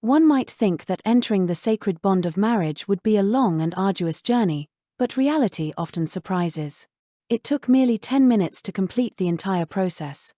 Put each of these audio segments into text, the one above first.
One might think that entering the sacred bond of marriage would be a long and arduous journey, but reality often surprises. It took merely 10 minutes to complete the entire process.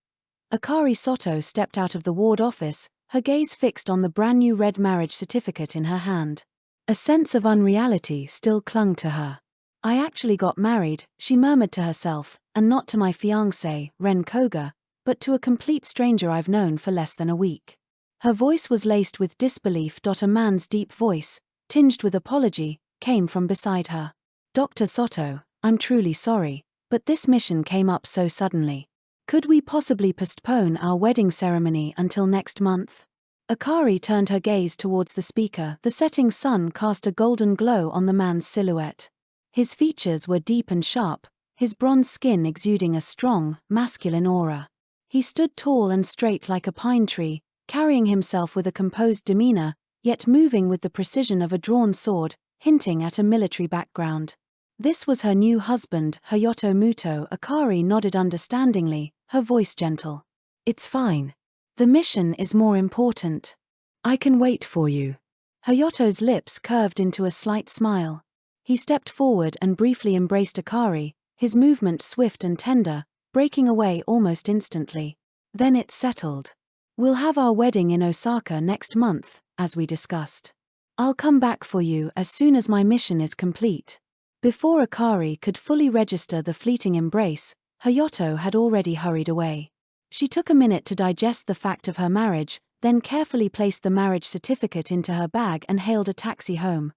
Akari Sato stepped out of the ward office, her gaze fixed on the brand new red marriage certificate in her hand. A sense of unreality still clung to her. "I actually got married," she murmured to herself, "and not to my fiancé, Ren Koga, but to a complete stranger I've known for less than a week." Her voice was laced with disbelief. A man's deep voice, tinged with apology, came from beside her. "Dr. Sato, I'm truly sorry, but this mission came up so suddenly. Could we possibly postpone our wedding ceremony until next month?" Akari turned her gaze towards the speaker. The setting sun cast a golden glow on the man's silhouette. His features were deep and sharp, his bronze skin exuding a strong, masculine aura. He stood tall and straight like a pine tree, carrying himself with a composed demeanor, yet moving with the precision of a drawn sword, hinting at a military background. This was her new husband, Hayato Muto. Akari nodded understandingly, her voice gentle. "It's fine. The mission is more important. I can wait for you." Hayato's lips curved into a slight smile. He stepped forward and briefly embraced Akari, his movement swift and tender, breaking away almost instantly. "Then it's settled. We'll have our wedding in Osaka next month, as we discussed. I'll come back for you as soon as my mission is complete." Before Akari could fully register the fleeting embrace, Hayato had already hurried away. She took a minute to digest the fact of her marriage, then carefully placed the marriage certificate into her bag and hailed a taxi home.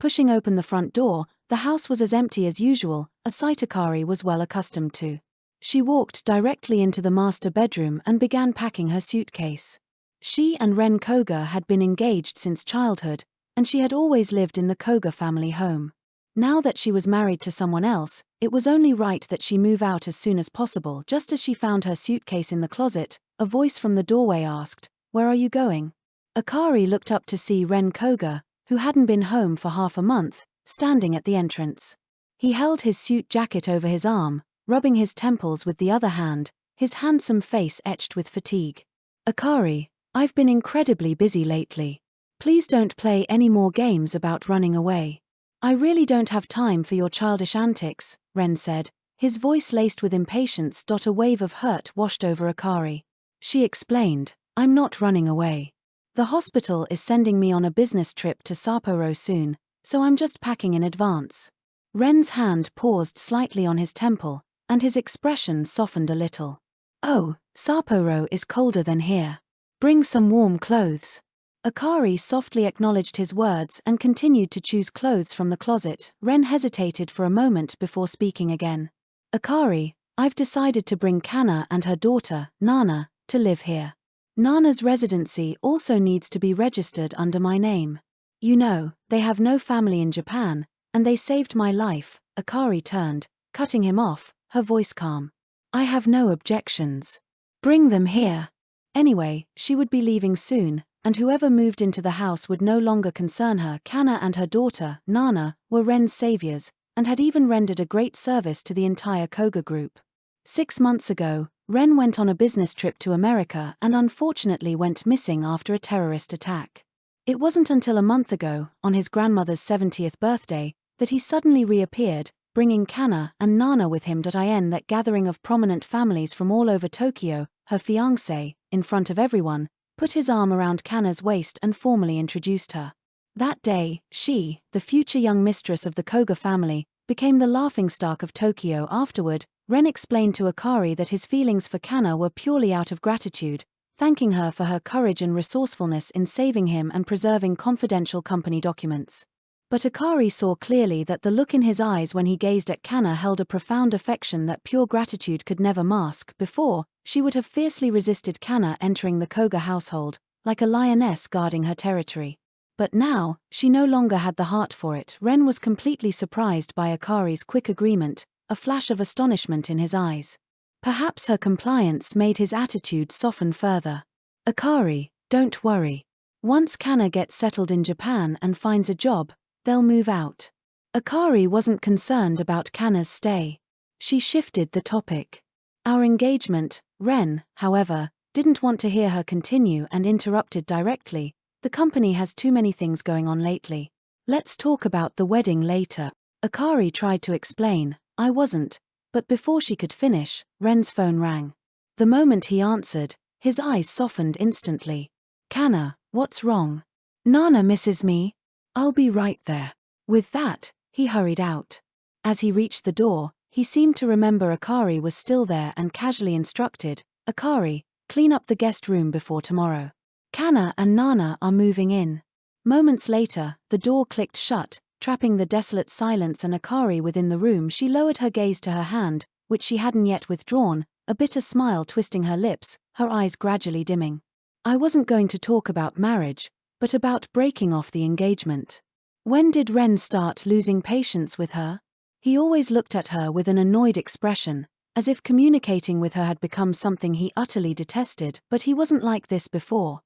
Pushing open the front door, the house was as empty as usual, a sight Akari was well accustomed to. She walked directly into the master bedroom and began packing her suitcase. She and Ren Koga had been engaged since childhood, and she had always lived in the Koga family home. Now that she was married to someone else, it was only right that she move out as soon as possible. Just as she found her suitcase in the closet, a voice from the doorway asked, "Where are you going?" Akari looked up to see Ren Koga, who hadn't been home for half a month, standing at the entrance. He held his suit jacket over his arm, rubbing his temples with the other hand, his handsome face etched with fatigue. "Akari, I've been incredibly busy lately. Please don't play any more games about running away. I really don't have time for your childish antics," Ren said, his voice laced with impatience. A wave of hurt washed over Akari. She explained, "I'm not running away. The hospital is sending me on a business trip to Sapporo soon, so I'm just packing in advance." Ren's hand paused slightly on his temple, and his expression softened a little. "Oh, Sapporo is colder than here. Bring some warm clothes." Akari softly acknowledged his words and continued to choose clothes from the closet. Ren hesitated for a moment before speaking again. "Akari, I've decided to bring Kana and her daughter, Nana, to live here. Nana's residency also needs to be registered under my name. You know, they have no family in Japan, and they saved my life." Akari turned, cutting him off, her voice calm. "I have no objections. Bring them here." Anyway, she would be leaving soon, and whoever moved into the house would no longer concern her. Kana and her daughter, Nana, were Ren's saviors, and had even rendered a great service to the entire Koga group. 6 months ago, Ren went on a business trip to America and unfortunately went missing after a terrorist attack. It wasn't until a month ago, on his grandmother's 70th birthday, that he suddenly reappeared, bringing Kana and Nana with him. That gathering of prominent families from all over Tokyo, her fiancé, in front of everyone, put his arm around Kana's waist and formally introduced her. That day, she, the future young mistress of the Koga family, became the laughingstock of Tokyo. Afterward, Ren explained to Akari that his feelings for Kana were purely out of gratitude, thanking her for her courage and resourcefulness in saving him and preserving confidential company documents. But Akari saw clearly that the look in his eyes when he gazed at Kana held a profound affection that pure gratitude could never mask. Before, she would have fiercely resisted Kana entering the Koga household, like a lioness guarding her territory. But now, she no longer had the heart for it. Ren was completely surprised by Akari's quick agreement, a flash of astonishment in his eyes. Perhaps her compliance made his attitude soften further. "Akari, don't worry. Once Kana gets settled in Japan and finds a job, they'll move out." Akari wasn't concerned about Kana's stay. She shifted the topic. "Our engagement." Ren, however, didn't want to hear her continue and interrupted directly, The company has too many things going on lately. Let's talk about the wedding later. Akari tried to explain. I wasn't. But before she could finish, Ren's phone rang. The moment he answered, his eyes softened instantly. Kana, what's wrong? Nana misses me. I'll be right there. With that, he hurried out. As he reached the door, he seemed to remember Akari was still there and casually instructed, Akari, clean up the guest room before tomorrow. Kana and Nana are moving in. Moments later, the door clicked shut, trapping the desolate silence and Akari within the room. She lowered her gaze to her hand, which she hadn't yet withdrawn, a bitter smile twisting her lips, her eyes gradually dimming. I wasn't going to talk about marriage, but about breaking off the engagement. When did Ren start losing patience with her? He always looked at her with an annoyed expression, as if communicating with her had become something he utterly detested, but he wasn't like this before.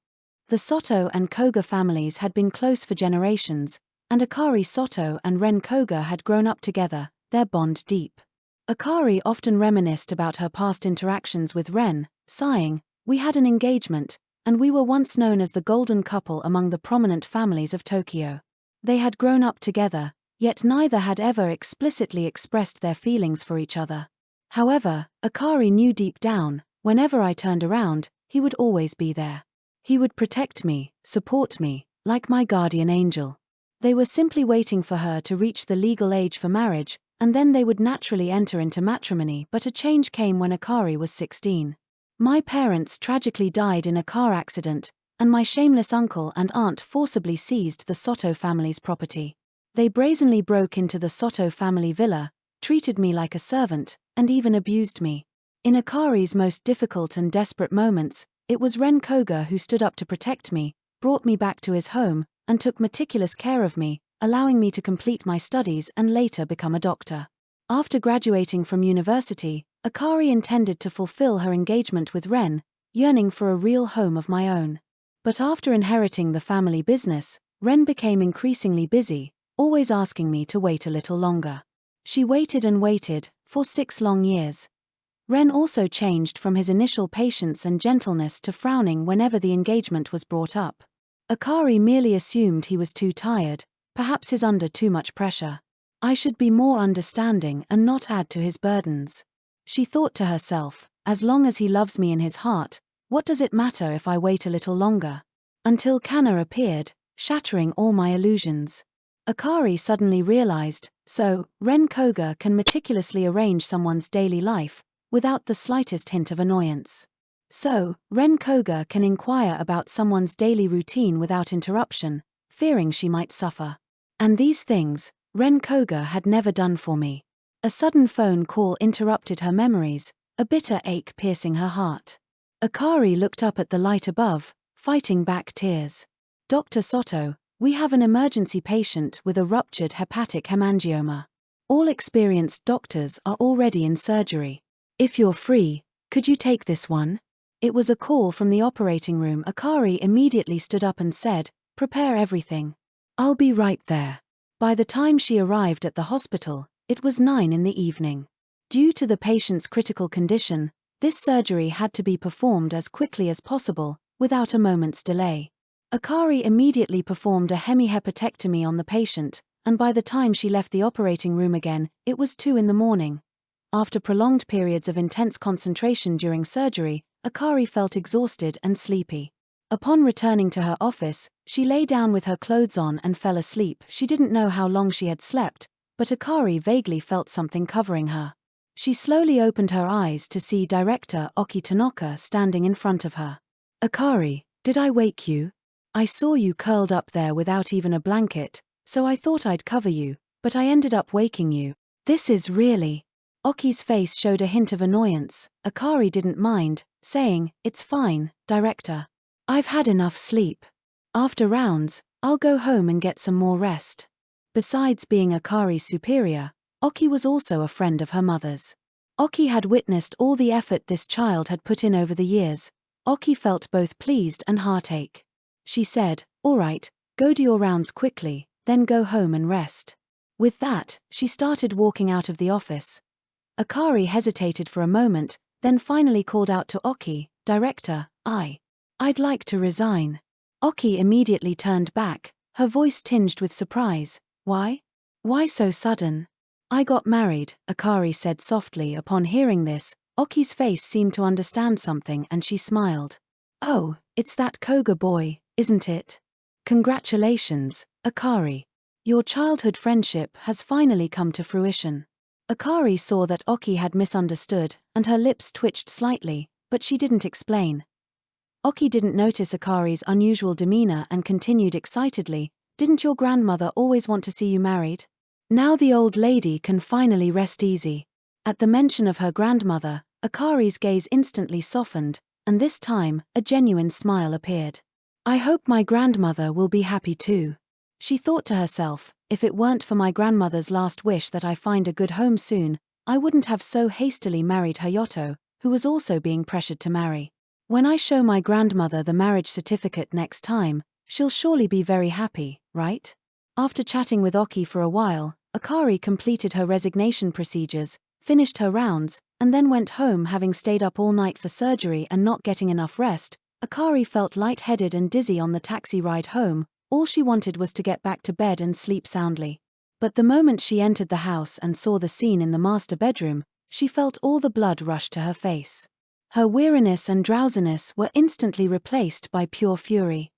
The Sato and Koga families had been close for generations, and Akari Sato and Ren Koga had grown up together, their bond deep. Akari often reminisced about her past interactions with Ren, sighing, we had an engagement, and we were once known as the golden couple among the prominent families of Tokyo. They had grown up together, yet neither had ever explicitly expressed their feelings for each other. However, Akari knew deep down, whenever I turned around, he would always be there. He would protect me, support me, like my guardian angel. They were simply waiting for her to reach the legal age for marriage, and then they would naturally enter into matrimony. But a change came when Akari was 16. My parents tragically died in a car accident, and my shameless uncle and aunt forcibly seized the Sato family's property. They brazenly broke into the Sato family villa, treated me like a servant, and even abused me. In Akari's most difficult and desperate moments, it was Ren Koga who stood up to protect me, brought me back to his home, and took meticulous care of me, allowing me to complete my studies and later become a doctor. After graduating from university, Akari intended to fulfill her engagement with Ren, yearning for a real home of my own. But after inheriting the family business, Ren became increasingly busy, always asking me to wait a little longer. She waited and waited, for 6 long years. Ren also changed from his initial patience and gentleness to frowning whenever the engagement was brought up. Akari merely assumed he was too tired, perhaps he's under too much pressure. I should be more understanding and not add to his burdens. She thought to herself, as long as he loves me in his heart, what does it matter if I wait a little longer? Until Kana appeared, shattering all my illusions. Akari suddenly realized, so, Ren Koga can meticulously arrange someone's daily life, without the slightest hint of annoyance. So, Ren Koga can inquire about someone's daily routine without interruption, fearing she might suffer. And these things, Ren Koga had never done for me. A sudden phone call interrupted her memories, a bitter ache piercing her heart. Akari looked up at the light above, fighting back tears. Dr. Sato, we have an emergency patient with a ruptured hepatic hemangioma. All experienced doctors are already in surgery. If you're free, could you take this one? It was a call from the operating room. Akari immediately stood up and said, prepare everything. I'll be right there. By the time she arrived at the hospital, it was 9 in the evening. Due to the patient's critical condition, this surgery had to be performed as quickly as possible, without a moment's delay. Akari immediately performed a hemihepatectomy on the patient, and by the time she left the operating room again, it was 2 in the morning. After prolonged periods of intense concentration during surgery, Akari felt exhausted and sleepy. Upon returning to her office, she lay down with her clothes on and fell asleep. She didn't know how long she had slept, but Akari vaguely felt something covering her. She slowly opened her eyes to see Director Oki Tanaka standing in front of her. Akari, did I wake you? I saw you curled up there without even a blanket, so I thought I'd cover you, but I ended up waking you. This is really... Oki's face showed a hint of annoyance. Akari didn't mind, saying, it's fine, Director. I've had enough sleep. After rounds, I'll go home and get some more rest. Besides being Akari's superior, Oki was also a friend of her mother's. Oki had witnessed all the effort this child had put in over the years. Oki felt both pleased and heartache. She said, all right, go do your rounds quickly, then go home and rest. With that, she started walking out of the office. Akari hesitated for a moment, then finally called out to Oki, Director, I'd like to resign. Oki immediately turned back, her voice tinged with surprise. Why? Why so sudden? I got married, Akari said softly. Upon hearing this, Oki's face seemed to understand something and she smiled. Oh, it's that Koga boy, isn't it? Congratulations, Akari. Your childhood friendship has finally come to fruition. Akari saw that Oki had misunderstood, and her lips twitched slightly, but she didn't explain. Oki didn't notice Akari's unusual demeanor and continued excitedly, Didn't your grandmother always want to see you married? Now the old lady can finally rest easy. At the mention of her grandmother, Akari's gaze instantly softened, and this time, a genuine smile appeared. I hope my grandmother will be happy too. She thought to herself, if it weren't for my grandmother's last wish that I find a good home soon, I wouldn't have so hastily married Hayato, who was also being pressured to marry. When I show my grandmother the marriage certificate next time, she'll surely be very happy, right? After chatting with Oki for a while, Akari completed her resignation procedures, finished her rounds, and then went home. Having stayed up all night for surgery and not getting enough rest, Akari felt lightheaded and dizzy on the taxi ride home. All she wanted was to get back to bed and sleep soundly. But the moment she entered the house and saw the scene in the master bedroom, she felt all the blood rush to her face. Her weariness and drowsiness were instantly replaced by pure fury.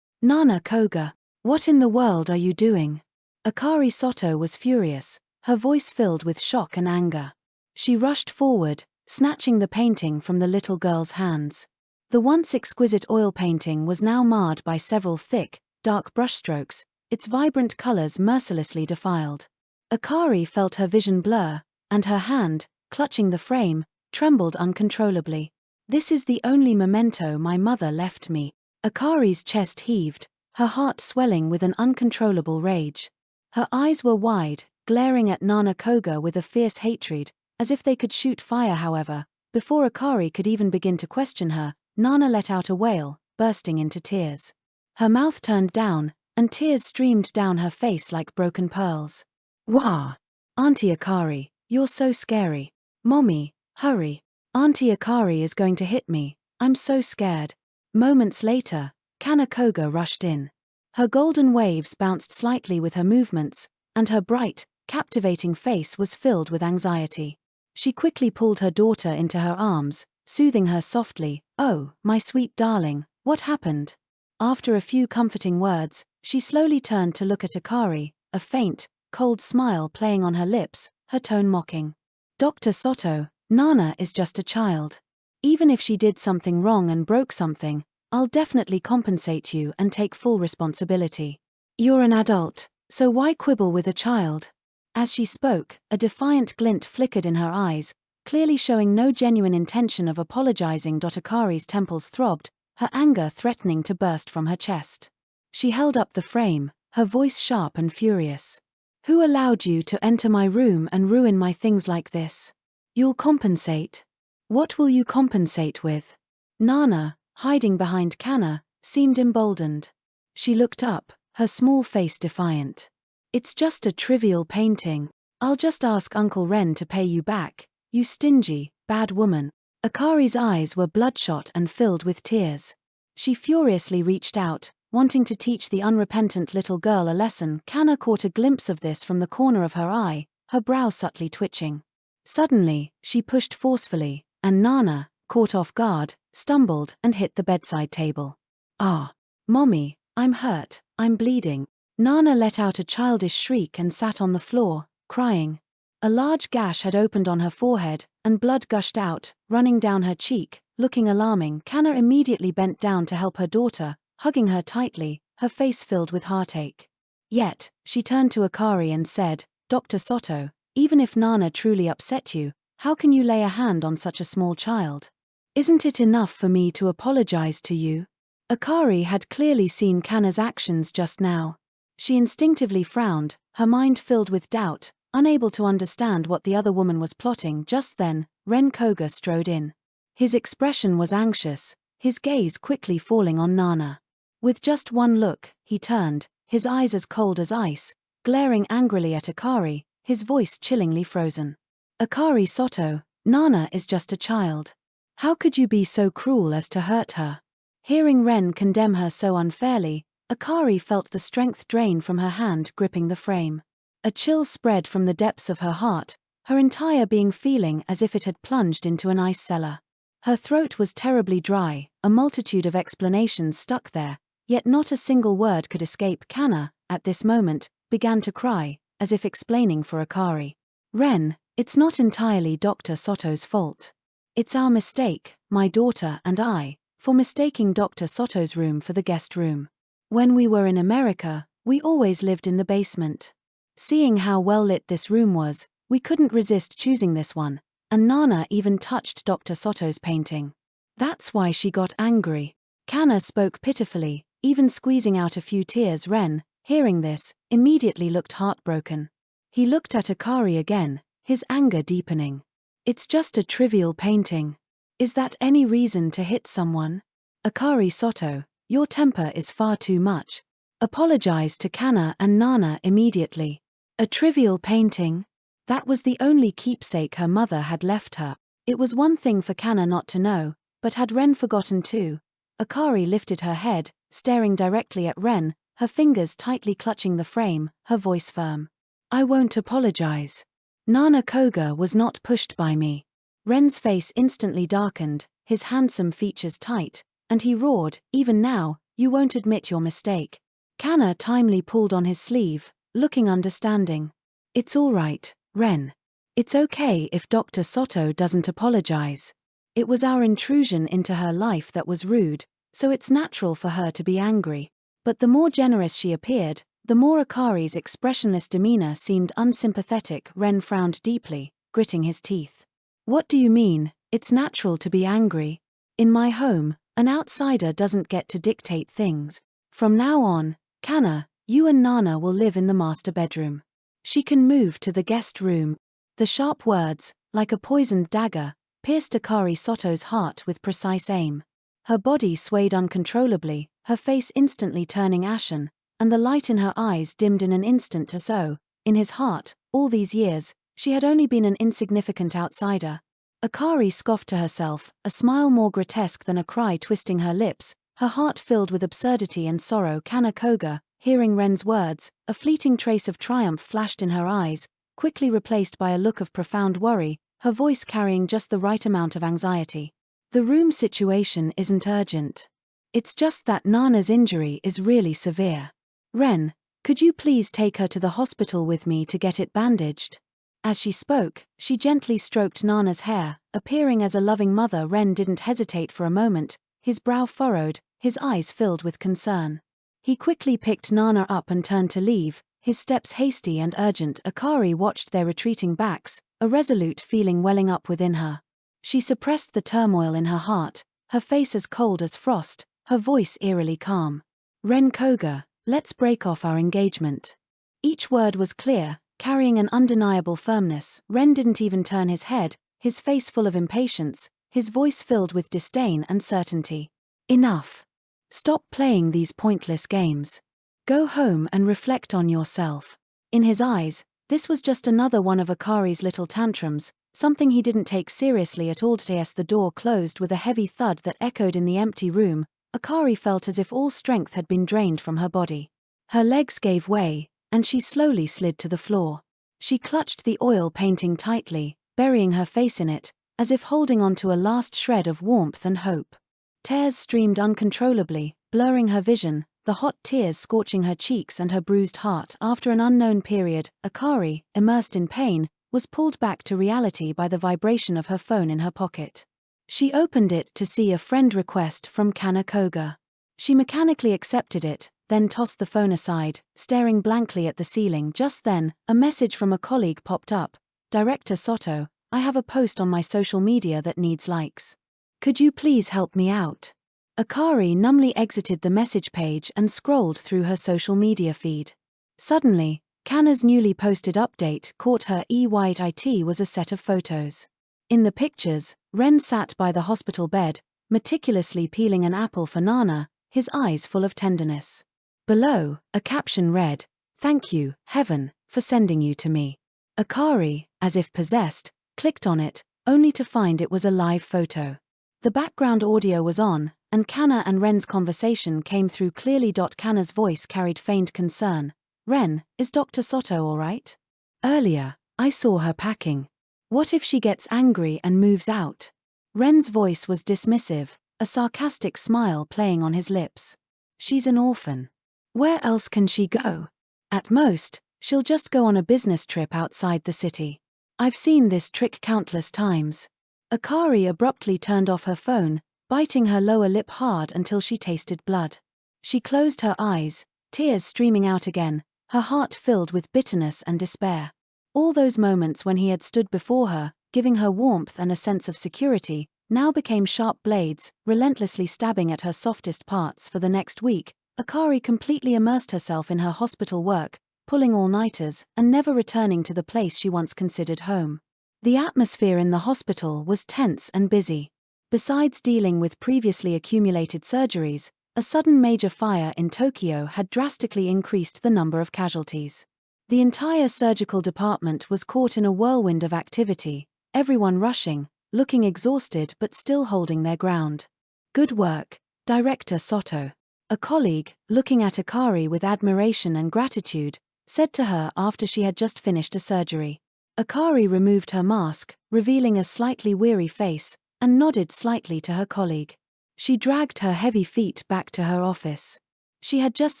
Kana Koga, what in the world are you doing? Akari Sato was furious, her voice filled with shock and anger. She rushed forward, snatching the painting from the little girl's hands. The once exquisite oil painting was now marred by several thick, dark brushstrokes, its vibrant colors mercilessly defiled. Akari felt her vision blur, and her hand, clutching the frame, trembled uncontrollably. This is the only memento my mother left me. Akari's chest heaved, her heart swelling with an uncontrollable rage. Her eyes were wide, glaring at Kana Koga with a fierce hatred, as if they could shoot fire. However, before Akari could even begin to question her, Kana let out a wail, bursting into tears. Her mouth turned down, and tears streamed down her face like broken pearls. Wah! Auntie Akari, you're so scary. Mommy, hurry. Auntie Akari is going to hit me, I'm so scared. Moments later, Kana Koga rushed in. Her golden waves bounced slightly with her movements, and her bright, captivating face was filled with anxiety. She quickly pulled her daughter into her arms, soothing her softly. Oh, my sweet darling, what happened? After a few comforting words, she slowly turned to look at Akari, a faint, cold smile playing on her lips, her tone mocking. Dr. Sato, Nana is just a child. Even if she did something wrong and broke something, I'll definitely compensate you and take full responsibility. You're an adult, so why quibble with a child? As she spoke, a defiant glint flickered in her eyes, clearly showing no genuine intention of apologizing. Akari's temples throbbed, her anger threatening to burst from her chest. She held up the frame, her voice sharp and furious. Who allowed you to enter my room and ruin my things like this? You'll compensate. What will you compensate with? Nana, hiding behind Kana, seemed emboldened. She looked up, her small face defiant. It's just a trivial painting. I'll just ask Uncle Ren to pay you back, you stingy, bad woman. Akari's eyes were bloodshot and filled with tears. She furiously reached out, wanting to teach the unrepentant little girl a lesson. Kana caught a glimpse of this from the corner of her eye, her brow subtly twitching. Suddenly, she pushed forcefully, and Nana, caught off guard, stumbled and hit the bedside table. Ah, Mommy, I'm hurt, I'm bleeding. Nana let out a childish shriek and sat on the floor, crying. A large gash had opened on her forehead, and blood gushed out, running down her cheek, looking alarming. Kana immediately bent down to help her daughter, hugging her tightly, her face filled with heartache. Yet, she turned to Akari and said, Dr. Sato, even if Nana truly upset you, how can you lay a hand on such a small child? Isn't it enough for me to apologize to you? Akari had clearly seen Kana's actions just now. She instinctively frowned, her mind filled with doubt, unable to understand what the other woman was plotting. Just then, Ren Koga strode in. His expression was anxious, his gaze quickly falling on Nana. With just one look, he turned, his eyes as cold as ice, glaring angrily at Akari, his voice chillingly frozen. Akari Sato, Nana is just a child. How could you be so cruel as to hurt her? Hearing Ren condemn her so unfairly, Akari felt the strength drain from her hand gripping the frame. A chill spread from the depths of her heart, her entire being feeling as if it had plunged into an ice cellar. Her throat was terribly dry, a multitude of explanations stuck there, yet not a single word could escape. Kana, at this moment, began to cry, as if explaining for Akari. Ren, it's not entirely Dr. Sato's fault. It's our mistake, my daughter and I, for mistaking Dr. Sato's room for the guest room. When we were in America, we always lived in the basement. Seeing how well lit this room was, we couldn't resist choosing this one, and Nana even touched Dr. Sato's painting. That's why she got angry. Kana spoke pitifully, even squeezing out a few tears. Ren, hearing this, immediately looked heartbroken. He looked at Akari again, his anger deepening. It's just a trivial painting. Is that any reason to hit someone? Akari Sato, your temper is far too much. Apologize to Kana and Nana immediately. A trivial painting? That was the only keepsake her mother had left her. It was one thing for Kana not to know, but had Ren forgotten too? Akari lifted her head, staring directly at Ren, her fingers tightly clutching the frame, her voice firm. I won't apologize. Kana Koga was not pushed by me. Ren's face instantly darkened, his handsome features tight, and he roared, even now, you won't admit your mistake. Kana timely pulled on his sleeve, looking understanding. It's all right, Ren. It's okay if Dr. Sato doesn't apologize. It was our intrusion into her life that was rude, so it's natural for her to be angry. But the more generous she appeared, the more Akari's expressionless demeanor seemed unsympathetic. Ren frowned deeply, gritting his teeth. What do you mean, it's natural to be angry? In my home, an outsider doesn't get to dictate things. From now on, Kana, you and Nana will live in the master bedroom. She can move to the guest room. The sharp words, like a poisoned dagger, pierced Akari Sato's heart with precise aim. Her body swayed uncontrollably, her face instantly turning ashen, and the light in her eyes dimmed in an instant or so. In his heart, all these years, she had only been an insignificant outsider. Akari scoffed to herself, a smile more grotesque than a cry twisting her lips, her heart filled with absurdity and sorrow. Kana Koga, hearing Ren's words, a fleeting trace of triumph flashed in her eyes, quickly replaced by a look of profound worry, her voice carrying just the right amount of anxiety. The room situation isn't urgent. It's just that Nana's injury is really severe. Ren, could you please take her to the hospital with me to get it bandaged? As she spoke, she gently stroked Nana's hair, appearing as a loving mother. Ren didn't hesitate for a moment, his brow furrowed, his eyes filled with concern. He quickly picked Nana up and turned to leave, his steps hasty and urgent. Akari watched their retreating backs, a resolute feeling welling up within her. She suppressed the turmoil in her heart, her face as cold as frost, her voice eerily calm. Ren Koga, let's break off our engagement. Each word was clear, carrying an undeniable firmness. Ren didn't even turn his head, his face full of impatience, his voice filled with disdain and certainty. Enough. Stop playing these pointless games. Go home and reflect on yourself. In his eyes, this was just another one of Akari's little tantrums, something he didn't take seriously at all. As the door closed with a heavy thud that echoed in the empty room, Akari felt as if all strength had been drained from her body. Her legs gave way, and she slowly slid to the floor. She clutched the oil painting tightly, burying her face in it, as if holding on to a last shred of warmth and hope. Tears streamed uncontrollably, blurring her vision, the hot tears scorching her cheeks and her bruised heart. After an unknown period, Akari, immersed in pain, was pulled back to reality by the vibration of her phone in her pocket. She opened it to see a friend request from Kana Koga. She mechanically accepted it, then tossed the phone aside, staring blankly at the ceiling. Just then, a message from a colleague popped up. Director Sato, I have a post on my social media that needs likes. Could you please help me out? Akari numbly exited the message page and scrolled through her social media feed. Suddenly, Kana's newly posted update caught her eye. It was a set of photos. In the pictures, Ren sat by the hospital bed, meticulously peeling an apple for Nana, his eyes full of tenderness. Below, a caption read, "Thank you, heaven, for sending you to me." Akari, as if possessed, clicked on it, only to find it was a live photo. The background audio was on, and Kana and Ren's conversation came through clearly. Kana's voice carried feigned concern. Ren, is Dr. Sato all right? Earlier, I saw her packing. What if she gets angry and moves out? Ren's voice was dismissive, a sarcastic smile playing on his lips. She's an orphan. Where else can she go? At most, she'll just go on a business trip outside the city. I've seen this trick countless times. Akari abruptly turned off her phone, biting her lower lip hard until she tasted blood. She closed her eyes, tears streaming out again, her heart filled with bitterness and despair. All those moments when he had stood before her, giving her warmth and a sense of security, now became sharp blades, relentlessly stabbing at her softest parts. For the next week, Akari completely immersed herself in her hospital work, pulling all-nighters, and never returning to the place she once considered home. The atmosphere in the hospital was tense and busy. Besides dealing with previously accumulated surgeries, a sudden major fire in Tokyo had drastically increased the number of casualties. The entire surgical department was caught in a whirlwind of activity, everyone rushing, looking exhausted but still holding their ground. Good work, Director Sato. A colleague, looking at Akari with admiration and gratitude, said to her after she had just finished a surgery. Akari removed her mask, revealing a slightly weary face, and nodded slightly to her colleague. She dragged her heavy feet back to her office. She had just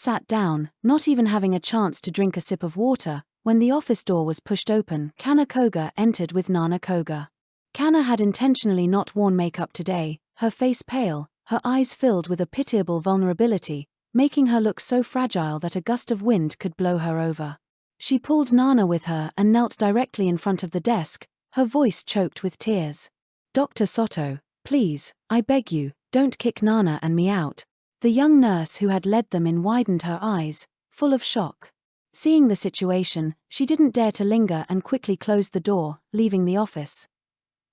sat down, not even having a chance to drink a sip of water, when the office door was pushed open. Kana Koga entered with Kana Koga. Kana had intentionally not worn makeup today, her face pale, her eyes filled with a pitiable vulnerability, making her look so fragile that a gust of wind could blow her over. She pulled Nana with her and knelt directly in front of the desk, her voice choked with tears. Dr. Sato, please, I beg you, don't kick Nana and me out. The young nurse who had led them in widened her eyes, full of shock. Seeing the situation, she didn't dare to linger and quickly closed the door, leaving the office.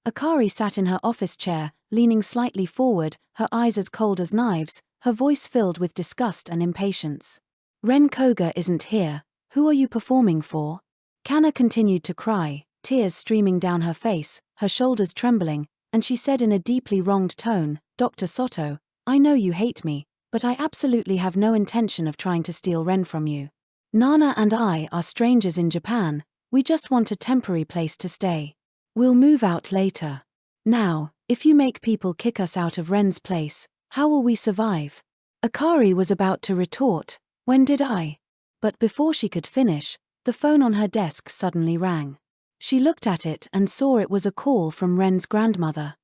Akari sat in her office chair, leaning slightly forward, her eyes as cold as knives, her voice filled with disgust and impatience. Ren Koga isn't here, who are you performing for? Kana continued to cry, tears streaming down her face, her shoulders trembling, and she said in a deeply wronged tone, Dr. Sato, I know you hate me, but I absolutely have no intention of trying to steal Ren from you. Nana and I are strangers in Japan, we just want a temporary place to stay. We'll move out later. Now, if you make people kick us out of Ren's place, how will we survive? Akari was about to retort, when did I? But before she could finish, the phone on her desk suddenly rang. She looked at it and saw it was a call from Ren's grandmother.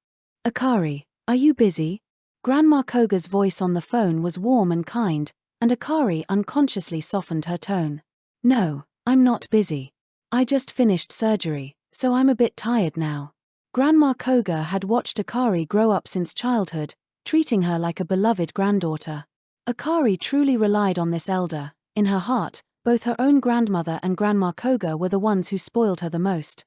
Akari, are you busy? Grandma Koga's voice on the phone was warm and kind, and Akari unconsciously softened her tone. No, I'm not busy. I just finished surgery, so I'm a bit tired now. Grandma Koga had watched Akari grow up since childhood, treating her like a beloved granddaughter. Akari truly relied on this elder. In her heart, both her own grandmother and Grandma Koga were the ones who spoiled her the most.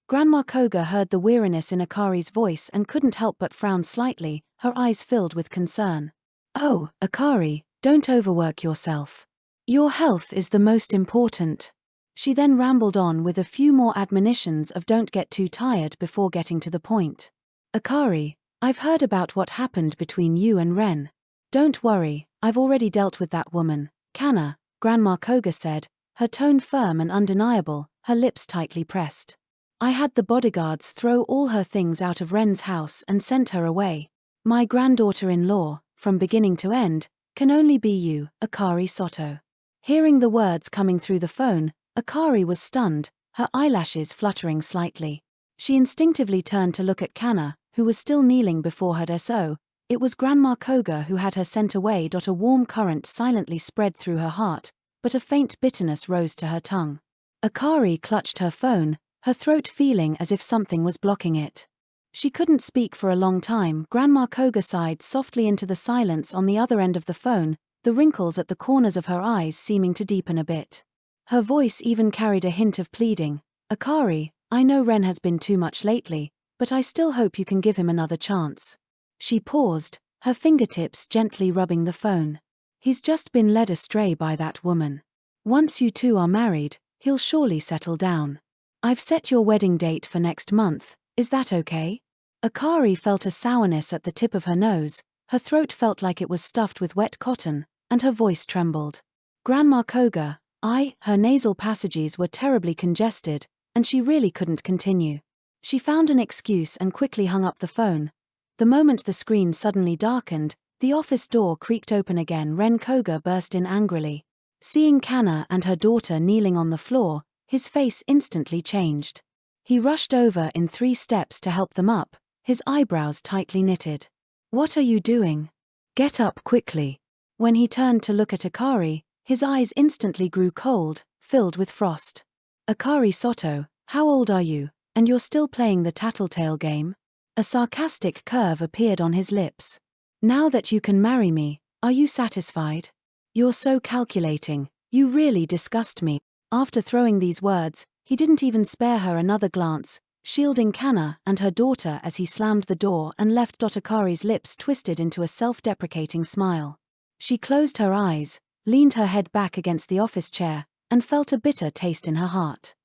Grandma Koga heard the weariness in Akari's voice and couldn't help but frown slightly, her eyes filled with concern. Oh, Akari, don't overwork yourself. Your health is the most important. She then rambled on with a few more admonitions of don't get too tired before getting to the point. Akari, I've heard about what happened between you and Ren. Don't worry, I've already dealt with that woman, Kana, Grandma Koga said, her tone firm and undeniable, her lips tightly pressed. I had the bodyguards throw all her things out of Ren's house and sent her away. My granddaughter-in-law, from beginning to end, can only be you, Akari Sato. Hearing the words coming through the phone, Akari was stunned, her eyelashes fluttering slightly. She instinctively turned to look at Kana, who was still kneeling before her so. It was Grandma Koga who had her sent away. A warm current silently spread through her heart, but a faint bitterness rose to her tongue. Akari clutched her phone, her throat feeling as if something was blocking it. She couldn't speak for a long time. Grandma Koga sighed softly into the silence on the other end of the phone, the wrinkles at the corners of her eyes seeming to deepen a bit. Her voice even carried a hint of pleading. Akari, I know Ren has been too much lately, but I still hope you can give him another chance. She paused, her fingertips gently rubbing the phone. He's just been led astray by that woman. Once you two are married, he'll surely settle down. I've set your wedding date for next month, is that okay? Akari felt a sourness at the tip of her nose, Her throat felt like it was stuffed with wet cotton, and her voice trembled. Grandma Koga, her nasal passages were terribly congested, and she really couldn't continue. She found an excuse and quickly hung up the phone. The moment the screen suddenly darkened, the office door creaked open again. Ren Koga burst in angrily. Seeing Kana and her daughter kneeling on the floor, his face instantly changed. He rushed over in 3 steps to help them up, his eyebrows tightly knitted. "What are you doing? Get up quickly." When he turned to look at Akari, his eyes instantly grew cold, filled with frost. "Akari Sato, how old are you, and you're still playing the tattletale game?" A sarcastic curve appeared on his lips. "Now that you can marry me, are you satisfied? You're so calculating, you really disgust me." After throwing these words, he didn't even spare her another glance, shielding Kana and her daughter as he slammed the door and left. Akari's lips twisted into a self-deprecating smile. She closed her eyes, leaned her head back against the office chair, and felt a bitter taste in her heart.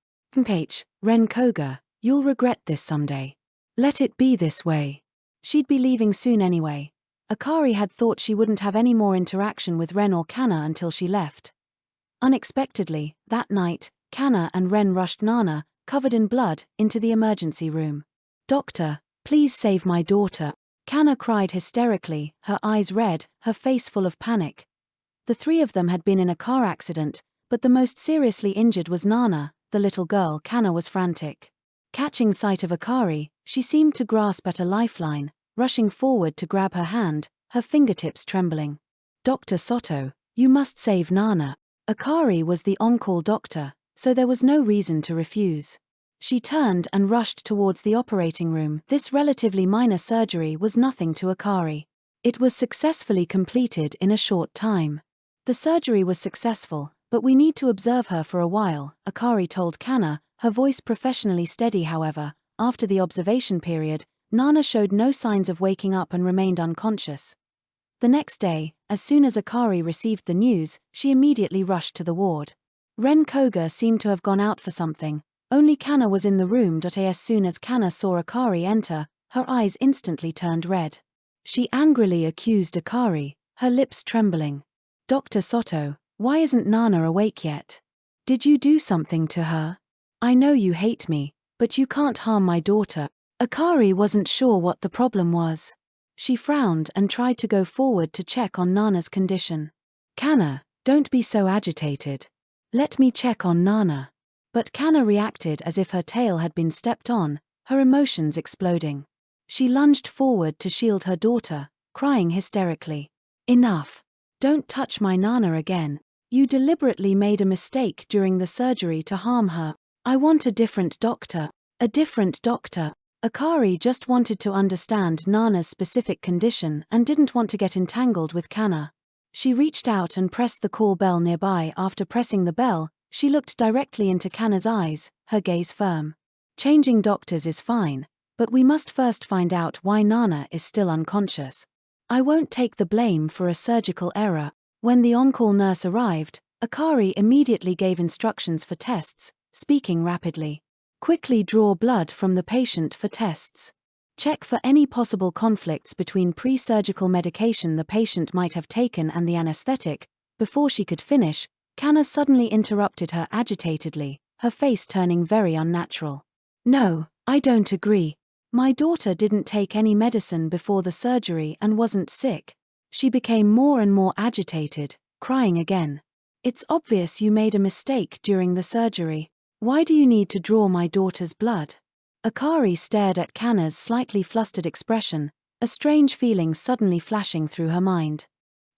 "Ren Koga, you'll regret this someday. Let it be this way." She'd be leaving soon anyway. Akari had thought she wouldn't have any more interaction with Ren or Kana until she left. Unexpectedly, that night, Kana and Ren rushed Nana, covered in blood, into the emergency room. "Doctor, please save my daughter." Kana cried hysterically, her eyes red, her face full of panic. The 3 of them had been in a car accident, but the most seriously injured was Nana, the little girl. Kana was frantic. Catching sight of Akari, she seemed to grasp at a lifeline, rushing forward to grab her hand, her fingertips trembling. "Dr. Sato, you must save Nana." Akari was the on-call doctor, so there was no reason to refuse. She turned and rushed towards the operating room. This relatively minor surgery was nothing to Akari. It was successfully completed in a short time. "The surgery was successful, but we need to observe her for a while," Akari told Kana, her voice professionally steady. However, after the observation period, Nana showed no signs of waking up and remained unconscious. The next day, as soon as Akari received the news, she immediately rushed to the ward. Ren Koga seemed to have gone out for something. Only Kana was in the room. As soon as Kana saw Akari enter, her eyes instantly turned red. She angrily accused Akari, her lips trembling. "Dr. Sato, why isn't Nana awake yet? Did you do something to her? I know you hate me, but you can't harm my daughter." Akari wasn't sure what the problem was. She frowned and tried to go forward to check on Nana's condition. "Kana, don't be so agitated. Let me check on Nana." But Kana reacted as if her tail had been stepped on, her emotions exploding. She lunged forward to shield her daughter, crying hysterically. "Enough. Don't touch my Nana again. You deliberately made a mistake during the surgery to harm her. I want a different doctor." A different doctor. Akari just wanted to understand Nana's specific condition and didn't want to get entangled with Kana. She reached out and pressed the call bell nearby. After pressing the bell, she looked directly into Kana's eyes, her gaze firm. "Changing doctors is fine, but we must first find out why Nana is still unconscious. I won't take the blame for a surgical error." When the on-call nurse arrived, Akari immediately gave instructions for tests, speaking rapidly. "Quickly draw blood from the patient for tests. Check for any possible conflicts between pre-surgical medication the patient might have taken and the anesthetic." Before she could finish, Kana suddenly interrupted her agitatedly, her face turning very unnatural. "No, I don't agree. My daughter didn't take any medicine before the surgery and wasn't sick." She became more and more agitated, crying again. "It's obvious you made a mistake during the surgery. Why do you need to draw my daughter's blood?" Akari stared at Kana's slightly flustered expression, a strange feeling suddenly flashing through her mind.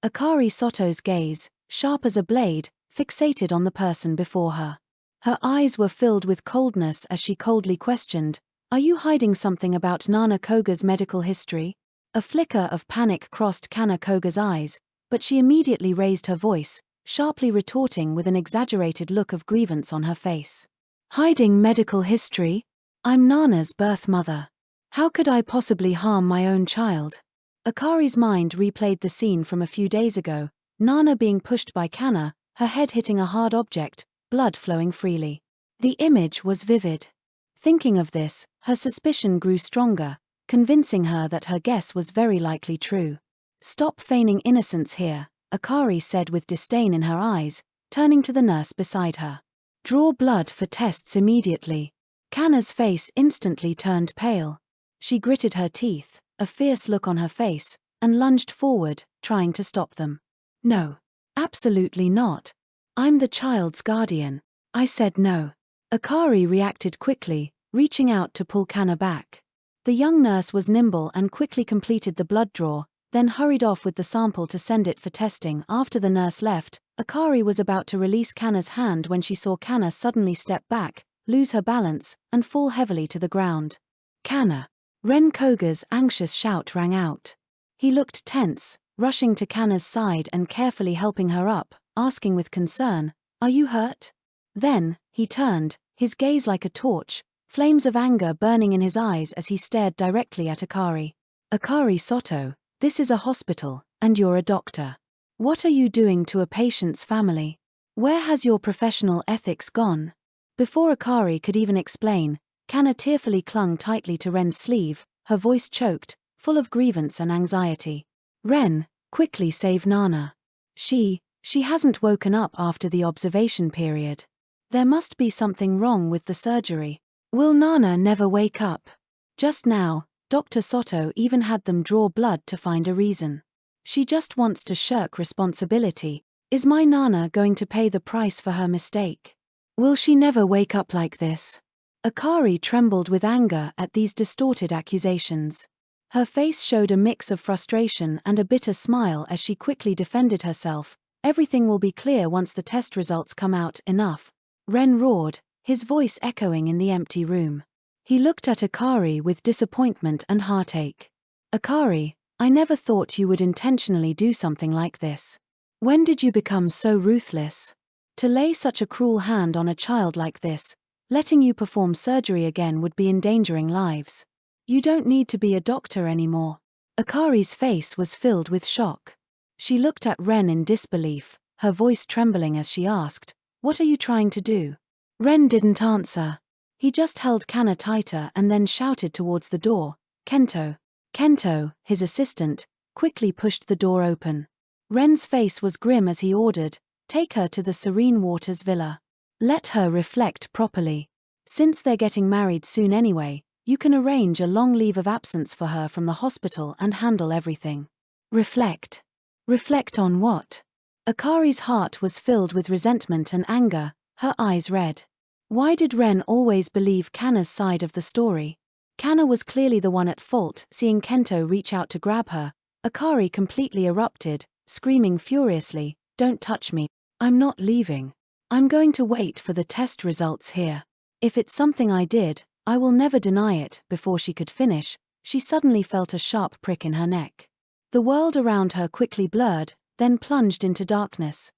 Akari Sato's gaze, sharp as a blade, fixated on the person before her. Her eyes were filled with coldness as she coldly questioned, "Are you hiding something about Kana Koga's medical history?" A flicker of panic crossed Kana Koga's eyes, but she immediately raised her voice, sharply retorting with an exaggerated look of grievance on her face. "Hiding medical history? I'm Nana's birth mother. How could I possibly harm my own child?" Akari's mind replayed the scene from a few days ago, Nana being pushed by Kana, her head hitting a hard object, blood flowing freely. The image was vivid. Thinking of this, her suspicion grew stronger, convincing her that her guess was very likely true. Stop feigning innocence here, Akari said with disdain in her eyes, turning to the nurse beside her. Draw blood for tests immediately. Kana's face instantly turned pale. She gritted her teeth, a fierce look on her face, and lunged forward, trying to stop them. No. Absolutely not. I'm the child's guardian. I said no. Akari reacted quickly, reaching out to pull Kana back. The young nurse was nimble and quickly completed the blood draw, then hurried off with the sample to send it for testing. After the nurse left, Akari was about to release Kana's hand when she saw Kana suddenly step back, lose her balance, and fall heavily to the ground. Kana! Ren Koga's anxious shout rang out. He looked tense, rushing to Kana's side and carefully helping her up, asking with concern, "Are you hurt?" Then, he turned, his gaze like a torch, flames of anger burning in his eyes as he stared directly at Akari. "Akari Sato, this is a hospital, and you're a doctor. What are you doing to a patient's family? Where has your professional ethics gone?" Before Akari could even explain, Kana tearfully clung tightly to Ren's sleeve, her voice choked, full of grievance and anxiety. "Ren, quickly save Nana. She hasn't woken up after the observation period. There must be something wrong with the surgery. Will Nana never wake up?" Just now, Dr. Sato even had them draw blood to find a reason. "She just wants to shirk responsibility. Is my Nana going to pay the price for her mistake? Will she never wake up like this?" Akari trembled with anger at these distorted accusations. Her face showed a mix of frustration and a bitter smile as she quickly defended herself. "Everything will be clear once the test results come out." "Enough," Ren roared, his voice echoing in the empty room. He looked at Akari with disappointment and heartache. "Akari, I never thought you would intentionally do something like this. When did you become so ruthless? To lay such a cruel hand on a child like this, letting you perform surgery again would be endangering lives. You don't need to be a doctor anymore." Akari's face was filled with shock. She looked at Ren in disbelief, her voice trembling as she asked, "What are you trying to do?" Ren didn't answer. He just held Kana tighter and then shouted towards the door, "Kento." Kento, his assistant, quickly pushed the door open. Ren's face was grim as he ordered, "Take her to the Serene Waters Villa. Let her reflect properly. Since they're getting married soon anyway, you can arrange a long leave of absence for her from the hospital and handle everything." Reflect? Reflect on what? Akari's heart was filled with resentment and anger, her eyes red. Why did Ren always believe Kana's side of the story? Kana was clearly the one at fault. Seeing Kento reach out to grab her, Akari completely erupted, screaming furiously, "Don't touch me. I'm not leaving. I'm going to wait for the test results here. If it's something I did, I will never deny it." Before she could finish, she suddenly felt a sharp prick in her neck. The world around her quickly blurred, then plunged into darkness.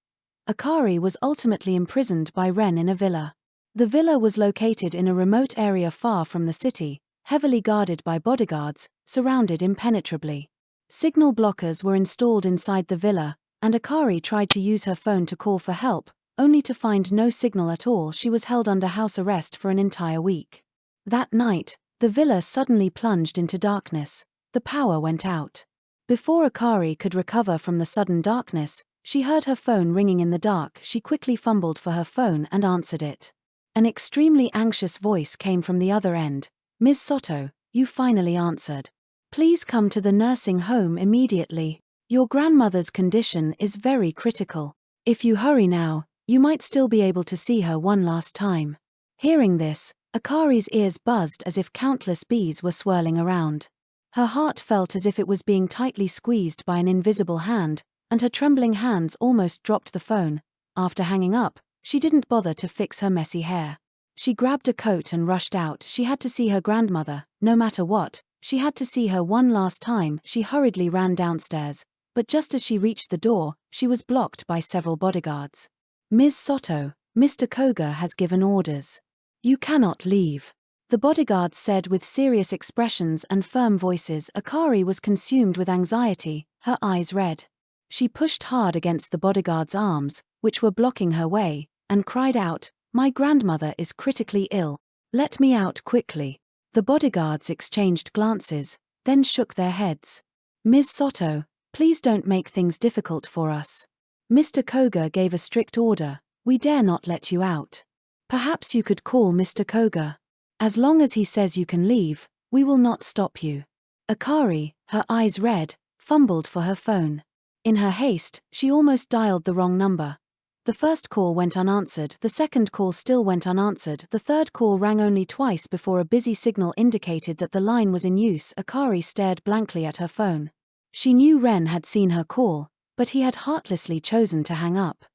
Akari was ultimately imprisoned by Ren in a villa. The villa was located in a remote area far from the city, heavily guarded by bodyguards, surrounded impenetrably. Signal blockers were installed inside the villa, and Akari tried to use her phone to call for help, only to find no signal at all. She was held under house arrest for an entire week. That night, the villa suddenly plunged into darkness. The power went out. Before Akari could recover from the sudden darkness, she heard her phone ringing in the dark. She quickly fumbled for her phone and answered it. An extremely anxious voice came from the other end. "Ms. Sato, you finally answered. Please come to the nursing home immediately. Your grandmother's condition is very critical. If you hurry now, you might still be able to see her one last time." Hearing this, Akari's ears buzzed as if countless bees were swirling around. Her heart felt as if it was being tightly squeezed by an invisible hand, and her trembling hands almost dropped the phone. After hanging up, she didn't bother to fix her messy hair. She grabbed a coat and rushed out. She had to see her grandmother, no matter what. She had to see her one last time. She hurriedly ran downstairs, but just as she reached the door, she was blocked by several bodyguards. "Ms. Sato, Mr. Koga has given orders. You cannot leave," the bodyguards said with serious expressions and firm voices. Akari was consumed with anxiety, her eyes red. She pushed hard against the bodyguards' arms, which were blocking her way, and cried out, "My grandmother is critically ill. Let me out quickly." The bodyguards exchanged glances, then shook their heads. "Ms. Sato, Please don't make things difficult for us. Mr. Koga gave a strict order. We dare not let you out. Perhaps you could call Mr. Koga. As long as he says you can leave, we will not stop you. Akari, her eyes red, fumbled for her phone. In her haste, she almost dialed the wrong number. The first call went unanswered, the second call still went unanswered, the third call rang only twice before a busy signal indicated that the line was in use. Akari stared blankly at her phone. She knew Ren had seen her call, but he had heartlessly chosen to hang up.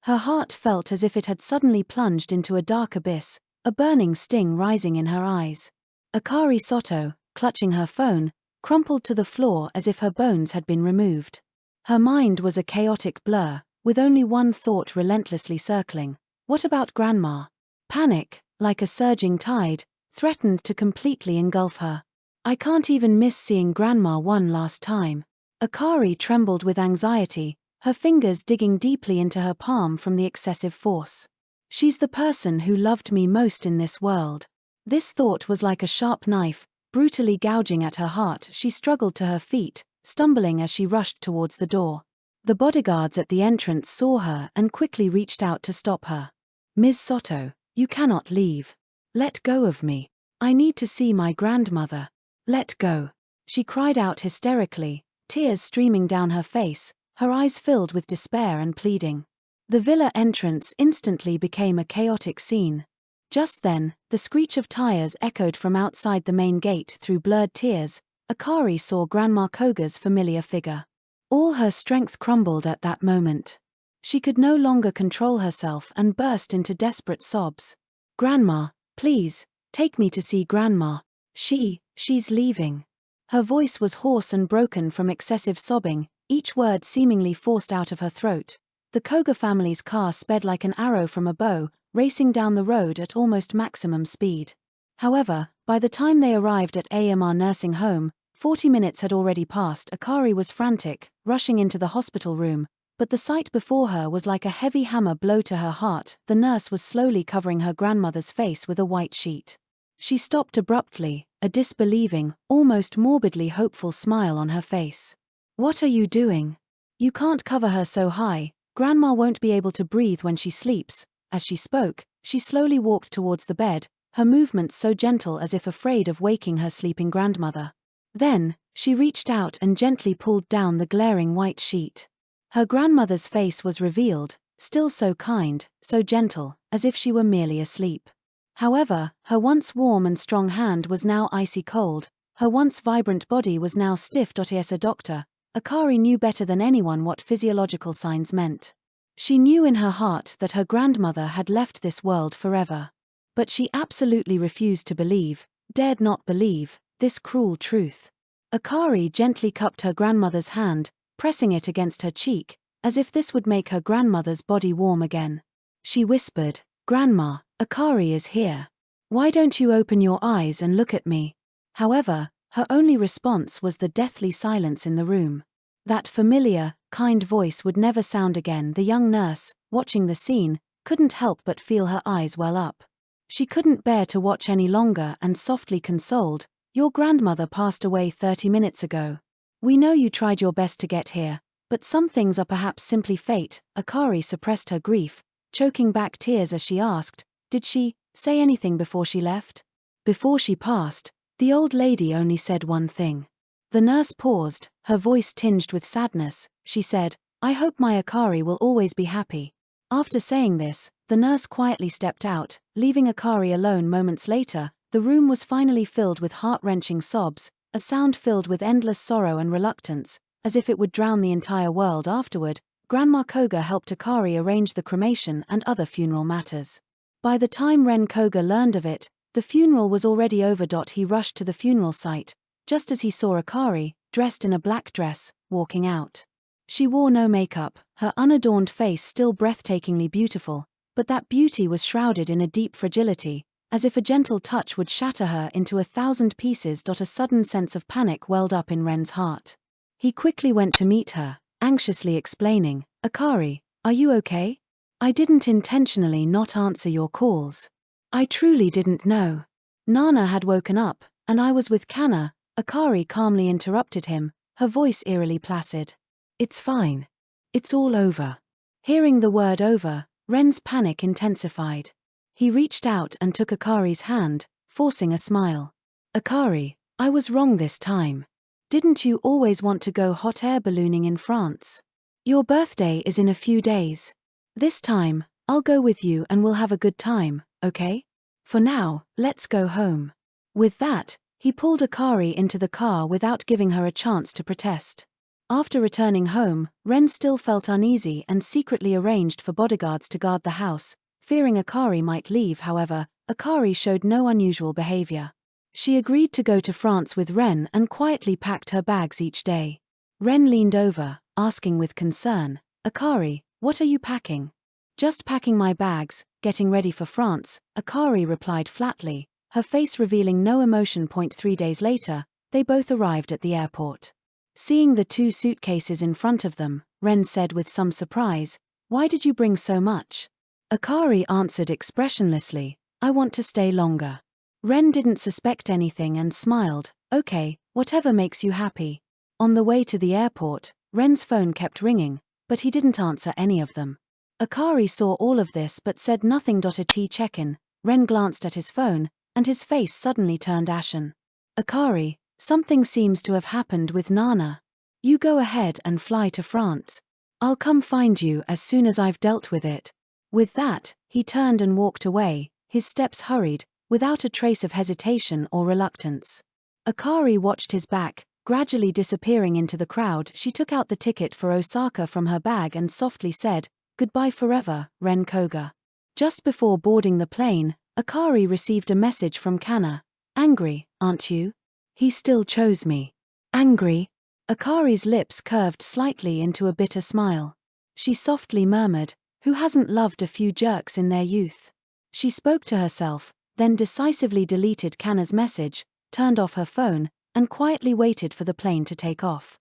Her heart felt as if it had suddenly plunged into a dark abyss, a burning sting rising in her eyes. Akari Sato, clutching her phone, crumpled to the floor as if her bones had been removed. Her mind was a chaotic blur, with only one thought relentlessly circling. What about Grandma? Panic, like a surging tide, threatened to completely engulf her. I can't even miss seeing Grandma one last time. Akari trembled with anxiety, her fingers digging deeply into her palm from the excessive force. She's the person who loved me most in this world. This thought was like a sharp knife, brutally gouging at her heart. She struggled to her feet, stumbling as she rushed towards the door. The bodyguards at the entrance saw her and quickly reached out to stop her. Ms. Sato, you cannot leave. Let go of me. I need to see my grandmother. Let go. She cried out hysterically, tears streaming down her face, her eyes filled with despair and pleading. The villa entrance instantly became a chaotic scene. Just then, the screech of tires echoed from outside the main gate. Through blurred tears, Akari saw Grandma Koga's familiar figure. All her strength crumbled at that moment. She could no longer control herself and burst into desperate sobs. Grandma, please, take me to see Grandma. She's leaving. Her voice was hoarse and broken from excessive sobbing, each word seemingly forced out of her throat. The Koga family's car sped like an arrow from a bow, racing down the road at almost maximum speed. However, by the time they arrived at AMR nursing home, 40 minutes had already passed. Akari was frantic, rushing into the hospital room, but the sight before her was like a heavy hammer blow to her heart. The nurse was slowly covering her grandmother's face with a white sheet. She stopped abruptly, a disbelieving, almost morbidly hopeful smile on her face. What are you doing? You can't cover her so high. Grandma won't be able to breathe when she sleeps. As she spoke, she slowly walked towards the bed, her movements so gentle as if afraid of waking her sleeping grandmother. Then, she reached out and gently pulled down the glaring white sheet. Her grandmother's face was revealed, still so kind, so gentle, as if she were merely asleep. However, her once warm and strong hand was now icy cold, her once vibrant body was now stiff. As a doctor, Akari knew better than anyone what physiological signs meant. She knew in her heart that her grandmother had left this world forever. But she absolutely refused to believe, dared not believe, this cruel truth. Akari gently cupped her grandmother's hand, pressing it against her cheek, as if this would make her grandmother's body warm again. She whispered, "Grandma, Akari is here. Why don't you open your eyes and look at me?" However, her only response was the deathly silence in the room. That familiar, kind voice would never sound again. The young nurse, watching the scene, couldn't help but feel her eyes well up. She couldn't bear to watch any longer and softly consoled, "Your grandmother passed away 30 minutes ago. We know you tried your best to get here, but some things are perhaps simply fate." Akari suppressed her grief, choking back tears as she asked, "Did she say anything before she left?" "Before she passed, the old lady only said one thing." The nurse paused, her voice tinged with sadness. She said, "I hope my Akari will always be happy." After saying this, the nurse quietly stepped out, leaving Akari alone. Moments later, the room was finally filled with heart-wrenching sobs, a sound filled with endless sorrow and reluctance, as if it would drown the entire world. Afterward, Grandma Koga helped Akari arrange the cremation and other funeral matters. By the time Ren Koga learned of it, the funeral was already over. He rushed to the funeral site, just as he saw Akari, dressed in a black dress, walking out. She wore no makeup, her unadorned face still breathtakingly beautiful, but that beauty was shrouded in a deep fragility, as if a gentle touch would shatter her into 1,000 pieces. A sudden sense of panic welled up in Ren's heart. He quickly went to meet her, anxiously explaining, "Akari, are you okay? I didn't intentionally not answer your calls. I truly didn't know. Nana had woken up, and I was with Kana." Akari calmly interrupted him, her voice eerily placid. It's fine. It's all over. Hearing the word over, Ren's panic intensified. He reached out and took Akari's hand, forcing a smile. Akari, I was wrong this time. Didn't you always want to go hot air ballooning in France? Your birthday is in a few days. This time, I'll go with you and we'll have a good time, okay? For now, let's go home. With that, he pulled Akari into the car without giving her a chance to protest. After returning home, Ren still felt uneasy and secretly arranged for bodyguards to guard the house. Fearing Akari might leave, however, Akari showed no unusual behavior. She agreed to go to France with Ren and quietly packed her bags each day. Ren leaned over, asking with concern, Akari, what are you packing? Just packing my bags, getting ready for France, Akari replied flatly, her face revealing no emotion. 3 days later, they both arrived at the airport. Seeing the 2 suitcases in front of them, Ren said with some surprise, Why did you bring so much? Akari answered expressionlessly, I want to stay longer. Ren didn't suspect anything and smiled, Okay, whatever makes you happy. On the way to the airport, Ren's phone kept ringing, but he didn't answer any of them. Akari saw all of this but said nothing. A tea check-in, Ren glanced at his phone, and his face suddenly turned ashen. Akari, something seems to have happened with Nana. You go ahead and fly to France. I'll come find you as soon as I've dealt with it. With that, he turned and walked away, his steps hurried, without a trace of hesitation or reluctance. Akari watched his back, gradually disappearing into the crowd. She took out the ticket for Osaka from her bag and softly said, Goodbye forever, Ren Koga. Just before boarding the plane, Akari received a message from Kana. Angry, aren't you? He still chose me. Angry? Akari's lips curved slightly into a bitter smile. She softly murmured, Who hasn't loved a few jerks in their youth? She spoke to herself, then decisively deleted Kana's message, turned off her phone, and quietly waited for the plane to take off.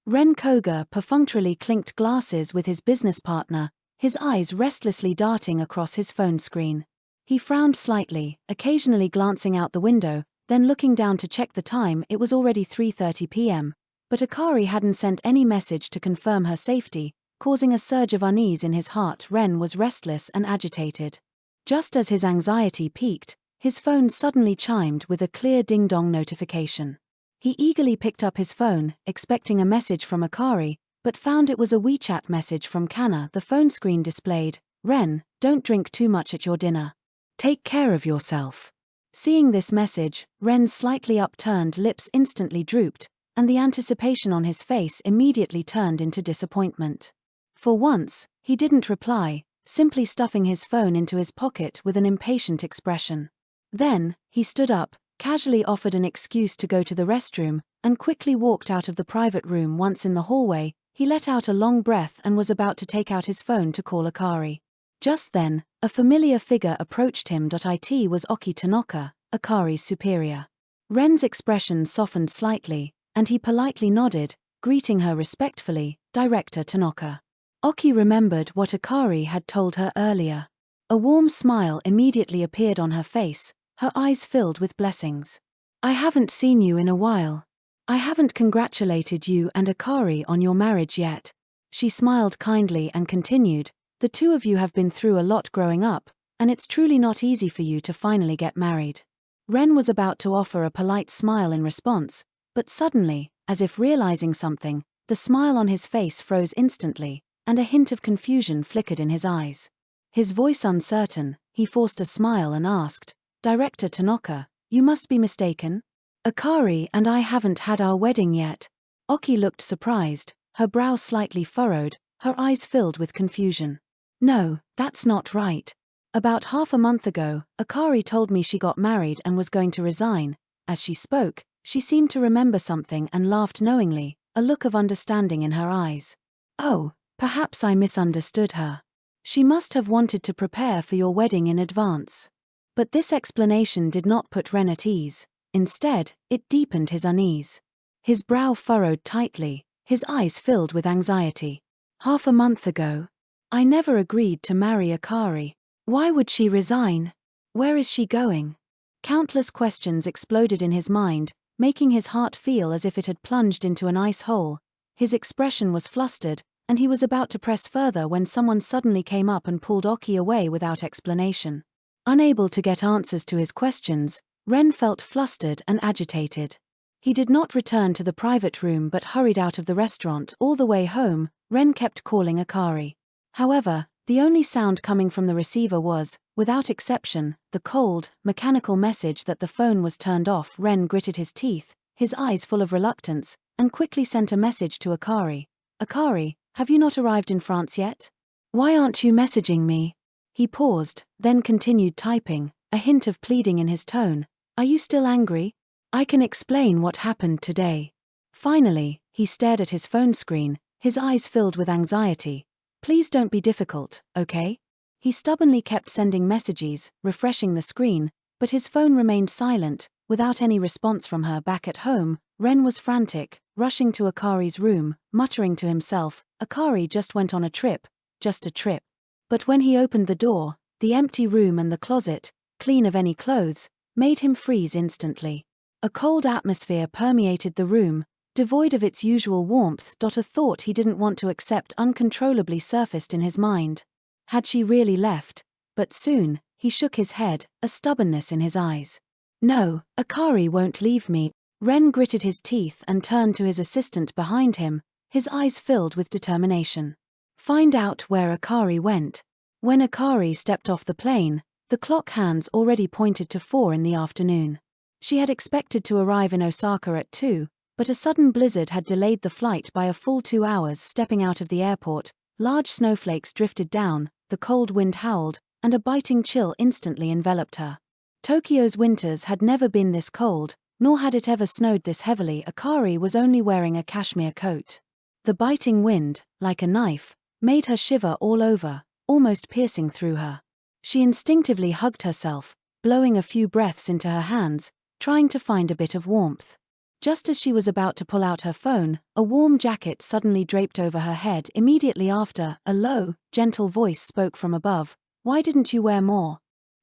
Ren Koga perfunctorily clinked glasses with his business partner, his eyes restlessly darting across his phone screen. He frowned slightly, occasionally glancing out the window, then looking down to check the time. It was already 3:30 p.m., but Akari hadn't sent any message to confirm her safety, causing a surge of unease in his heart. Ren was restless and agitated. Just as his anxiety peaked, his phone suddenly chimed with a clear ding-dong notification. He eagerly picked up his phone, expecting a message from Akari, but found it was a WeChat message from Kana. The phone screen displayed, Ren, don't drink too much at your dinner. Take care of yourself. Seeing this message, Ren's slightly upturned lips instantly drooped, and the anticipation on his face immediately turned into disappointment. For once, he didn't reply, simply stuffing his phone into his pocket with an impatient expression. Then, he stood up, casually offered an excuse to go to the restroom, and quickly walked out of the private room. Once in the hallway, he let out a long breath and was about to take out his phone to call Akari. Just then, a familiar figure approached him. It was Oki Tanaka, Akari's superior. Ren's expression softened slightly, and he politely nodded, greeting her respectfully, Director Tanaka. Oki remembered what Akari had told her earlier. A warm smile immediately appeared on her face, her eyes filled with blessings. I haven't seen you in a while. I haven't congratulated you and Akari on your marriage yet. She smiled kindly and continued, The 2 of you have been through a lot growing up, and it's truly not easy for you to finally get married. Ren was about to offer a polite smile in response, but suddenly, as if realizing something, the smile on his face froze instantly, and a hint of confusion flickered in his eyes. His voice uncertain, he forced a smile and asked, Director Tanaka, you must be mistaken? Akari and I haven't had our wedding yet. Oki looked surprised, her brow slightly furrowed, her eyes filled with confusion. No, that's not right. About half a month ago, Akari told me she got married and was going to resign. As she spoke, she seemed to remember something and laughed knowingly, a look of understanding in her eyes. Oh, perhaps I misunderstood her. She must have wanted to prepare for your wedding in advance. But this explanation did not put Ren at ease. Instead, it deepened his unease. His brow furrowed tightly, his eyes filled with anxiety. Half a month ago, I never agreed to marry Akari. Why would she resign? Where is she going? Countless questions exploded in his mind, making his heart feel as if it had plunged into an ice hole. His expression was flustered, and he was about to press further when someone suddenly came up and pulled Oki away without explanation. Unable to get answers to his questions, Ren felt flustered and agitated. He did not return to the private room but hurried out of the restaurant. All the way home, Ren kept calling Akari. However, the only sound coming from the receiver was, without exception, the cold, mechanical message that the phone was turned off. Ren gritted his teeth, his eyes full of reluctance, and quickly sent a message to Akari. Akari, have you not arrived in France yet? Why aren't you messaging me? He paused, then continued typing, a hint of pleading in his tone. Are you still angry? I can explain what happened today. Finally, he stared at his phone screen, his eyes filled with anxiety. Please don't be difficult, okay? He stubbornly kept sending messages, refreshing the screen, but his phone remained silent, without any response from her. Back at home, Ren was frantic, rushing to Akari's room, muttering to himself, Akari just went on a trip, just a trip. But when he opened the door, the empty room and the closet, clean of any clothes, made him freeze instantly. A cold atmosphere permeated the room, devoid of its usual warmth. A thought he didn't want to accept uncontrollably surfaced in his mind. Had she really left? But soon, he shook his head, a stubbornness in his eyes. No, Akari won't leave me. Ren gritted his teeth and turned to his assistant behind him, his eyes filled with determination. Find out where Akari went. When Akari stepped off the plane, the clock hands already pointed to 4 in the afternoon. She had expected to arrive in Osaka at 2, but a sudden blizzard had delayed the flight by a full 2 hours. Stepping out of the airport, large snowflakes drifted down, the cold wind howled, and a biting chill instantly enveloped her. Tokyo's winters had never been this cold, nor had it ever snowed this heavily. Akari was only wearing a cashmere coat. The biting wind, like a knife, made her shiver all over, almost piercing through her. She instinctively hugged herself, blowing a few breaths into her hands, trying to find a bit of warmth. Just as she was about to pull out her phone, a warm jacket suddenly draped over her head. Immediately after, a low, gentle voice spoke from above. Why didn't you wear more?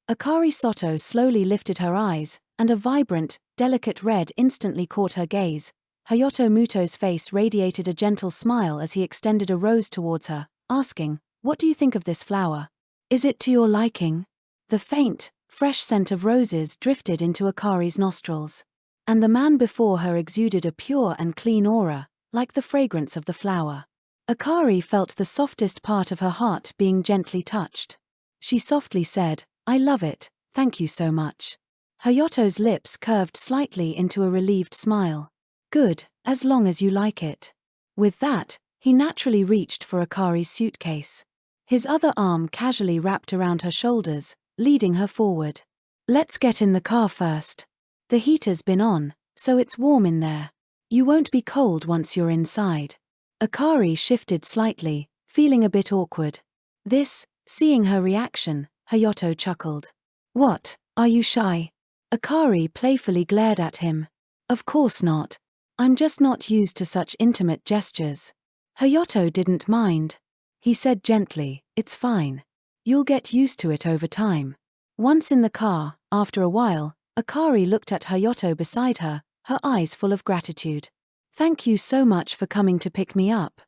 Akari Sato slowly lifted her eyes, and a vibrant, delicate red instantly caught her gaze. Hayato Muto's face radiated a gentle smile as he extended a rose towards her, asking, What do you think of this flower? Is it to your liking? The faint, fresh scent of roses drifted into Akari's nostrils. And the man before her exuded a pure and clean aura, like the fragrance of the flower. Akari felt the softest part of her heart being gently touched. She softly said, I love it, thank you so much. Hayato's lips curved slightly into a relieved smile. Good, as long as you like it. With that, he naturally reached for Akari's suitcase. His other arm casually wrapped around her shoulders, leading her forward. Let's get in the car first. The heater's been on, so it's warm in there. You won't be cold once you're inside. Akari shifted slightly, feeling a bit awkward. Seeing her reaction, Hayato chuckled. What, are you shy? Akari playfully glared at him. Of course not. I'm just not used to such intimate gestures. Hayato didn't mind. He said gently, it's fine. You'll get used to it over time. Once in the car, after a while, Akari looked at Hayato beside her, her eyes full of gratitude. Thank you so much for coming to pick me up.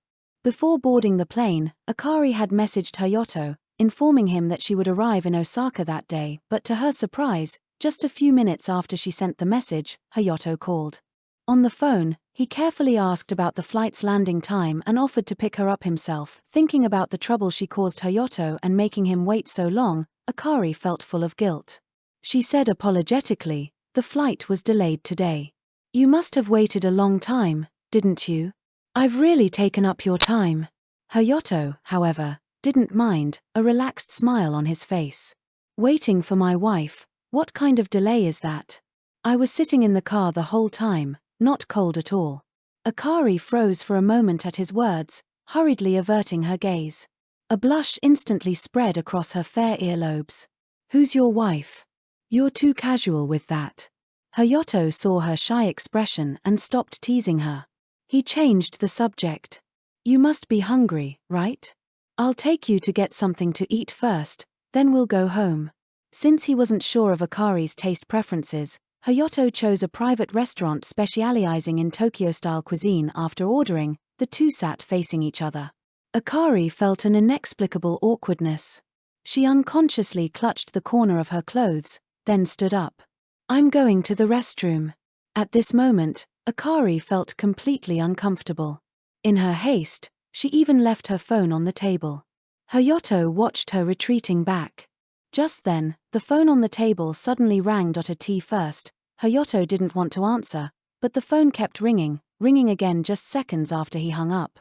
Before boarding the plane, Akari had messaged Hayato, informing him that she would arrive in Osaka that day, but to her surprise, just a few minutes after she sent the message, Hayato called. On the phone, he carefully asked about the flight's landing time and offered to pick her up himself. Thinking about the trouble she caused Hayato and making him wait so long, Akari felt full of guilt. She said apologetically, the flight was delayed today. You must have waited a long time, didn't you? I've really taken up your time. Hayato, however, didn't mind, a relaxed smile on his face. Waiting for my wife, what kind of delay is that? I was sitting in the car the whole time, not cold at all. Akari froze for a moment at his words, hurriedly averting her gaze. A blush instantly spread across her fair earlobes. Who's your wife? You're too casual with that. Hayato saw her shy expression and stopped teasing her. He changed the subject. You must be hungry, right? I'll take you to get something to eat first, then we'll go home. Since he wasn't sure of Akari's taste preferences, Hayato chose a private restaurant specializing in Tokyo-style cuisine. After ordering, the two sat facing each other. Akari felt an inexplicable awkwardness. She unconsciously clutched the corner of her clothes, then stood up. "I'm going to the restroom." At this moment, Akari felt completely uncomfortable. In her haste, she even left her phone on the table. Hayato watched her retreating back. Just then, the phone on the table suddenly rang. T first. Hayato didn't want to answer, but the phone kept ringing again just seconds after he hung up.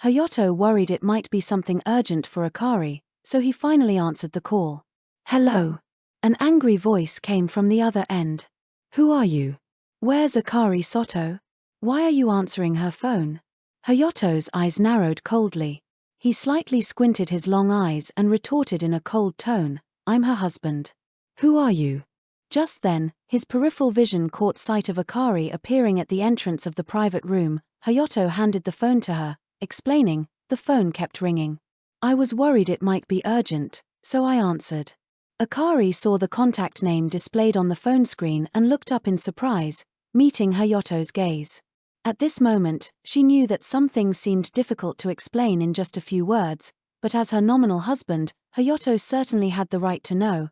Hayato worried it might be something urgent for Akari, so he finally answered the call. "Hello." An angry voice came from the other end. "Who are you? Where's Akari Sato? Why are you answering her phone?" Hayato's eyes narrowed coldly. He slightly squinted his long eyes and retorted in a cold tone, "I'm her husband." "Who are you?" Just then, his peripheral vision caught sight of Akari appearing at the entrance of the private room. Hayato handed the phone to her, explaining, "The phone kept ringing. I was worried it might be urgent, so I answered." Akari saw the contact name displayed on the phone screen and looked up in surprise, meeting Hayato's gaze. At this moment, she knew that some things seemed difficult to explain in just a few words, but as her nominal husband, Hayato certainly had the right to know.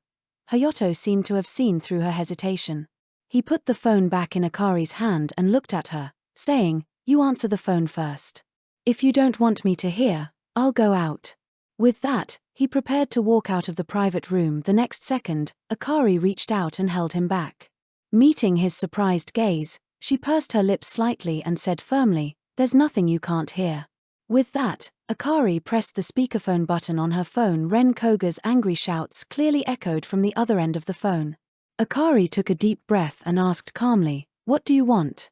Hayato seemed to have seen through her hesitation. He put the phone back in Akari's hand and looked at her, saying, "You answer the phone first. If you don't want me to hear, I'll go out." With that, he prepared to walk out of the private room. The next second, Akari reached out and held him back. Meeting his surprised gaze, she pursed her lips slightly and said firmly, "There's nothing you can't hear." With that, Akari pressed the speakerphone button on her phone. Ren Koga's angry shouts clearly echoed from the other end of the phone. Akari took a deep breath and asked calmly, "What do you want?"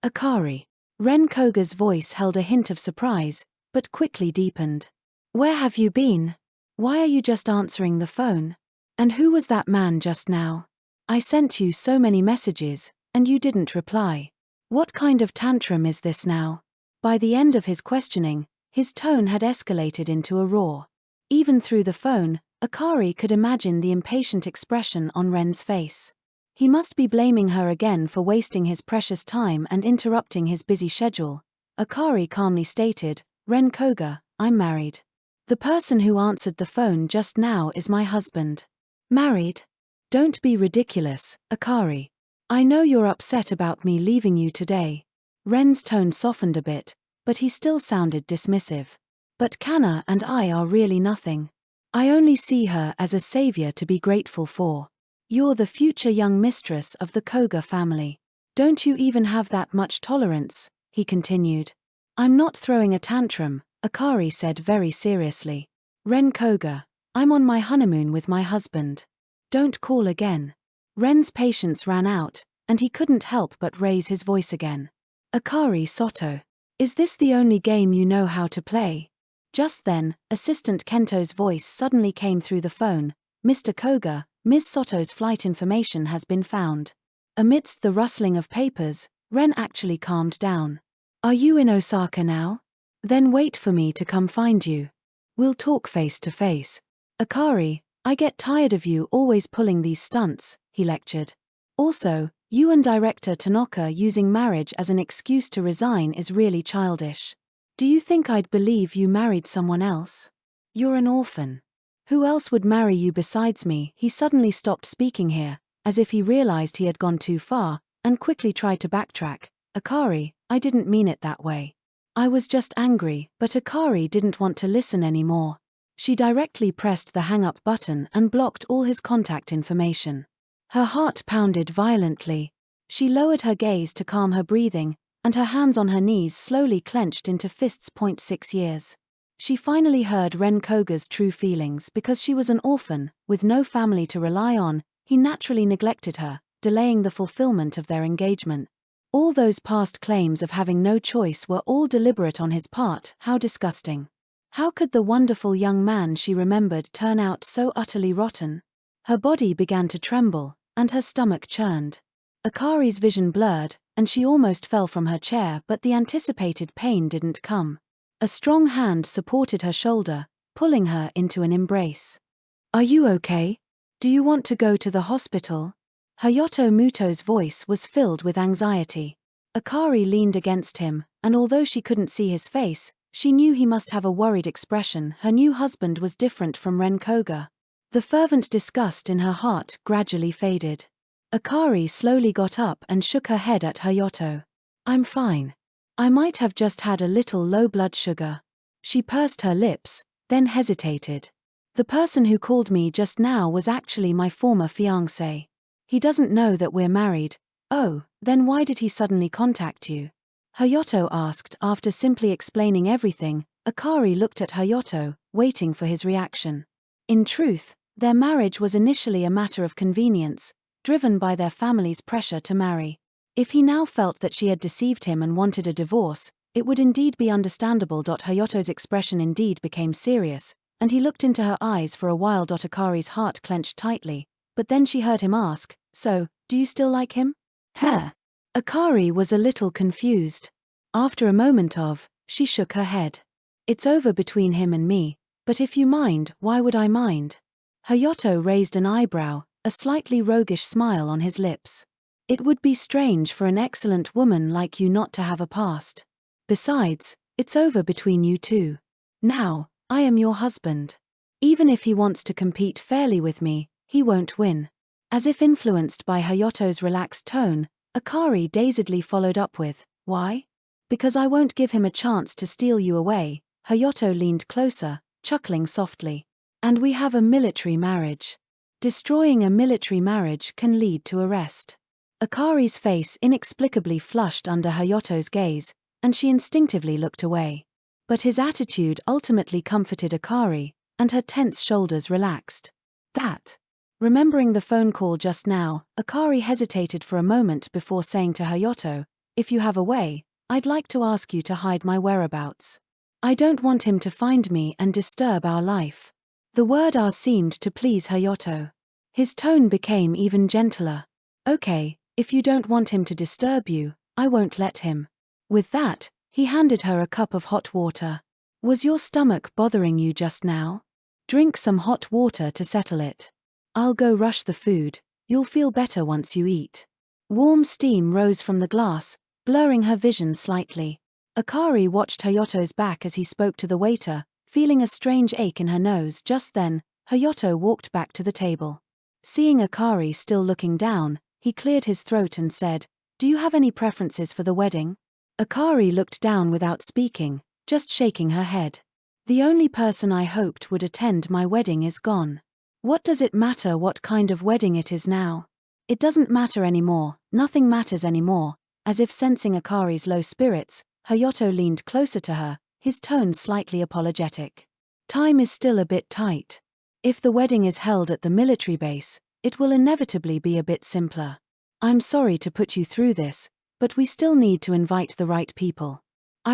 "Akari." Ren Koga's voice held a hint of surprise, but quickly deepened. "Where have you been? Why are you just answering the phone? And who was that man just now? I sent you so many messages, and you didn't reply. What kind of tantrum is this now?" By the end of his questioning, his tone had escalated into a roar. Even through the phone, Akari could imagine the impatient expression on Ren's face. He must be blaming her again for wasting his precious time and interrupting his busy schedule. Akari calmly stated, "Ren Koga, I'm married. The person who answered the phone just now is my husband." "Married? Don't be ridiculous, Akari. I know you're upset about me leaving you today." Ren's tone softened a bit, but he still sounded dismissive. "But Kana and I are really nothing. I only see her as a savior to be grateful for. You're the future young mistress of the Koga family. Don't you even have that much tolerance?" he continued. "I'm not throwing a tantrum," Akari said very seriously. "Ren Koga, I'm on my honeymoon with my husband. Don't call again." Ren's patience ran out, and he couldn't help but raise his voice again. "Akari Sato, is this the only game you know how to play?" Just then, Assistant Kento's voice suddenly came through the phone. "Mr. Koga, Ms. Sato's flight information has been found." Amidst the rustling of papers, Ren actually calmed down. "Are you in Osaka now? Then wait for me to come find you. We'll talk face to face." "Akari, I get tired of you always pulling these stunts," he lectured. "Also, you and Director Tanaka using marriage as an excuse to resign is really childish. Do you think I'd believe you married someone else? You're an orphan. Who else would marry you besides me?" He suddenly stopped speaking here, as if he realized he had gone too far, and quickly tried to backtrack. "Akari, I didn't mean it that way. I was just angry." But Akari didn't want to listen anymore. She directly pressed the hang-up button and blocked all his contact information. Her heart pounded violently. She lowered her gaze to calm her breathing, and her hands on her knees slowly clenched into fists. 6 years. She finally heard Ren Koga's true feelings. Because she was an orphan, with no family to rely on, he naturally neglected her, delaying the fulfillment of their engagement. All those past claims of having no choice were all deliberate on his part. How disgusting. How could the wonderful young man she remembered turn out so utterly rotten? Her body began to tremble, and her stomach churned. Akari's vision blurred, and she almost fell from her chair, but the anticipated pain didn't come. A strong hand supported her shoulder, pulling her into an embrace. "Are you okay? Do you want to go to the hospital?" Hayato Muto's voice was filled with anxiety. Akari leaned against him, and although she couldn't see his face, she knew he must have a worried expression. Her new husband was different from Ren Koga. The fervent disgust in her heart gradually faded. Akari slowly got up and shook her head at Hayato. "I'm fine. I might have just had a little low blood sugar." She pursed her lips, then hesitated. "The person who called me just now was actually my former fiancé. He doesn't know that we're married." "Oh, then why did he suddenly contact you?" Hayato asked. After simply explaining everything, Akari looked at Hayato, waiting for his reaction. In truth, their marriage was initially a matter of convenience, driven by their family's pressure to marry. If he now felt that she had deceived him and wanted a divorce, it would indeed be understandable. Hayato's expression indeed became serious, and he looked into her eyes for a while. Akari's heart clenched tightly, but then she heard him ask, "So, do you still like him?" "Huh?" Akari was a little confused. After a moment she shook her head. "It's over between him and me, but if you mind, why would I mind?" Hayato raised an eyebrow, a slightly roguish smile on his lips. "It would be strange for an excellent woman like you not to have a past. Besides, it's over between you two. Now, I am your husband. Even if he wants to compete fairly with me, he won't win." As if influenced by Hayato's relaxed tone, Akari dazedly followed up with, "Why?" "Because I won't give him a chance to steal you away." Hayato leaned closer, chuckling softly. "And we have a military marriage. Destroying a military marriage can lead to arrest." Akari's face inexplicably flushed under Hayato's gaze, and she instinctively looked away. But his attitude ultimately comforted Akari, and her tense shoulders relaxed. Remembering the phone call just now, Akari hesitated for a moment before saying to Hayato, "If you have a way, I'd like to ask you to hide my whereabouts. I don't want him to find me and disturb our life." The word "our" seemed to please Hayato. His tone became even gentler. "Okay, if you don't want him to disturb you, I won't let him." With that, he handed her a cup of hot water. "Was your stomach bothering you just now? Drink some hot water to settle it. I'll go rush the food, you'll feel better once you eat." Warm steam rose from the glass, blurring her vision slightly. Akari watched Hayato's back as he spoke to the waiter, feeling a strange ache in her nose. Just then, Hayato walked back to the table. Seeing Akari still looking down, he cleared his throat and said, "Do you have any preferences for the wedding?" Akari looked down without speaking, just shaking her head. "The only person I hoped would attend my wedding is gone. What does it matter what kind of wedding it is now? It doesn't matter anymore, nothing matters anymore." As if sensing Akari's low spirits, Hayato leaned closer to her, his tone slightly apologetic. "Time is still a bit tight. If the wedding is held at the military base, it will inevitably be a bit simpler. I'm sorry to put you through this, but we still need to invite the right people.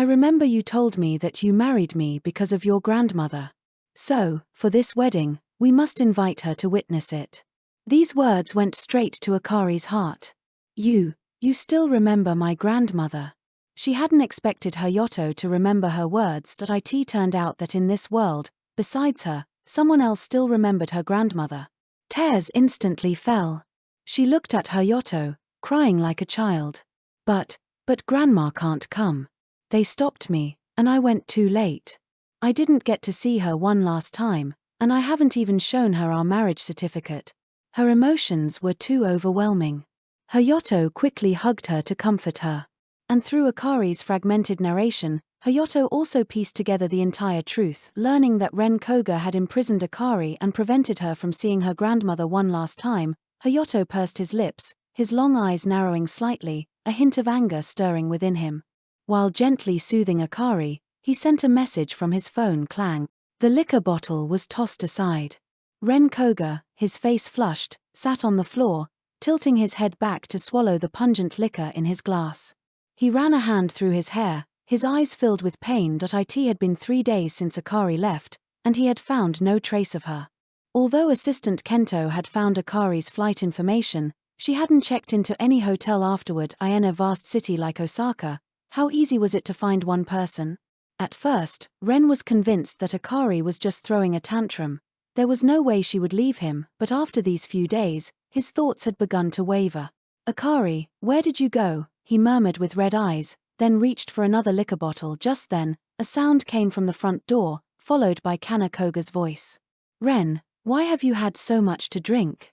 I remember you told me that you married me because of your grandmother. So, for this wedding, we must invite her to witness it." These words went straight to Akari's heart. You still remember my grandmother?" She hadn't expected Hayato to remember her words. It turned out that in this world, besides her, someone else still remembered her grandmother. Tears instantly fell. She looked at Hayato, crying like a child. But Grandma can't come. They stopped me, and I went too late. I didn't get to see her one last time, and I haven't even shown her our marriage certificate." Her emotions were too overwhelming. Hayato quickly hugged her to comfort her. And through Akari's fragmented narration, Hayato also pieced together the entire truth, learning that Ren Koga had imprisoned Akari and prevented her from seeing her grandmother one last time. Hayato pursed his lips, his long eyes narrowing slightly, a hint of anger stirring within him. While gently soothing Akari, he sent a message from his phone. Clang. The liquor bottle was tossed aside. Ren Koga, his face flushed, sat on the floor, tilting his head back to swallow the pungent liquor in his glass. He ran a hand through his hair, his eyes filled with pain. It had been 3 days since Akari left, and he had found no trace of her. Although Assistant Kento had found Akari's flight information, she hadn't checked into any hotel afterward. In a vast city like Osaka, how easy was it to find one person? At first, Ren was convinced that Akari was just throwing a tantrum. There was no way she would leave him, but after these few days, his thoughts had begun to waver. "Akari, where did you go?" he murmured with red eyes, then reached for another liquor bottle. Just then, a sound came from the front door, followed by Kana Koga's voice. "Ren, why have you had so much to drink?"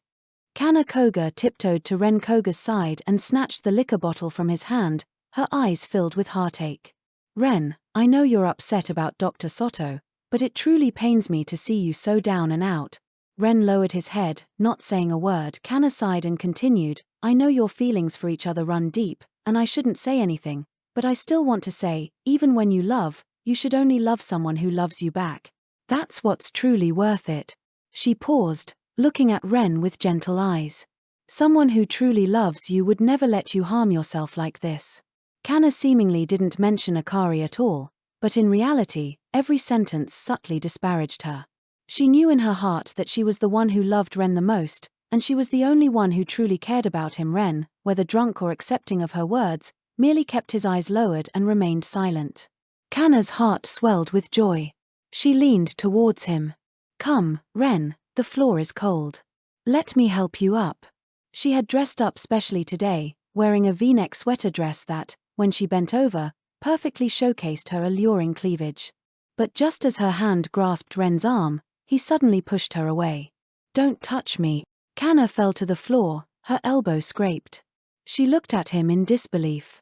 Kana Koga tiptoed to Ren Koga's side and snatched the liquor bottle from his hand, her eyes filled with heartache. "Ren, I know you're upset about Dr. Sato, but it truly pains me to see you so down and out." Ren lowered his head, not saying a word. Kana sighed and continued, "I know your feelings for each other run deep, and I shouldn't say anything, but I still want to say, even when you love, you should only love someone who loves you back. That's what's truly worth it." She paused, looking at Ren with gentle eyes. "Someone who truly loves you would never let you harm yourself like this." Kana seemingly didn't mention Akari at all, but in reality, every sentence subtly disparaged her. She knew in her heart that she was the one who loved Ren the most, and she was the only one who truly cared about him. Ren, whether drunk or accepting of her words, merely kept his eyes lowered and remained silent. Kana's heart swelled with joy. She leaned towards him. "Come, Ren, the floor is cold. Let me help you up." She had dressed up specially today, wearing a V-neck sweater dress that, when she bent over, perfectly showcased her alluring cleavage. But just as her hand grasped Ren's arm, he suddenly pushed her away. "Don't touch me." Kana fell to the floor, her elbow scraped. She looked at him in disbelief.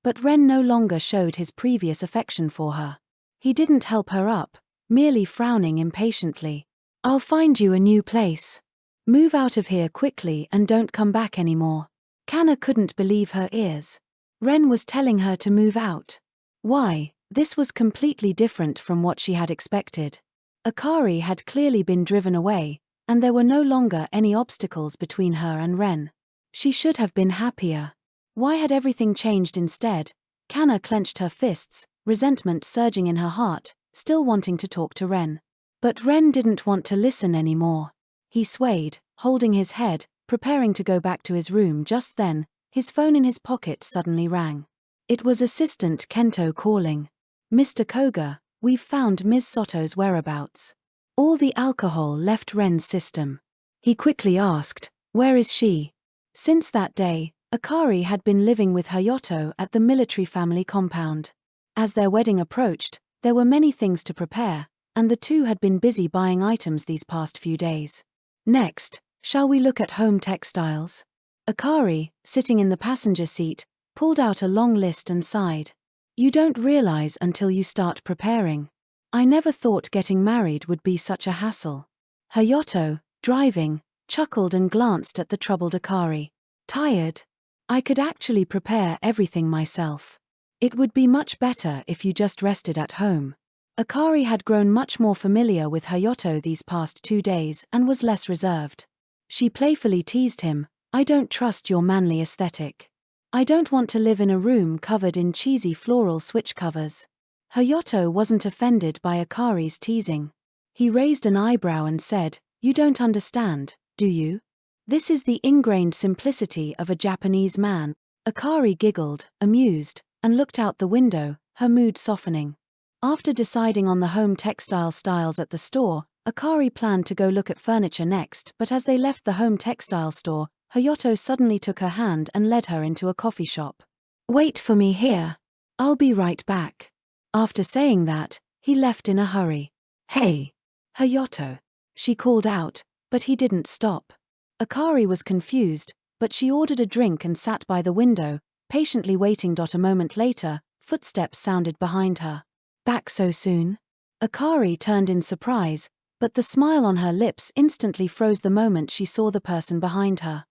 But Ren no longer showed his previous affection for her. He didn't help her up, merely frowning impatiently. "I'll find you a new place. Move out of here quickly and don't come back anymore." Kana couldn't believe her ears. Ren was telling her to move out. Why? This was completely different from what she had expected. Akari had clearly been driven away, and there were no longer any obstacles between her and Ren. She should have been happier. Why had everything changed instead? Kana clenched her fists, resentment surging in her heart, still wanting to talk to Ren. But Ren didn't want to listen anymore. He swayed, holding his head, preparing to go back to his room. Just then, his phone in his pocket suddenly rang. It was Assistant Kento calling. "Mr. Koga, we've found Ms. Sato's whereabouts." All the alcohol left Ren's system. He quickly asked, "Where is she?" Since that day, Akari had been living with Hayato at the military family compound. As their wedding approached, there were many things to prepare, and the two had been busy buying items these past few days. "Next, shall we look at home textiles?" Akari, sitting in the passenger seat, pulled out a long list and sighed. "You don't realize until you start preparing. I never thought getting married would be such a hassle." Hayato, driving, chuckled and glanced at the troubled Akari. "Tired? I could actually prepare everything myself. It would be much better if you just rested at home." Akari had grown much more familiar with Hayato these past 2 days and was less reserved. She playfully teased him, "I don't trust your manly aesthetic. I don't want to live in a room covered in cheesy floral switch covers." Hayato wasn't offended by Akari's teasing. He raised an eyebrow and said, "You don't understand, do you? This is the ingrained simplicity of a Japanese man." Akari giggled, amused, and looked out the window, her mood softening. After deciding on the home textile styles at the store, Akari planned to go look at furniture next, but as they left the home textile store, Hayato suddenly took her hand and led her into a coffee shop. "Wait for me here. I'll be right back." After saying that, he left in a hurry. "Hey, Hayato," she called out, but he didn't stop. Akari was confused, but she ordered a drink and sat by the window, patiently waiting. A moment later, footsteps sounded behind her. "Back so soon?" Akari turned in surprise, but the smile on her lips instantly froze the moment she saw the person behind her.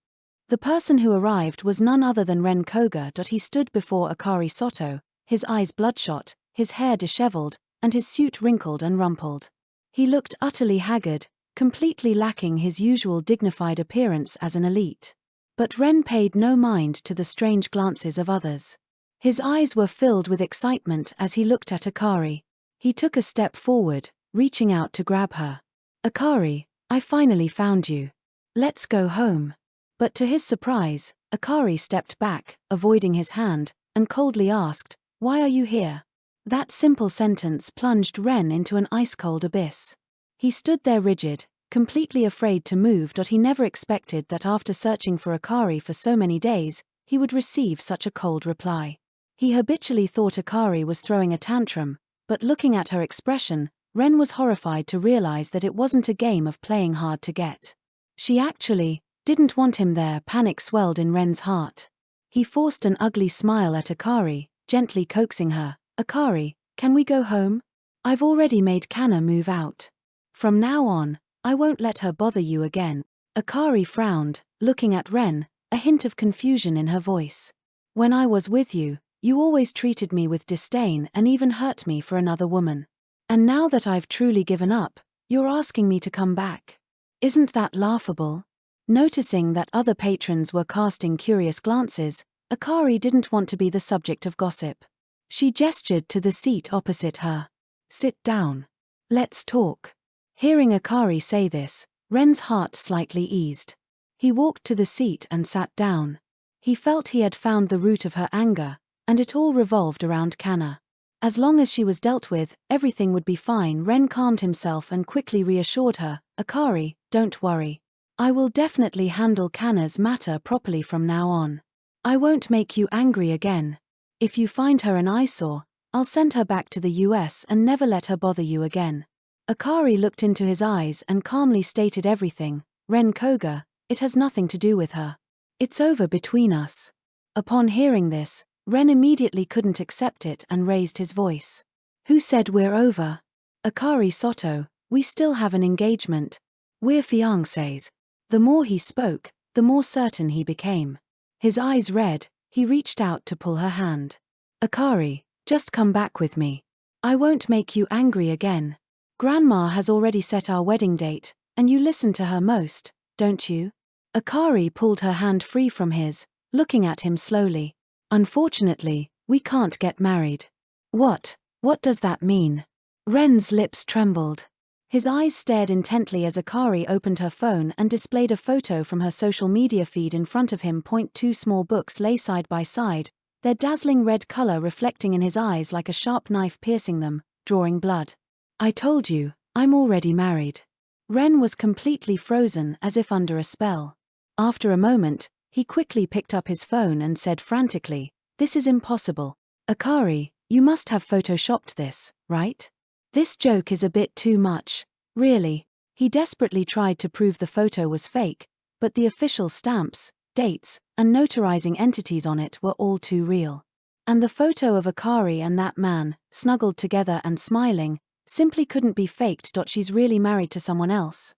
The person who arrived was none other than Ren Koga. He stood before Akari Sato, his eyes bloodshot, his hair disheveled, and his suit wrinkled and rumpled. He looked utterly haggard, completely lacking his usual dignified appearance as an elite. But Ren paid no mind to the strange glances of others. His eyes were filled with excitement as he looked at Akari. He took a step forward, reaching out to grab her. "Akari, I finally found you. Let's go home." But to his surprise, Akari stepped back, avoiding his hand, and coldly asked, "Why are you here?" That simple sentence plunged Ren into an ice-cold abyss. He stood there rigid, completely afraid to move. He never expected that after searching for Akari for so many days, he would receive such a cold reply. He habitually thought Akari was throwing a tantrum, but looking at her expression, Ren was horrified to realize that it wasn't a game of playing hard to get. She actually didn't want him there. Panic swelled in Ren's heart. He forced an ugly smile at Akari, gently coaxing her. Akari, can we go home? I've already made Kana move out. From now on, I won't let her bother you again. Akari frowned, looking at Ren, a hint of confusion in her voice. When I was with you, you always treated me with disdain and even hurt me for another woman. And now that I've truly given up, you're asking me to come back. Isn't that laughable? Noticing that other patrons were casting curious glances, Akari didn't want to be the subject of gossip. She gestured to the seat opposite her. Sit down. Let's talk. Hearing Akari say this, Ren's heart slightly eased. He walked to the seat and sat down. He felt he had found the root of her anger, and it all revolved around Kana. As long as she was dealt with, everything would be fine. Ren calmed himself and quickly reassured her. Akari, don't worry. I will definitely handle Kana's matter properly from now on. I won't make you angry again. If you find her an eyesore, I'll send her back to the US and never let her bother you again. Akari looked into his eyes and calmly stated everything. Ren Koga, it has nothing to do with her. It's over between us. Upon hearing this, Ren immediately couldn't accept it and raised his voice. Who said we're over? Akari Sato, we still have an engagement. We're fiancés. The more he spoke, the more certain he became. His eyes red, he reached out to pull her hand. Akari, just come back with me. I won't make you angry again. Grandma has already set our wedding date, and you listen to her most, don't you? Akari pulled her hand free from his, looking at him slowly. Unfortunately, we can't get married. What does that mean? Ren's lips trembled. His eyes stared intently as Akari opened her phone and displayed a photo from her social media feed in front of him. Two small books lay side by side, their dazzling red color reflecting in his eyes like a sharp knife piercing them, drawing blood. I told you, I'm already married. Ren was completely frozen as if under a spell. After a moment, he quickly picked up his phone and said frantically, this is impossible. Akari, you must have photoshopped this, right? This joke is a bit too much, really. He desperately tried to prove the photo was fake, but the official stamps, dates, and notarizing entities on it were all too real. And the photo of Akari and that man, snuggled together and smiling, simply couldn't be faked. She's really married to someone else.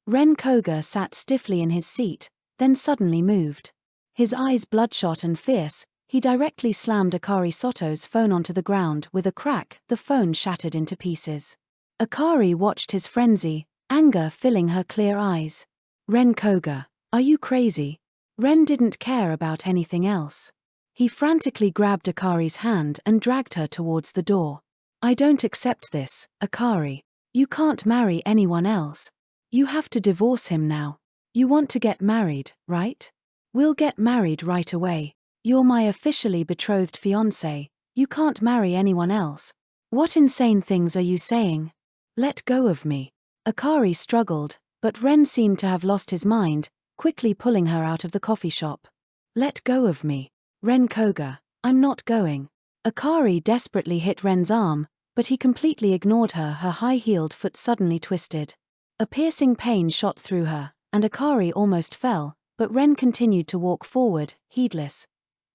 Ren Koga sat stiffly in his seat, then suddenly moved. His eyes bloodshot and fierce, he directly slammed Akari Sato's phone onto the ground. With a crack, the phone shattered into pieces. Akari watched his frenzy, anger filling her clear eyes. Ren Koga, are you crazy? Ren didn't care about anything else. He frantically grabbed Akari's hand and dragged her towards the door. I don't accept this, Akari. You can't marry anyone else. You have to divorce him now. You want to get married, right? We'll get married right away. You're my officially betrothed fiancé. You can't marry anyone else. What insane things are you saying? Let go of me. Akari struggled, but Ren seemed to have lost his mind, quickly pulling her out of the coffee shop. Let go of me. Ren Koga, I'm not going. Akari desperately hit Ren's arm, but he completely ignored her. Her high-heeled foot suddenly twisted. A piercing pain shot through her, and Akari almost fell, but Ren continued to walk forward, heedless.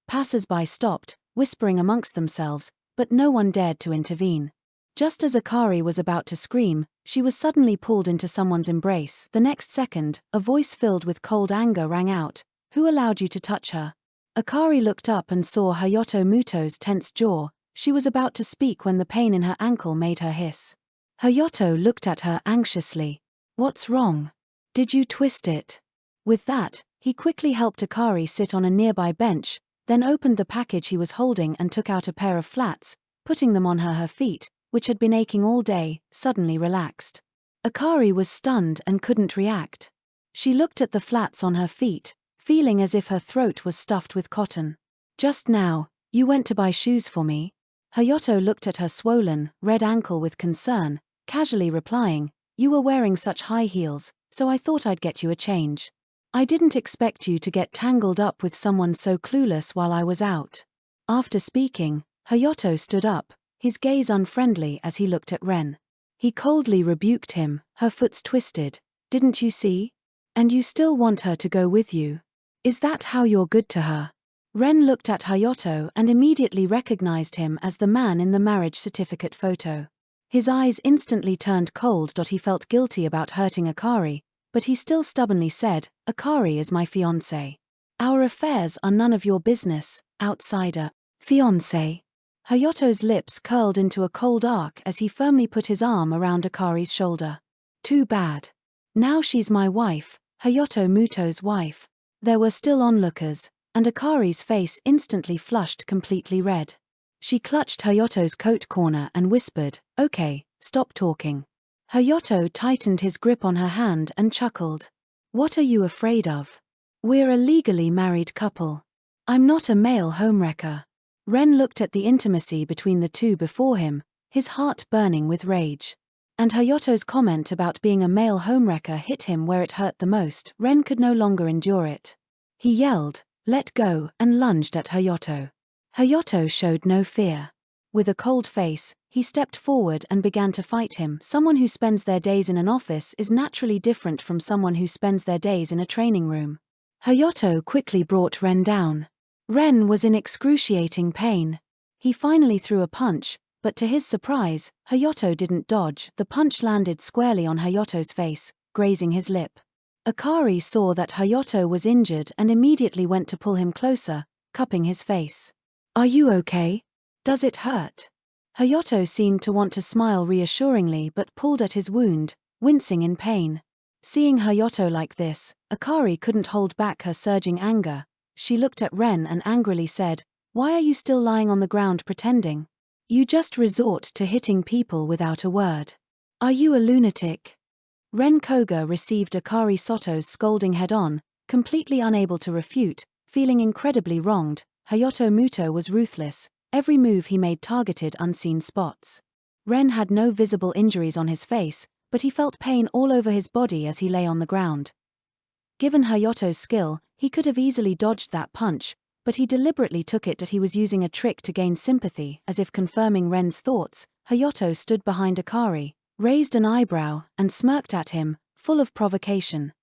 Passers-by stopped, whispering amongst themselves, but no one dared to intervene. Just as Akari was about to scream, she was suddenly pulled into someone's embrace. The next second, a voice filled with cold anger rang out. Who allowed you to touch her? Akari looked up and saw Hayato Muto's tense jaw. She was about to speak when the pain in her ankle made her hiss. Hayato looked at her anxiously. What's wrong? Did you twist it? With that, he quickly helped Akari sit on a nearby bench, then opened the package he was holding and took out a pair of flats, putting them on her feet, which had been aching all day, suddenly relaxed. Akari was stunned and couldn't react. She looked at the flats on her feet, feeling as if her throat was stuffed with cotton. Just now, you went to buy shoes for me? Hayato looked at her swollen, red ankle with concern, casually replying, you were wearing such high heels, so I thought I'd get you a change. I didn't expect you to get tangled up with someone so clueless while I was out. After speaking, Hayato stood up, his gaze unfriendly as he looked at Ren. He coldly rebuked him, her foot's twisted. Didn't you see? And you still want her to go with you? Is that how you're good to her? Ren looked at Hayato and immediately recognized him as the man in the marriage certificate photo. His eyes instantly turned cold. He felt guilty about hurting Akari, but he still stubbornly said, Akari is my fiancé. Our affairs are none of your business, outsider. Fiancé. Hayato's lips curled into a cold arc as he firmly put his arm around Akari's shoulder. Too bad. Now she's my wife, Hayato Muto's wife. There were still onlookers, and Akari's face instantly flushed completely red. She clutched Hayato's coat corner and whispered, Okay, stop talking. Hayato tightened his grip on her hand and chuckled. What are you afraid of? We're a legally married couple. I'm not a male homewrecker. Ren looked at the intimacy between the two before him, his heart burning with rage. And Hayato's comment about being a male homewrecker hit him where it hurt the most. Ren could no longer endure it. He yelled, Let go, and lunged at Hayato. Hayato showed no fear. With a cold face, he stepped forward and began to fight him. Someone who spends their days in an office is naturally different from someone who spends their days in a training room. Hayato quickly brought Ren down. Ren was in excruciating pain. He finally threw a punch, but to his surprise, Hayato didn't dodge. The punch landed squarely on Hayato's face, grazing his lip. Akari saw that Hayato was injured and immediately went to pull him closer, cupping his face. Are you okay? Does it hurt? Hayato seemed to want to smile reassuringly but pulled at his wound, wincing in pain. Seeing Hayato like this, Akari couldn't hold back her surging anger. She looked at Ren and angrily said, Why are you still lying on the ground pretending? You just resort to hitting people without a word. Are you a lunatic? Ren Koga received Akari Sato's scolding head-on, completely unable to refute, feeling incredibly wronged. Hayato Muto was ruthless, every move he made targeted unseen spots. Ren had no visible injuries on his face, but he felt pain all over his body as he lay on the ground. Given Hayato's skill, he could have easily dodged that punch, but he deliberately took it that he was using a trick to gain sympathy. As if confirming Ren's thoughts, Hayato stood behind Akari, raised an eyebrow, and smirked at him, full of provocation.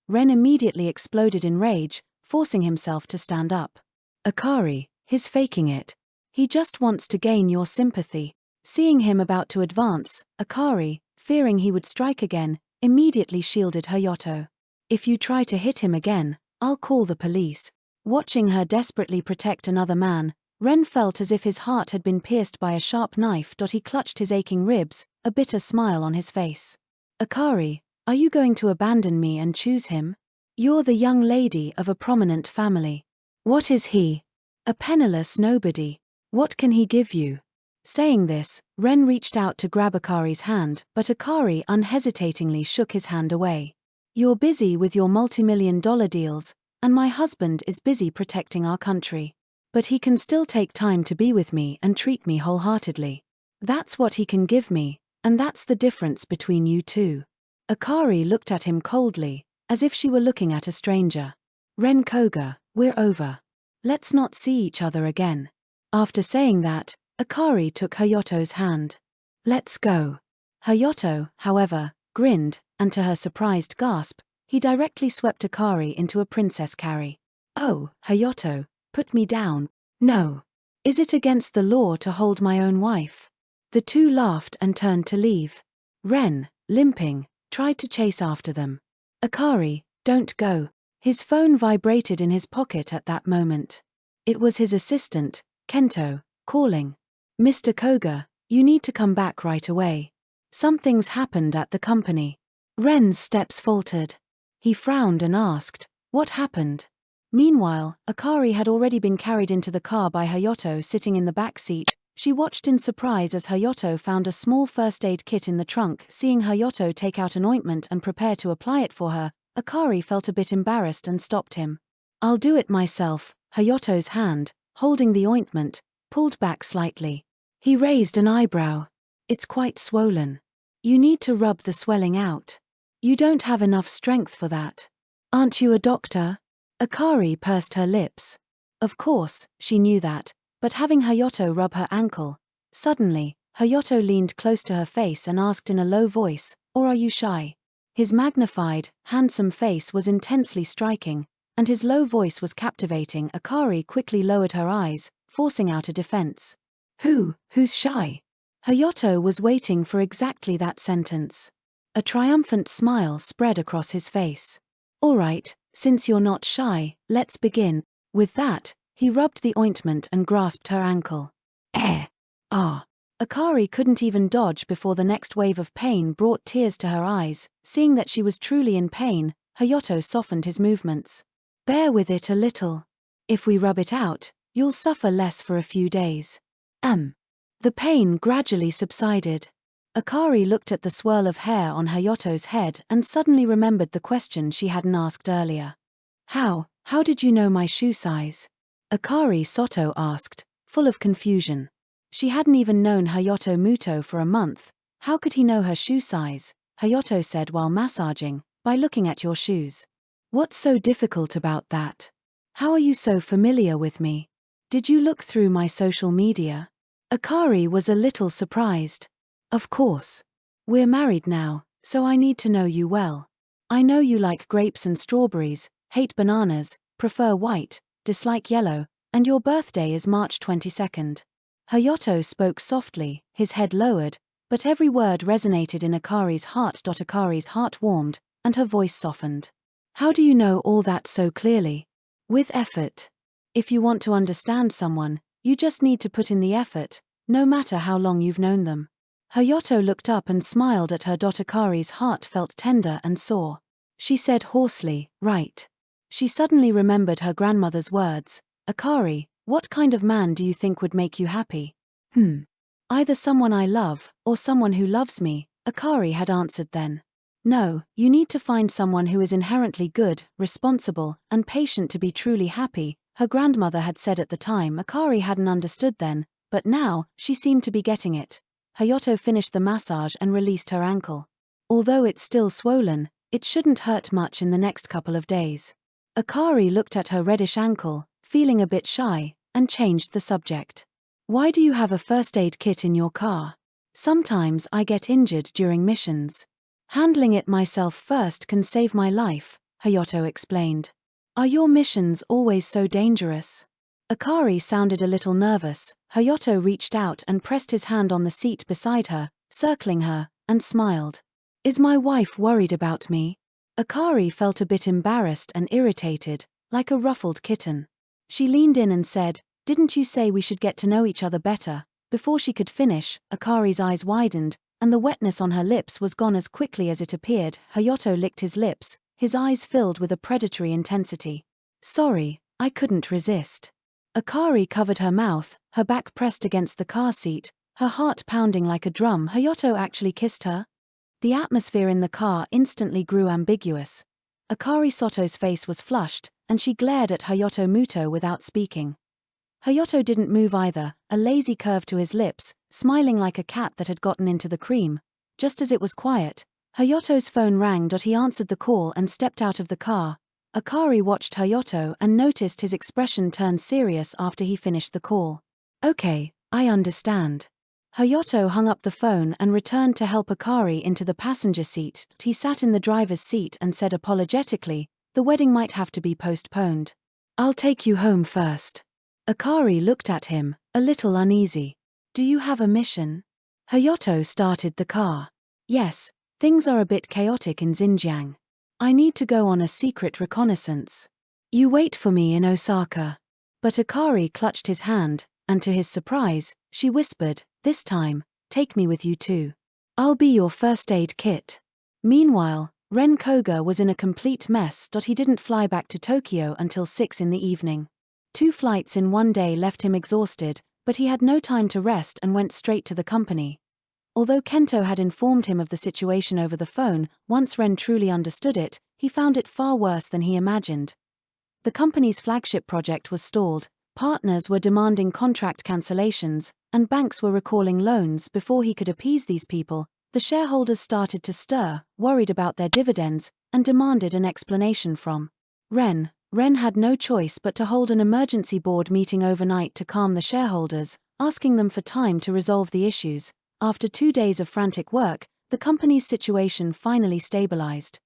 Ren immediately exploded in rage, forcing himself to stand up. Akari, he's faking it. He just wants to gain your sympathy. Seeing him about to advance, Akari, fearing he would strike again, immediately shielded Hayato. If you try to hit him again, I'll call the police. Watching her desperately protect another man, Ren felt as if his heart had been pierced by a sharp knife. He clutched his aching ribs, a bitter smile on his face. Akari, are you going to abandon me and choose him? You're the young lady of a prominent family. What is he? A penniless nobody. What can he give you? Saying this, Ren reached out to grab Akari's hand, but Akari unhesitatingly shook his hand away. You're busy with your multi-million-dollar deals, and my husband is busy protecting our country. But he can still take time to be with me and treat me wholeheartedly. That's what he can give me, and that's the difference between you two. Akari looked at him coldly, as if she were looking at a stranger. Ren Koga, we're over. Let's not see each other again. After saying that, Akari took Hayato's hand. Let's go. Hayato, however, grinned, and to her surprised gasp, he directly swept Akari into a princess carry. Oh, Hayato, put me down. No. Is it against the law to hold my own wife? The two laughed and turned to leave. Ren, limping, tried to chase after them. Akari, don't go. His phone vibrated in his pocket at that moment. It was his assistant, Kento, calling. Mr. Koga, you need to come back right away. Something's happened at the company. Ren's steps faltered. He frowned and asked, what happened? Meanwhile, Akari had already been carried into the car by Hayato sitting in the back seat. She watched in surprise as Hayato found a small first aid kit in the trunk. Seeing Hayato take out an ointment and prepare to apply it for her, Akari felt a bit embarrassed and stopped him. I'll do it myself. Hayato's hand, holding the ointment, pulled back slightly. He raised an eyebrow. It's quite swollen. You need to rub the swelling out. You don't have enough strength for that. Aren't you a doctor? Akari pursed her lips. Of course, she knew that, but having Hayato rub her ankle. Suddenly, Hayato leaned close to her face and asked in a low voice, "Or are you shy?" His magnified, handsome face was intensely striking, and his low voice was captivating. Akari quickly lowered her eyes, forcing out a defense. Who's shy?" Hayato was waiting for exactly that sentence. A triumphant smile spread across his face. "All right, since you're not shy, let's begin." With that, he rubbed the ointment and grasped her ankle. Ah. Akari couldn't even dodge before the next wave of pain brought tears to her eyes. Seeing that she was truly in pain, Hayato softened his movements. "Bear with it a little. If we rub it out, you'll suffer less for a few days." The pain gradually subsided. Akari looked at the swirl of hair on Hayato's head and suddenly remembered the question she hadn't asked earlier. How did you know my shoe size?" Akari Sato asked, full of confusion. She hadn't even known Hayato Muto for a month. How could he know her shoe size? Hayato said while massaging, "By looking at your shoes." "What's so difficult about that? How are you so familiar with me? Did you look through my social media?" Akari was a little surprised. "Of course. We're married now, so I need to know you well. I know you like grapes and strawberries, hate bananas, prefer white, dislike yellow, and your birthday is March 22nd. Hayato spoke softly, his head lowered, but every word resonated in Akari's heart. Akari's heart warmed, and her voice softened. "How do you know all that so clearly?" "With effort. If you want to understand someone, you just need to put in the effort, no matter how long you've known them." Hayato looked up and smiled at her. Akari's heart felt tender and sore. She said hoarsely, "Right." She suddenly remembered her grandmother's words. "Akari, what kind of man do you think would make you happy?" "Either someone I love, or someone who loves me," Akari had answered then. "No, you need to find someone who is inherently good, responsible, and patient to be truly happy," her grandmother had said at the time. Akari hadn't understood then, but now, she seemed to be getting it. Hayato finished the massage and released her ankle. "Although it's still swollen, it shouldn't hurt much in the next couple of days." Akari looked at her reddish ankle, feeling a bit shy, and changed the subject. "Why do you have a first aid kit in your car?" "Sometimes I get injured during missions. Handling it myself first can save my life," Hayato explained. "Are your missions always so dangerous?" Akari sounded a little nervous. Hayato reached out and pressed his hand on the seat beside her, circling her, and smiled. "Is my wife worried about me?" Akari felt a bit embarrassed and irritated, like a ruffled kitten. She leaned in and said, "Didn't you say we should get to know each other better?" Before she could finish, Akari's eyes widened, and the wetness on her lips was gone as quickly as it appeared. Hayato licked his lips, his eyes filled with a predatory intensity. "Sorry, I couldn't resist." Akari covered her mouth, her back pressed against the car seat, her heart pounding like a drum. Hayato actually kissed her? The atmosphere in the car instantly grew ambiguous. Akari Sato's face was flushed, and she glared at Hayato Muto without speaking. Hayato didn't move either, a lazy curve to his lips, smiling like a cat that had gotten into the cream. Just as it was quiet, Hayato's phone rang. He answered the call and stepped out of the car. Akari watched Hayato and noticed his expression turned serious after he finished the call. "Okay, I understand." Hayato hung up the phone and returned to help Akari into the passenger seat. He sat in the driver's seat and said apologetically, "The wedding might have to be postponed. I'll take you home first." Akari looked at him, a little uneasy. "Do you have a mission?" Hayato started the car. "Yes, things are a bit chaotic in Xinjiang. I need to go on a secret reconnaissance. You wait for me in Osaka." But Akari clutched his hand, and to his surprise, she whispered, "This time, take me with you too. I'll be your first aid kit." Meanwhile, Ren Koga was in a complete mess. He didn't fly back to Tokyo until 6 in the evening. 2 flights in one day left him exhausted, but he had no time to rest and went straight to the company. Although Kento had informed him of the situation over the phone, once Ren truly understood it, he found it far worse than he imagined. The company's flagship project was stalled, partners were demanding contract cancellations, and banks were recalling loans. Before he could appease these people, the shareholders started to stir, worried about their dividends, and demanded an explanation from Ren. Ren had no choice but to hold an emergency board meeting overnight to calm the shareholders, asking them for time to resolve the issues. After 2 days of frantic work, the company's situation finally stabilized.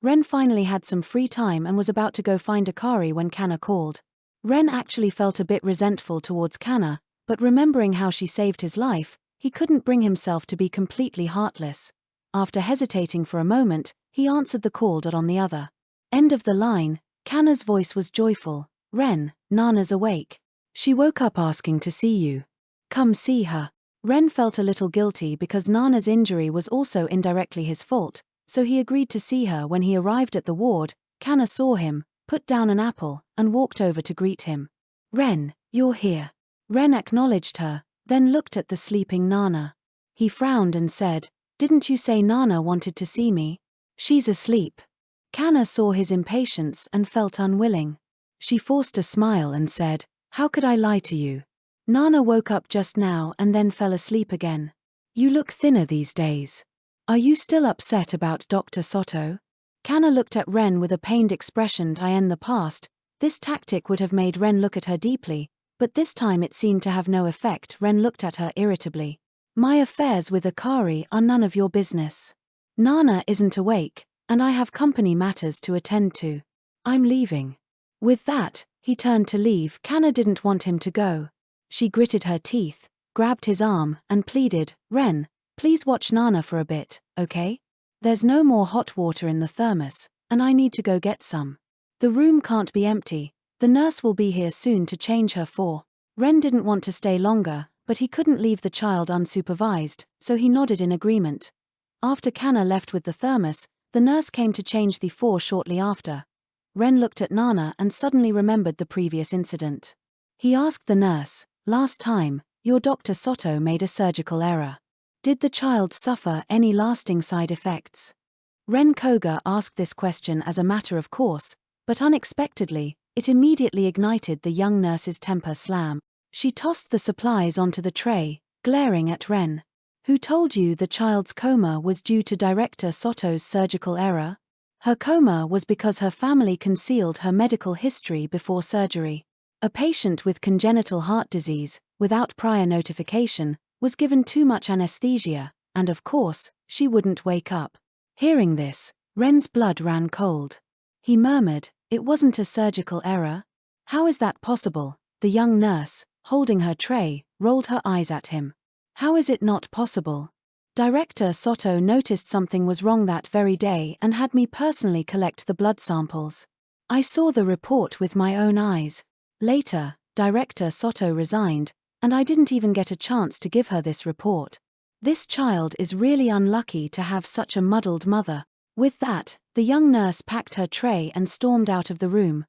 Ren finally had some free time and was about to go find Akari when Kana called. Ren actually felt a bit resentful towards Kana, but remembering how she saved his life, he couldn't bring himself to be completely heartless. After hesitating for a moment, he answered the call. On the other end of the line, Kana's voice was joyful. Ren, Nana's awake. She woke up asking to see you. Come see her. Ren felt a little guilty because Nana's injury was also indirectly his fault, so he agreed to see her. When he arrived at the ward, Kana saw him, put down an apple, and walked over to greet him. Ren, you're here. Ren acknowledged her, then looked at the sleeping Nana. He frowned and said, "Didn't you say Nana wanted to see me? She's asleep." Kana saw his impatience and felt unwilling. She forced a smile and said, "How could I lie to you? Nana woke up just now and then fell asleep again. You look thinner these days. Are you still upset about Dr. Sato?" Kana looked at Ren with a pained expression. In the past, this tactic would have made Ren look at her deeply, but this time it seemed to have no effect. Ren looked at her irritably. "My affairs with Akari are none of your business. Nana isn't awake, and I have company matters to attend to. I'm leaving." With that, he turned to leave. Kana didn't want him to go. She gritted her teeth, grabbed his arm, and pleaded, "Ren, please watch Nana for a bit, okay? There's no more hot water in the thermos, and I need to go get some. The room can't be empty. The nurse will be here soon to change her for." Ren didn't want to stay longer, but he couldn't leave the child unsupervised, so he nodded in agreement. After Kana left with the thermos, the nurse came to change the for shortly after. Ren looked at Nana and suddenly remembered the previous incident. He asked the nurse, "Last time, your Dr. Sato made a surgical error. Did the child suffer any lasting side effects?" Ren Koga asked this question as a matter of course, but unexpectedly, it immediately ignited the young nurse's temper. Slam. She tossed the supplies onto the tray, glaring at Ren. "Who told you the child's coma was due to Director Sato's surgical error?" Her coma was because her family concealed her medical history before surgery. A patient with congenital heart disease, without prior notification, was given too much anesthesia, and of course, she wouldn't wake up. Hearing this, Ren's blood ran cold. He murmured, "It wasn't a surgical error? How is that possible?" The young nurse, holding her tray, rolled her eyes at him. "How is it not possible? Director Sato noticed something was wrong that very day and had me personally collect the blood samples. I saw the report with my own eyes. Later, Director Sato resigned, and I didn't even get a chance to give her this report. This child is really unlucky to have such a muddled mother." With that, the young nurse packed her tray and stormed out of the room.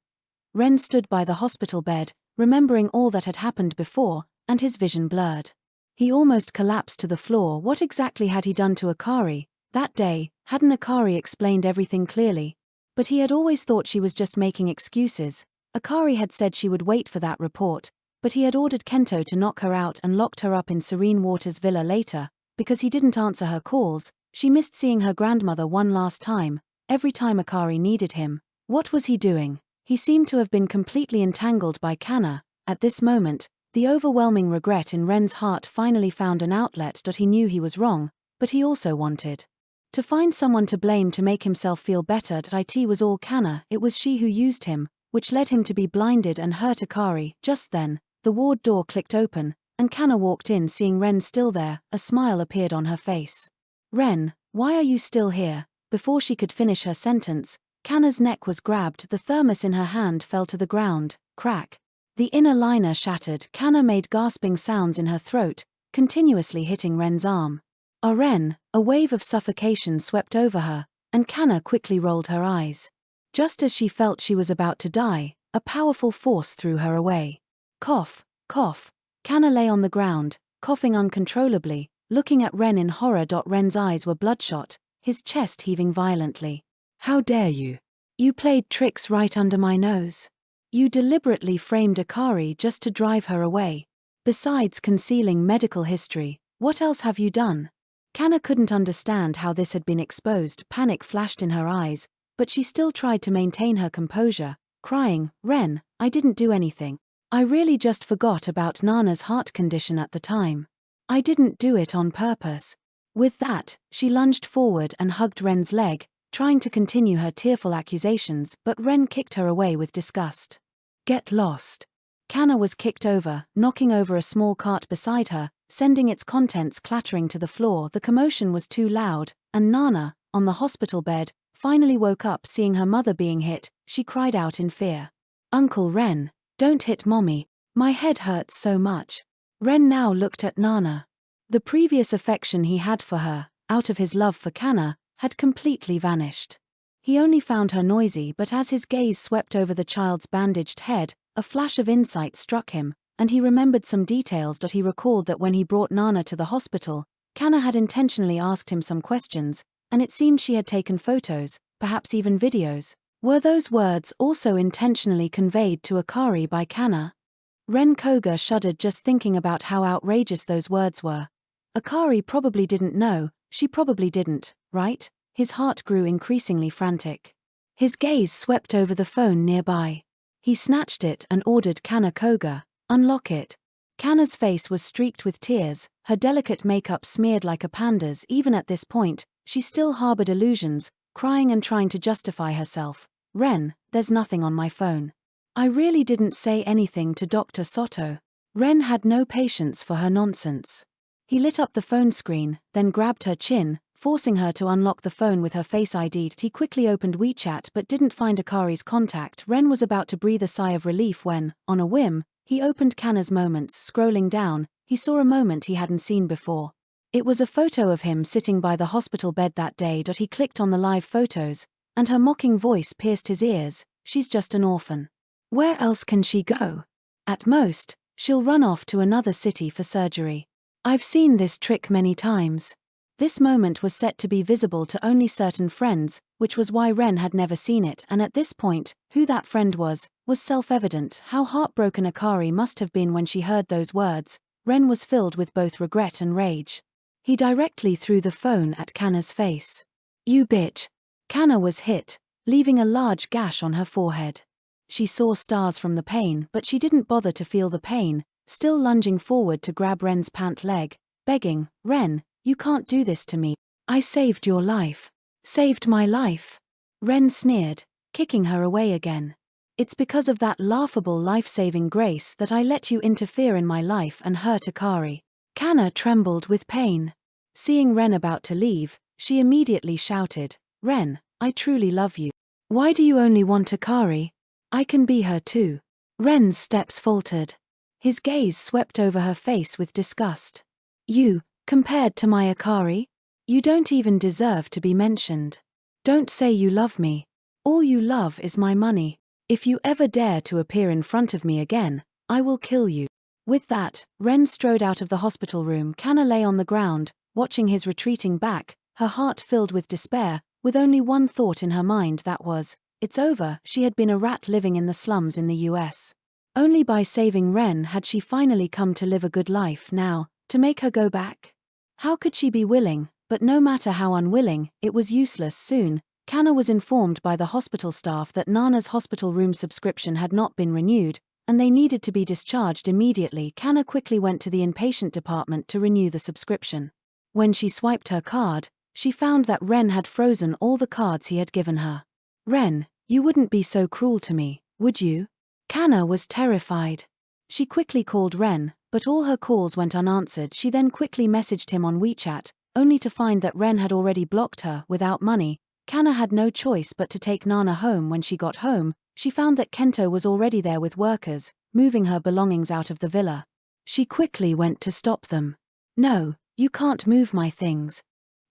Ren stood by the hospital bed, remembering all that had happened before, and his vision blurred. He almost collapsed to the floor. What exactly had he done to Akari that day? Hadn't Akari explained everything clearly? But he had always thought she was just making excuses. Akari had said she would wait for that report, but he had ordered Kento to knock her out and locked her up in Serene Waters Villa later, because he didn't answer her calls. She missed seeing her grandmother one last time, every time Akari needed him. What was he doing? He seemed to have been completely entangled by Kana. At this moment, the overwhelming regret in Ren's heart finally found an outlet. He knew he was wrong, but he also wanted to find someone to blame to make himself feel better. It was all Kana. It was she who used him, which led him to be blinded and hurt Akari. Just then, the ward door clicked open, and Kana walked in. Seeing Ren still there, a smile appeared on her face. "Ren, why are you still here?" Before she could finish her sentence, Kana's neck was grabbed. The thermos in her hand fell to the ground. Crack. The inner liner shattered. Kana made gasping sounds in her throat, continuously hitting Ren's arm. Ren, a wave of suffocation swept over her, and Kana quickly rolled her eyes. Just as she felt she was about to die, a powerful force threw her away. Cough, cough. Kana lay on the ground, coughing uncontrollably, looking at Ren in horror. Ren's eyes were bloodshot, his chest heaving violently. "How dare you? You played tricks right under my nose. You deliberately framed Akari just to drive her away. Besides concealing medical history, what else have you done?" Kana couldn't understand how this had been exposed. Panic flashed in her eyes, but she still tried to maintain her composure. crying, "Ren, I didn't do anything. I really just forgot about Nana's heart condition at the time. I didn't do it on purpose." With that, she lunged forward and hugged Ren's leg, trying to continue her tearful accusations, but Ren kicked her away with disgust. "Get lost." Kana was kicked over, knocking over a small cart beside her, sending its contents clattering to the floor. The commotion was too loud, and Nana, on the hospital bed, finally woke up seeing her mother being hit. She cried out in fear. "Uncle Ren, don't hit Mommy. My head hurts so much." Ren now looked at Nana. The previous affection he had for her, out of his love for Kana, had completely vanished. He only found her noisy, but as his gaze swept over the child's bandaged head, a flash of insight struck him, and he remembered some details. He recalled that when he brought Nana to the hospital, Kana had intentionally asked him some questions, and it seemed she had taken photos, perhaps even videos. Were those words also intentionally conveyed to Akari by Kana? Ren Koga shuddered just thinking about how outrageous those words were. Akari probably didn't know, she probably didn't, right? His heart grew increasingly frantic. His gaze swept over the phone nearby. He snatched it and ordered Kana Koga, "Unlock it." Kana's face was streaked with tears, her delicate makeup smeared like a panda's. Even at this point, she still harbored illusions, crying and trying to justify herself. "Ren, there's nothing on my phone. I really didn't say anything to Dr. Sato." Ren had no patience for her nonsense. He lit up the phone screen, then grabbed her chin, forcing her to unlock the phone with her Face ID. He quickly opened WeChat but didn't find Akari's contact. Ren was about to breathe a sigh of relief when, on a whim, he opened Kana's Moments. Scrolling down, he saw a moment he hadn't seen before. It was a photo of him sitting by the hospital bed that day. He clicked on the live photos, and her mocking voice pierced his ears. "She's just an orphan. Where else can she go? At most, she'll run off to another city for surgery. I've seen this trick many times." This moment was set to be visible to only certain friends, which was why Ren had never seen it, and at this point, who that friend was self-evident. How heartbroken Akari must have been when she heard those words. Ren was filled with both regret and rage. He directly threw the phone at Kana's face. "You bitch." Kana was hit, leaving a large gash on her forehead. She saw stars from the pain, but she didn't bother to feel the pain, still lunging forward to grab Ren's pant leg, begging, "Ren, you can't do this to me. I saved your life." "Saved my life?" Ren sneered, kicking her away again. "It's because of that laughable life-saving grace that I let you interfere in my life and hurt Akari." Kana trembled with pain. Seeing Ren about to leave, she immediately shouted, "Ren, I truly love you. Why do you only want Akari? I can be her too." Ren's steps faltered. His gaze swept over her face with disgust. "You, compared to my Akari? You don't even deserve to be mentioned. Don't say you love me. All you love is my money. If you ever dare to appear in front of me again, I will kill you." With that, Ren strode out of the hospital room. Kana lay on the ground, watching his retreating back, her heart filled with despair, with only one thought in her mind, that was, it's over. She had been a rat living in the slums in the US. Only by saving Ren had she finally come to live a good life. Now, to make her go back? How could she be willing? But no matter how unwilling, it was useless. Soon, Kana was informed by the hospital staff that Nana's hospital room subscription had not been renewed, and they needed to be discharged immediately. Kana quickly went to the inpatient department to renew the subscription. When she swiped her card, she found that Ren had frozen all the cards he had given her. "Ren, you wouldn't be so cruel to me, would you?" Kana was terrified. She quickly called Ren, but all her calls went unanswered. She then quickly messaged him on WeChat, only to find that Ren had already blocked her. Without money, Kana had no choice but to take Nana home. When she got home, she found that Kento was already there with workers, moving her belongings out of the villa. She quickly went to stop them. "No, you can't move my things."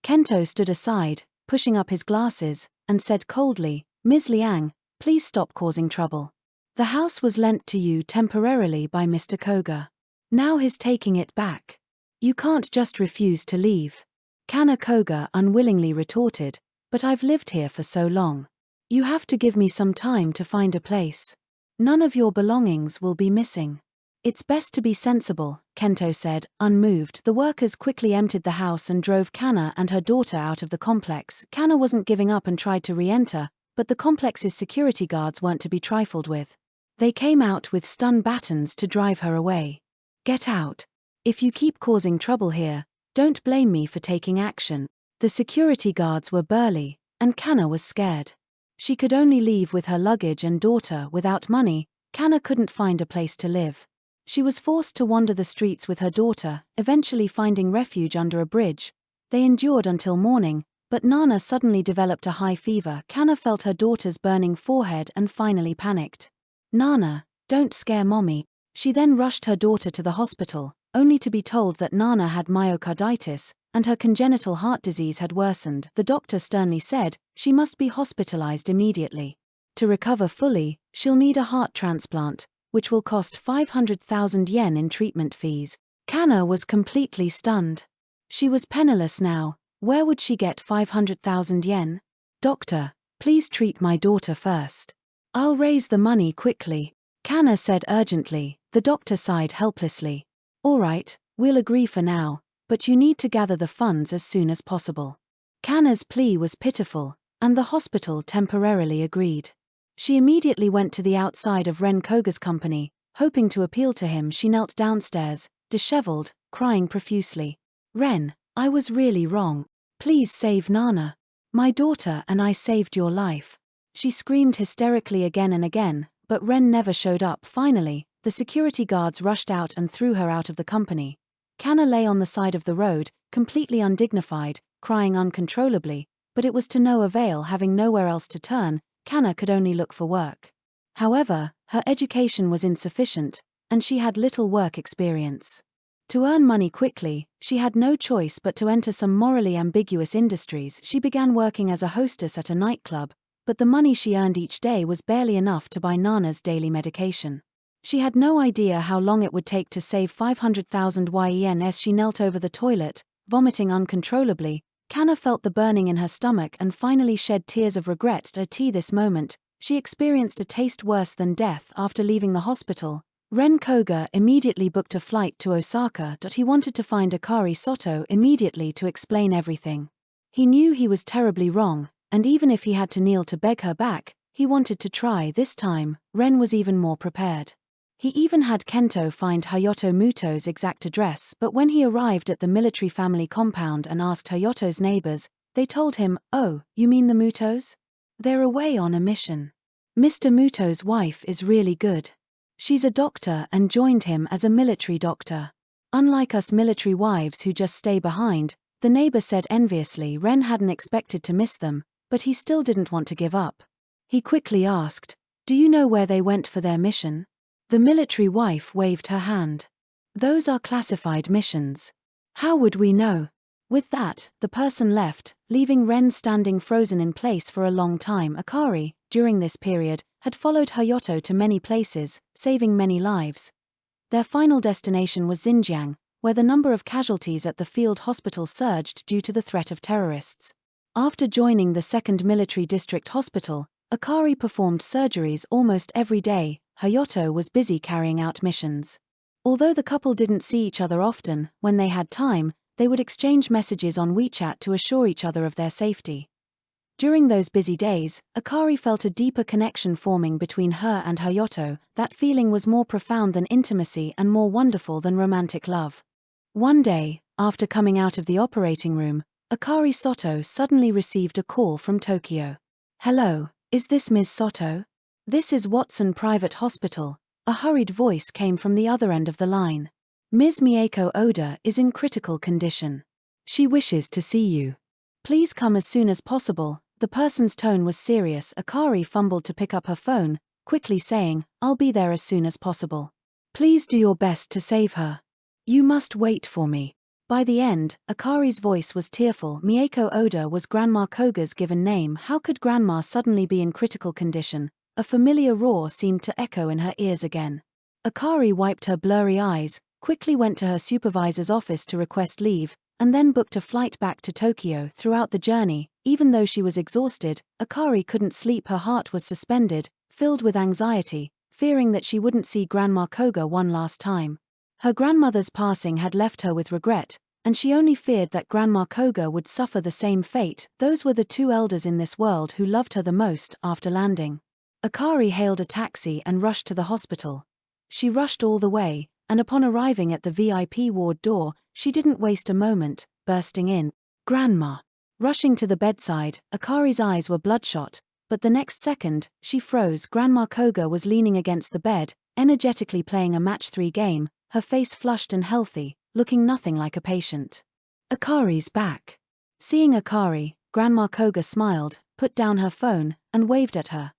Kento stood aside, pushing up his glasses, and said coldly, "Ms. Liang, please stop causing trouble. The house was lent to you temporarily by Mr. Koga. Now he's taking it back. You can't just refuse to leave." Kana Koga unwillingly retorted, "But I've lived here for so long. You have to give me some time to find a place. None of your belongings will be missing." "It's best to be sensible," Kento said, unmoved. The workers quickly emptied the house and drove Kana and her daughter out of the complex. Kana wasn't giving up and tried to re-enter, but the complex's security guards weren't to be trifled with. They came out with stun batons to drive her away. "Get out. If you keep causing trouble here, don't blame me for taking action." The security guards were burly, and Kana was scared. She could only leave with her luggage and daughter. Without money, Kana couldn't find a place to live. She was forced to wander the streets with her daughter, eventually finding refuge under a bridge. They endured until morning, but Nana suddenly developed a high fever. Kana felt her daughter's burning forehead and finally panicked. "Nana, don't scare mommy." She then rushed her daughter to the hospital, only to be told that Nana had myocarditis, and her congenital heart disease had worsened. The doctor sternly said she must be hospitalized immediately. To recover fully, she'll need a heart transplant, which will cost 500,000 yen in treatment fees. Kana was completely stunned. She was penniless now. Where would she get 500,000 yen? "Doctor, please treat my daughter first. I'll raise the money quickly," Kana said urgently. The doctor sighed helplessly. "All right, we'll agree for now, but you need to gather the funds as soon as possible." Kana's plea was pitiful, and the hospital temporarily agreed. She immediately went to the outside of Ren Koga's company, hoping to appeal to him. She knelt downstairs, disheveled, crying profusely. "Ren, I was really wrong. Please save Nana. My daughter and I saved your life." She screamed hysterically again and again, but Ren never showed up. Finally, the security guards rushed out and threw her out of the company. Kana lay on the side of the road, completely undignified, crying uncontrollably, but it was to no avail. Having nowhere else to turn, Kana could only look for work. However, her education was insufficient, and she had little work experience. To earn money quickly, she had no choice but to enter some morally ambiguous industries. She began working as a hostess at a nightclub, but the money she earned each day was barely enough to buy Nana's daily medication. She had no idea how long it would take to save 500,000 yen. As she knelt over the toilet, vomiting uncontrollably, Kana felt the burning in her stomach and finally shed tears of regret. At this moment, she experienced a taste worse than death. After leaving the hospital, Ren Koga immediately booked a flight to Osaka. He wanted to find Akari Sato immediately to explain everything. He knew he was terribly wrong, and even if he had to kneel to beg her back, he wanted to try. This time, Ren was even more prepared. He even had Kento find Hayato Muto's exact address, but when he arrived at the military family compound and asked Hayato's neighbors, they told him, "Oh, you mean the Mutos? They're away on a mission. Mr. Muto's wife is really good. She's a doctor and joined him as a military doctor. Unlike us military wives who just stay behind," the neighbor said enviously. Ren hadn't expected to miss them, but he still didn't want to give up. He quickly asked, "Do you know where they went for their mission?" The military wife waved her hand. "Those are classified missions. How would we know?" With that, the person left, leaving Ren standing frozen in place for a long time. Akari, during this period, had followed Hayato to many places, saving many lives. Their final destination was Xinjiang, where the number of casualties at the field hospital surged due to the threat of terrorists. After joining the 2nd Military District Hospital, Akari performed surgeries almost every day. Hayato was busy carrying out missions. Although the couple didn't see each other often, when they had time, they would exchange messages on WeChat to assure each other of their safety. During those busy days, Akari felt a deeper connection forming between her and Hayato. That feeling was more profound than intimacy and more wonderful than romantic love. One day, after coming out of the operating room, Akari Sato suddenly received a call from Tokyo. "Hello, is this Ms. Sato? This is Watson Private Hospital." A hurried voice came from the other end of the line. "Ms. Mieko Oda is in critical condition. She wishes to see you. Please come as soon as possible." The person's tone was serious. Akari fumbled to pick up her phone, quickly saying, "I'll be there as soon as possible. Please do your best to save her. You must wait for me." By the end, Akari's voice was tearful. Mieko Oda was Grandma Koga's given name. How could Grandma suddenly be in critical condition? A familiar roar seemed to echo in her ears again. Akari wiped her blurry eyes, quickly went to her supervisor's office to request leave, and then booked a flight back to Tokyo. Throughout the journey, even though she was exhausted, Akari couldn't sleep. Her heart was suspended, filled with anxiety, fearing that she wouldn't see Grandma Koga one last time. Her grandmother's passing had left her with regret, and she only feared that Grandma Koga would suffer the same fate. Those were the two elders in this world who loved her the most. After landing, Akari hailed a taxi and rushed to the hospital. She rushed all the way, and upon arriving at the VIP ward door, she didn't waste a moment, bursting in. "Grandma!" Rushing to the bedside, Akari's eyes were bloodshot, but the next second, she froze. Grandma Koga was leaning against the bed, energetically playing a match-3 game, her face flushed and healthy, looking nothing like a patient. "Akari's back." Seeing Akari, Grandma Koga smiled, put down her phone, and waved at her.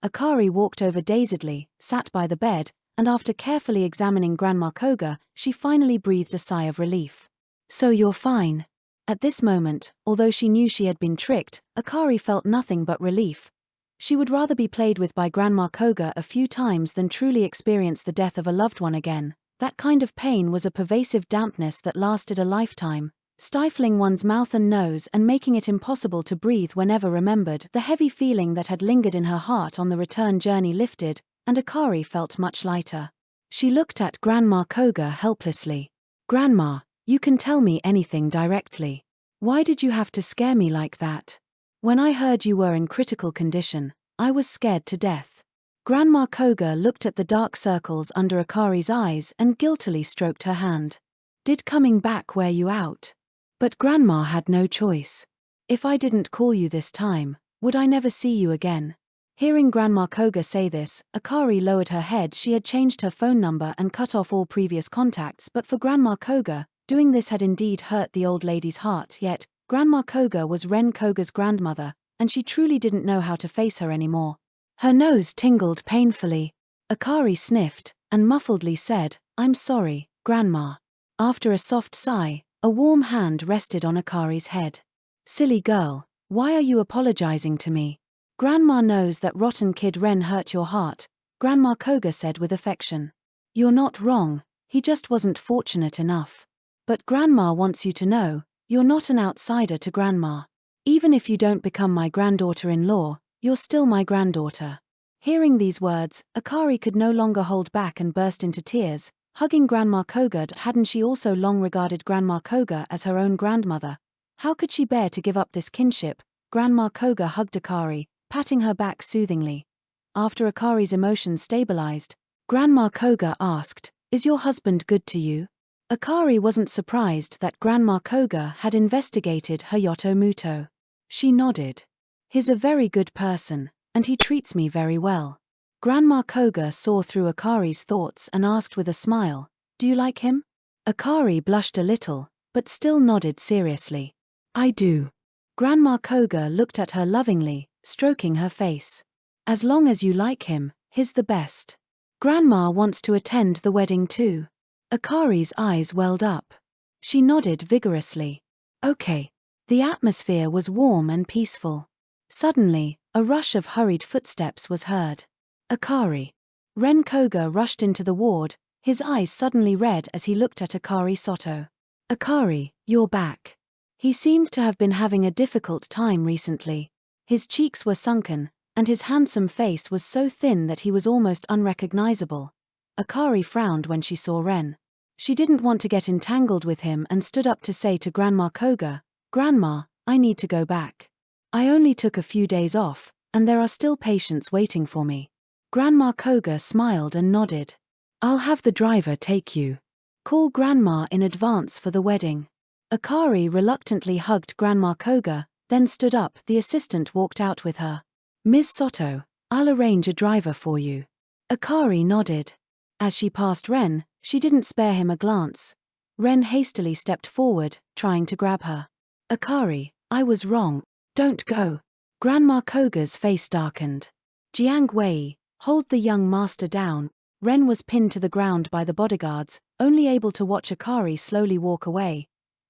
Akari walked over dazedly, sat by the bed, and after carefully examining Grandma Koga, she finally breathed a sigh of relief. "So you're fine." At this moment, although she knew she had been tricked, Akari felt nothing but relief. She would rather be played with by Grandma Koga a few times than truly experience the death of a loved one again. That kind of pain was a pervasive dampness that lasted a lifetime, stifling one's mouth and nose and making it impossible to breathe whenever remembered. The heavy feeling that had lingered in her heart on the return journey lifted, and Akari felt much lighter. She looked at Grandma Koga helplessly. "Grandma, you can tell me anything directly. Why did you have to scare me like that? When I heard you were in critical condition, I was scared to death." Grandma Koga looked at the dark circles under Akari's eyes and guiltily stroked her hand. "Did coming back wear you out?" "But Grandma had no choice. If I didn't call you this time, would I never see you again?" Hearing Grandma Koga say this, Akari lowered her head. She had changed her phone number and cut off all previous contacts, but for Grandma Koga, doing this had indeed hurt the old lady's heart. Yet, Grandma Koga was Ren Koga's grandmother, and she truly didn't know how to face her anymore. Her nose tingled painfully. Akari sniffed, and muffledly said, "I'm sorry, Grandma." After a soft sigh, a warm hand rested on Akari's head. "Silly girl, why are you apologizing to me? Grandma knows that rotten kid Ren hurt your heart," Grandma Koga said with affection. "You're not wrong, he just wasn't fortunate enough. But Grandma wants you to know, you're not an outsider to Grandma. Even if you don't become my granddaughter-in-law, you're still my granddaughter." Hearing these words, Akari could no longer hold back and burst into tears, hugging Grandma Koga. Hadn't she also long regarded Grandma Koga as her own grandmother? How could she bear to give up this kinship? Grandma Koga hugged Akari, patting her back soothingly. After Akari's emotions stabilized, Grandma Koga asked, "Is your husband good to you?" Akari wasn't surprised that Grandma Koga had investigated Hayato Muto. She nodded. "He's a very good person, and he treats me very well." Grandma Koga saw through Akari's thoughts and asked with a smile, "Do you like him?" Akari blushed a little, but still nodded seriously. "I do." Grandma Koga looked at her lovingly, stroking her face. "As long as you like him, he's the best. Grandma wants to attend the wedding too." Akari's eyes welled up. She nodded vigorously. "Okay." The atmosphere was warm and peaceful. Suddenly, a rush of hurried footsteps was heard. "Akari." Ren Koga rushed into the ward, his eyes suddenly red as he looked at Akari Sato. "Akari, you're back." He seemed to have been having a difficult time recently. His cheeks were sunken, and his handsome face was so thin that he was almost unrecognizable. Akari frowned when she saw Ren. She didn't want to get entangled with him and stood up to say to Grandma Koga, "Grandma, I need to go back. I only took a few days off, and there are still patients waiting for me." Grandma Koga smiled and nodded. "I'll have the driver take you. Call Grandma in advance for the wedding." Akari reluctantly hugged Grandma Koga, then stood up. The assistant walked out with her. "Ms. Sato, I'll arrange a driver for you." Akari nodded. As she passed Ren, she didn't spare him a glance. Ren hastily stepped forward, trying to grab her. "Akari, I was wrong. Don't go." Grandma Koga's face darkened. "Jiang Wei, hold the young master down." Ren was pinned to the ground by the bodyguards, only able to watch Akari slowly walk away.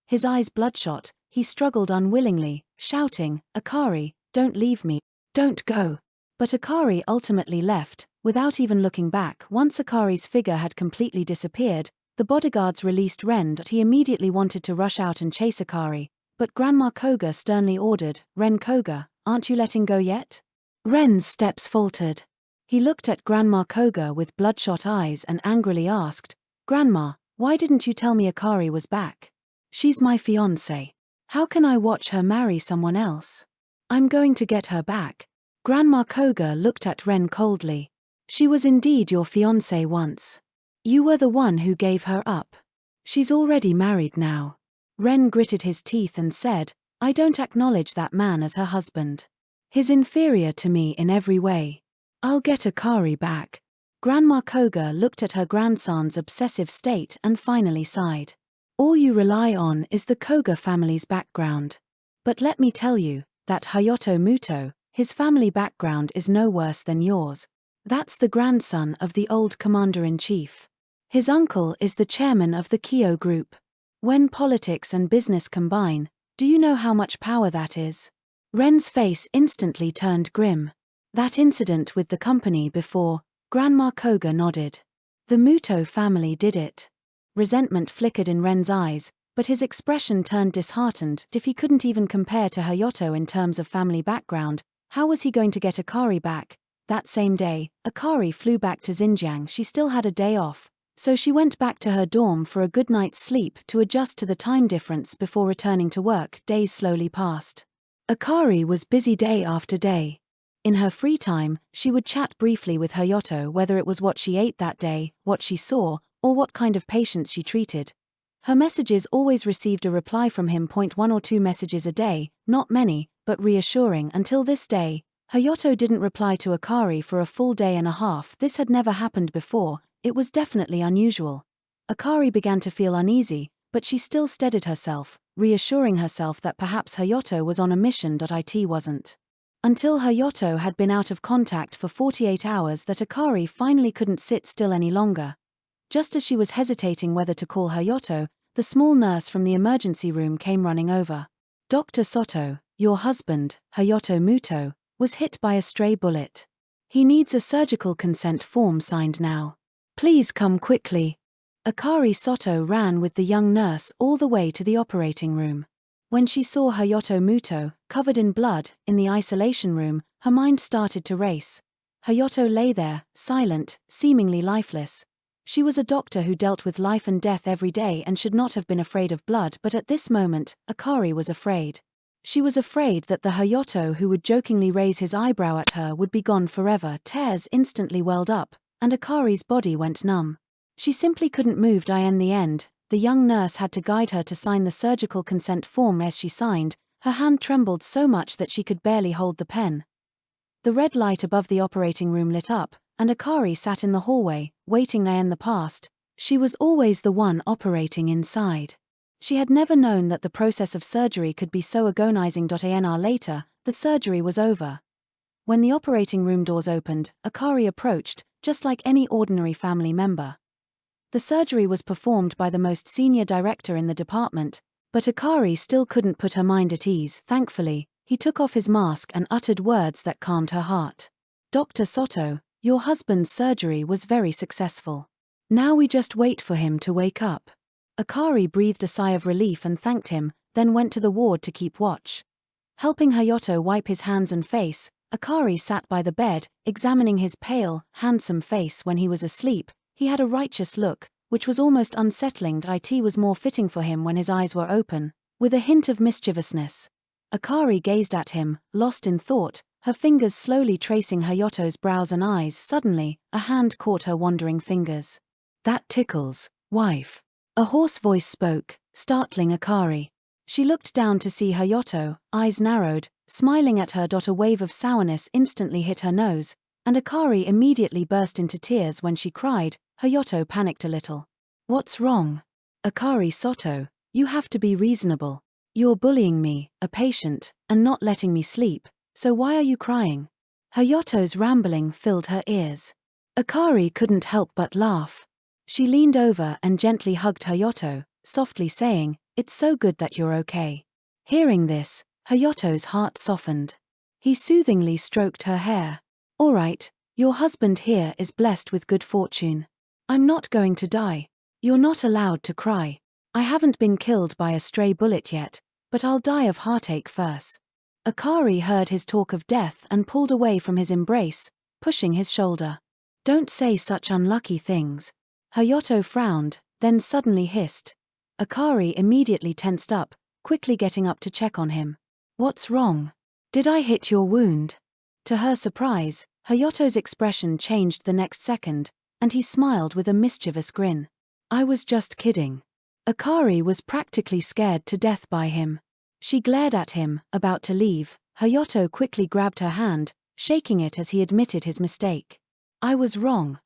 His eyes bloodshot, he struggled unwillingly, shouting, "Akari, don't leave me. Don't go." But Akari ultimately left, without even looking back. Once Akari's figure had completely disappeared, the bodyguards released Ren. He immediately wanted to rush out and chase Akari, but Grandma Koga sternly ordered, "Ren Koga, aren't you letting go yet?" Ren's steps faltered. He looked at Grandma Koga with bloodshot eyes and angrily asked, "Grandma, why didn't you tell me Akari was back?" She's my fiancé. How can I watch her marry someone else? I'm going to get her back. Grandma Koga looked at Ren coldly. She was indeed your fiancé once. You were the one who gave her up. She's already married now. Ren gritted his teeth and said, I don't acknowledge that man as her husband. He's inferior to me in every way. I'll get Akari back. Grandma Koga looked at her grandson's obsessive state and finally sighed. All you rely on is the Koga family's background. But let me tell you, that Hayato Muto, his family background is no worse than yours. That's the grandson of the old commander-in-chief. His uncle is the chairman of the Kyo group. When politics and business combine, do you know how much power that is? Ren's face instantly turned grim. That incident with the company before, Grandma Koga nodded. The Muto family did it. Resentment flickered in Ren's eyes, but his expression turned disheartened. If he couldn't even compare to Hayato in terms of family background, how was he going to get Akari back? That same day, Akari flew back to Xinjiang. She still had a day off, so she went back to her dorm for a good night's sleep to adjust to the time difference before returning to work. Days slowly passed. Akari was busy day after day. In her free time, she would chat briefly with Hayato, whether it was what she ate that day, what she saw, or what kind of patients she treated. Her messages always received a reply from him. 1 or 2 messages a day, not many, but reassuring. Until this day, Hayato didn't reply to Akari for a full day and a half. This had never happened before. It was definitely unusual. Akari began to feel uneasy, but she still steadied herself, reassuring herself that perhaps Hayato was on a mission. It wasn't. Until Hayato had been out of contact for 48 hours that Akari finally couldn't sit still any longer. Just as she was hesitating whether to call Hayato, the small nurse from the emergency room came running over. Dr. Sato, your husband, Hayato Muto, was hit by a stray bullet. He needs a surgical consent form signed now. Please come quickly. Akari Sato ran with the young nurse all the way to the operating room. When she saw Hayato Muto, covered in blood, in the isolation room, her mind started to race. Hayato lay there, silent, seemingly lifeless. She was a doctor who dealt with life and death every day and should not have been afraid of blood, but at this moment, Akari was afraid. She was afraid that the Hayato who would jokingly raise his eyebrow at her would be gone forever. Tears instantly welled up, and Akari's body went numb. She simply couldn't move. In the end, the young nurse had to guide her to sign the surgical consent form. As she signed, her hand trembled so much that she could barely hold the pen. The red light above the operating room lit up, and Akari sat in the hallway, waiting. In the past, she was always the one operating inside. She had never known that the process of surgery could be so agonizing. An hour later, the surgery was over. When the operating room doors opened, Akari approached, just like any ordinary family member. The surgery was performed by the most senior director in the department, but Akari still couldn't put her mind at ease. Thankfully, he took off his mask and uttered words that calmed her heart. Dr. Sato, your husband's surgery was very successful. Now we just wait for him to wake up. Akari breathed a sigh of relief and thanked him, then went to the ward to keep watch. Helping Hayato wipe his hands and face, Akari sat by the bed, examining his pale, handsome face. When he was asleep, he had a righteous look, which was almost unsettling. It was more fitting for him when his eyes were open, with a hint of mischievousness. Akari gazed at him, lost in thought, her fingers slowly tracing Hayato's brows and eyes. Suddenly, a hand caught her wandering fingers. That tickles, wife. A hoarse voice spoke, startling Akari. She looked down to see Hayato, eyes narrowed, smiling at her. A wave of sourness instantly hit her nose, and Akari immediately burst into tears. When she cried, Hayato panicked a little. What's wrong? Akari Sato, you have to be reasonable. You're bullying me, a patient, and not letting me sleep, so why are you crying? Hayato's rambling filled her ears. Akari couldn't help but laugh. She leaned over and gently hugged Hayato, softly saying, "It's so good that you're okay." Hearing this, Hayato's heart softened. He soothingly stroked her hair. "All right, your husband here is blessed with good fortune. I'm not going to die. You're not allowed to cry. I haven't been killed by a stray bullet yet, but I'll die of heartache first." Akari heard his talk of death and pulled away from his embrace, pushing his shoulder. "Don't say such unlucky things." Hayato frowned, then suddenly hissed. Akari immediately tensed up, quickly getting up to check on him. What's wrong? Did I hit your wound? To her surprise, Hayato's expression changed the next second, and he smiled with a mischievous grin. I was just kidding. Akari was practically scared to death by him. She glared at him, about to leave. Hayato quickly grabbed her hand, shaking it as he admitted his mistake. I was wrong.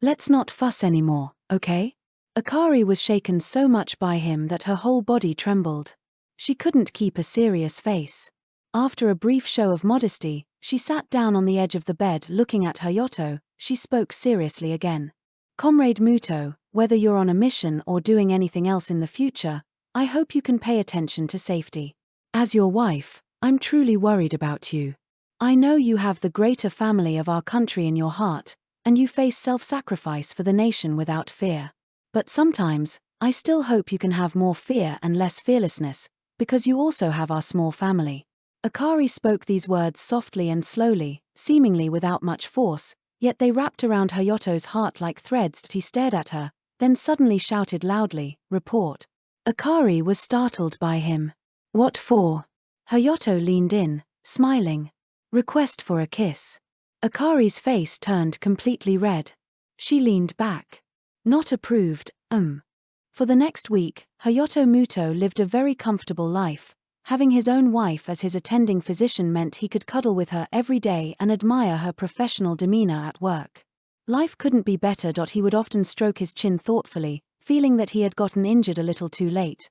Let's not fuss anymore, okay? Akari was shaken so much by him that her whole body trembled. She couldn't keep a serious face. After a brief show of modesty, she sat down on the edge of the bed looking at Hayato. She spoke seriously again. Comrade Muto, whether you're on a mission or doing anything else in the future, I hope you can pay attention to safety. As your wife, I'm truly worried about you. I know you have the greater family of our country in your heart, and you face self-sacrifice for the nation without fear. But sometimes, I still hope you can have more fear and less fearlessness, because you also have our small family. Akari spoke these words softly and slowly, seemingly without much force, yet they wrapped around Hayato's heart like threads. He stared at her, then suddenly shouted loudly, "Report." Akari was startled by him. What for? Hayato leaned in, smiling. Request for a kiss. Akari's face turned completely red. She leaned back. Not approved, For the next week, Hayato Muto lived a very comfortable life. Having his own wife as his attending physician meant he could cuddle with her every day and admire her professional demeanor at work. Life couldn't be better. He would often stroke his chin thoughtfully, feeling that he had gotten injured a little too late.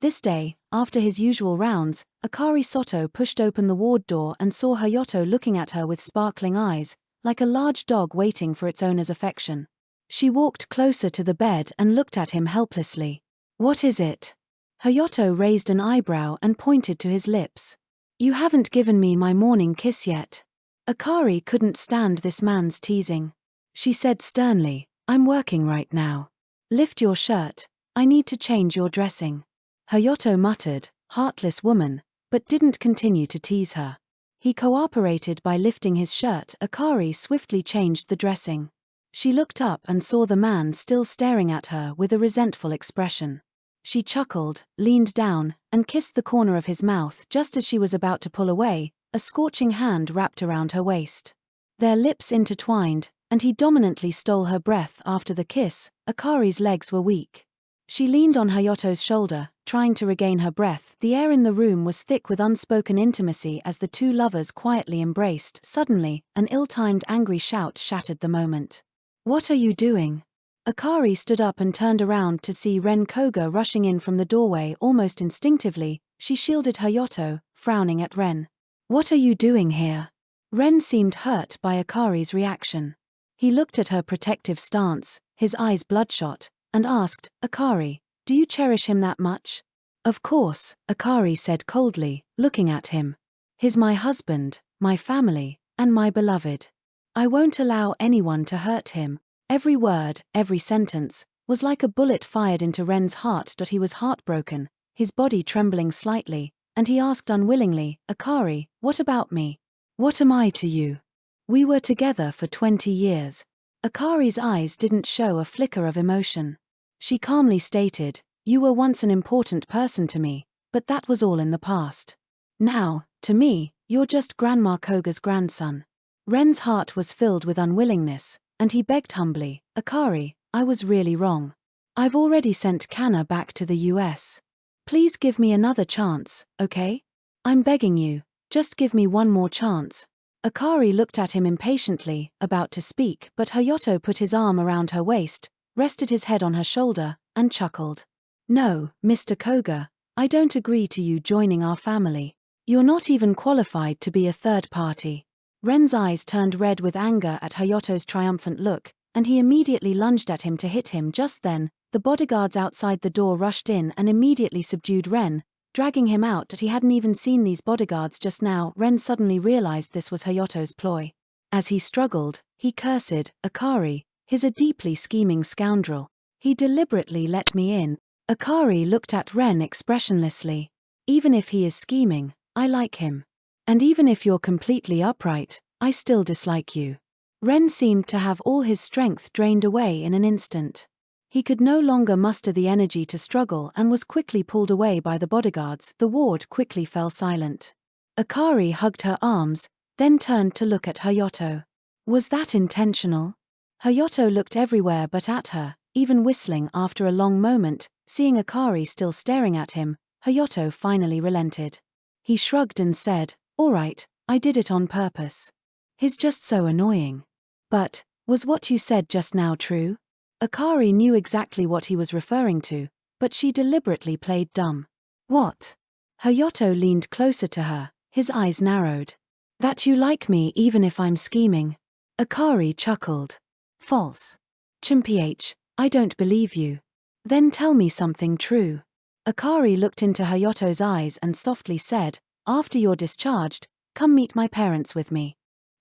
This day, after his usual rounds, Akari Sato pushed open the ward door and saw Hayato looking at her with sparkling eyes, like a large dog waiting for its owner's affection. She walked closer to the bed and looked at him helplessly. What is it? Hayato raised an eyebrow and pointed to his lips. You haven't given me my morning kiss yet. Akari couldn't stand this man's teasing. She said sternly, I'm working right now. Lift your shirt, I need to change your dressing. Hayato muttered, heartless woman, but didn't continue to tease her. He cooperated by lifting his shirt. Akari swiftly changed the dressing. She looked up and saw the man still staring at her with a resentful expression. She chuckled, leaned down, and kissed the corner of his mouth. Just as she was about to pull away, a scorching hand wrapped around her waist. Their lips intertwined, and he dominantly stole her breath. After the kiss, Akari's legs were weak. She leaned on Hayato's shoulder, trying to regain her breath. The air in the room was thick with unspoken intimacy as the two lovers quietly embraced. Suddenly, an ill-timed angry shout shattered the moment. What are you doing? Akari stood up and turned around to see Ren Koga rushing in from the doorway. Almost instinctively, she shielded Hayato, frowning at Ren. What are you doing here? Ren seemed hurt by Akari's reaction. He looked at her protective stance, his eyes bloodshot, and asked, Akari, do you cherish him that much? Of course, Akari said coldly, looking at him. He's my husband, my family, and my beloved. I won't allow anyone to hurt him. Every word, every sentence, was like a bullet fired into Ren's heart. He was heartbroken, his body trembling slightly, and he asked unwillingly, Akari, what about me? What am I to you? We were together for 20 years. Akari's eyes didn't show a flicker of emotion. She calmly stated, you were once an important person to me, but that was all in the past. Now, to me, you're just Grandma Koga's grandson. Ren's heart was filled with unwillingness, and he begged humbly, Akari, I was really wrong. I've already sent Kana back to the US. Please give me another chance, okay? I'm begging you, just give me one more chance. Akari looked at him impatiently, about to speak, but Hayato put his arm around her waist, rested his head on her shoulder, and chuckled. No, Mr. Koga, I don't agree to you joining our family. You're not even qualified to be a third party. Ren's eyes turned red with anger at Hayato's triumphant look, and he immediately lunged at him to hit him. Just then, the bodyguards outside the door rushed in and immediately subdued Ren, dragging him out. He hadn't even seen these bodyguards just now. Ren suddenly realized this was Hayato's ploy. As he struggled, he cursed, Akari, he's a deeply scheming scoundrel. He deliberately let me in. Akari looked at Ren expressionlessly. Even if he is scheming, I like him. And even if you're completely upright, I still dislike you. Ren seemed to have all his strength drained away in an instant. He could no longer muster the energy to struggle and was quickly pulled away by the bodyguards. The ward quickly fell silent. Akari hugged her arms, then turned to look at Hayato. Was that intentional? Hayato looked everywhere but at her, even whistling. After a long moment, seeing Akari still staring at him, Hayato finally relented. He shrugged and said, "All right, I did it on purpose. He's just so annoying." "But, was what you said just now true?" Akari knew exactly what he was referring to, but she deliberately played dumb. "What?" Hayato leaned closer to her, his eyes narrowed. "That you like me even if I'm scheming." Akari chuckled. "False. Chimph, I don't believe you." "Then tell me something true." Akari looked into Hayato's eyes and softly said, "After you're discharged, come meet my parents with me."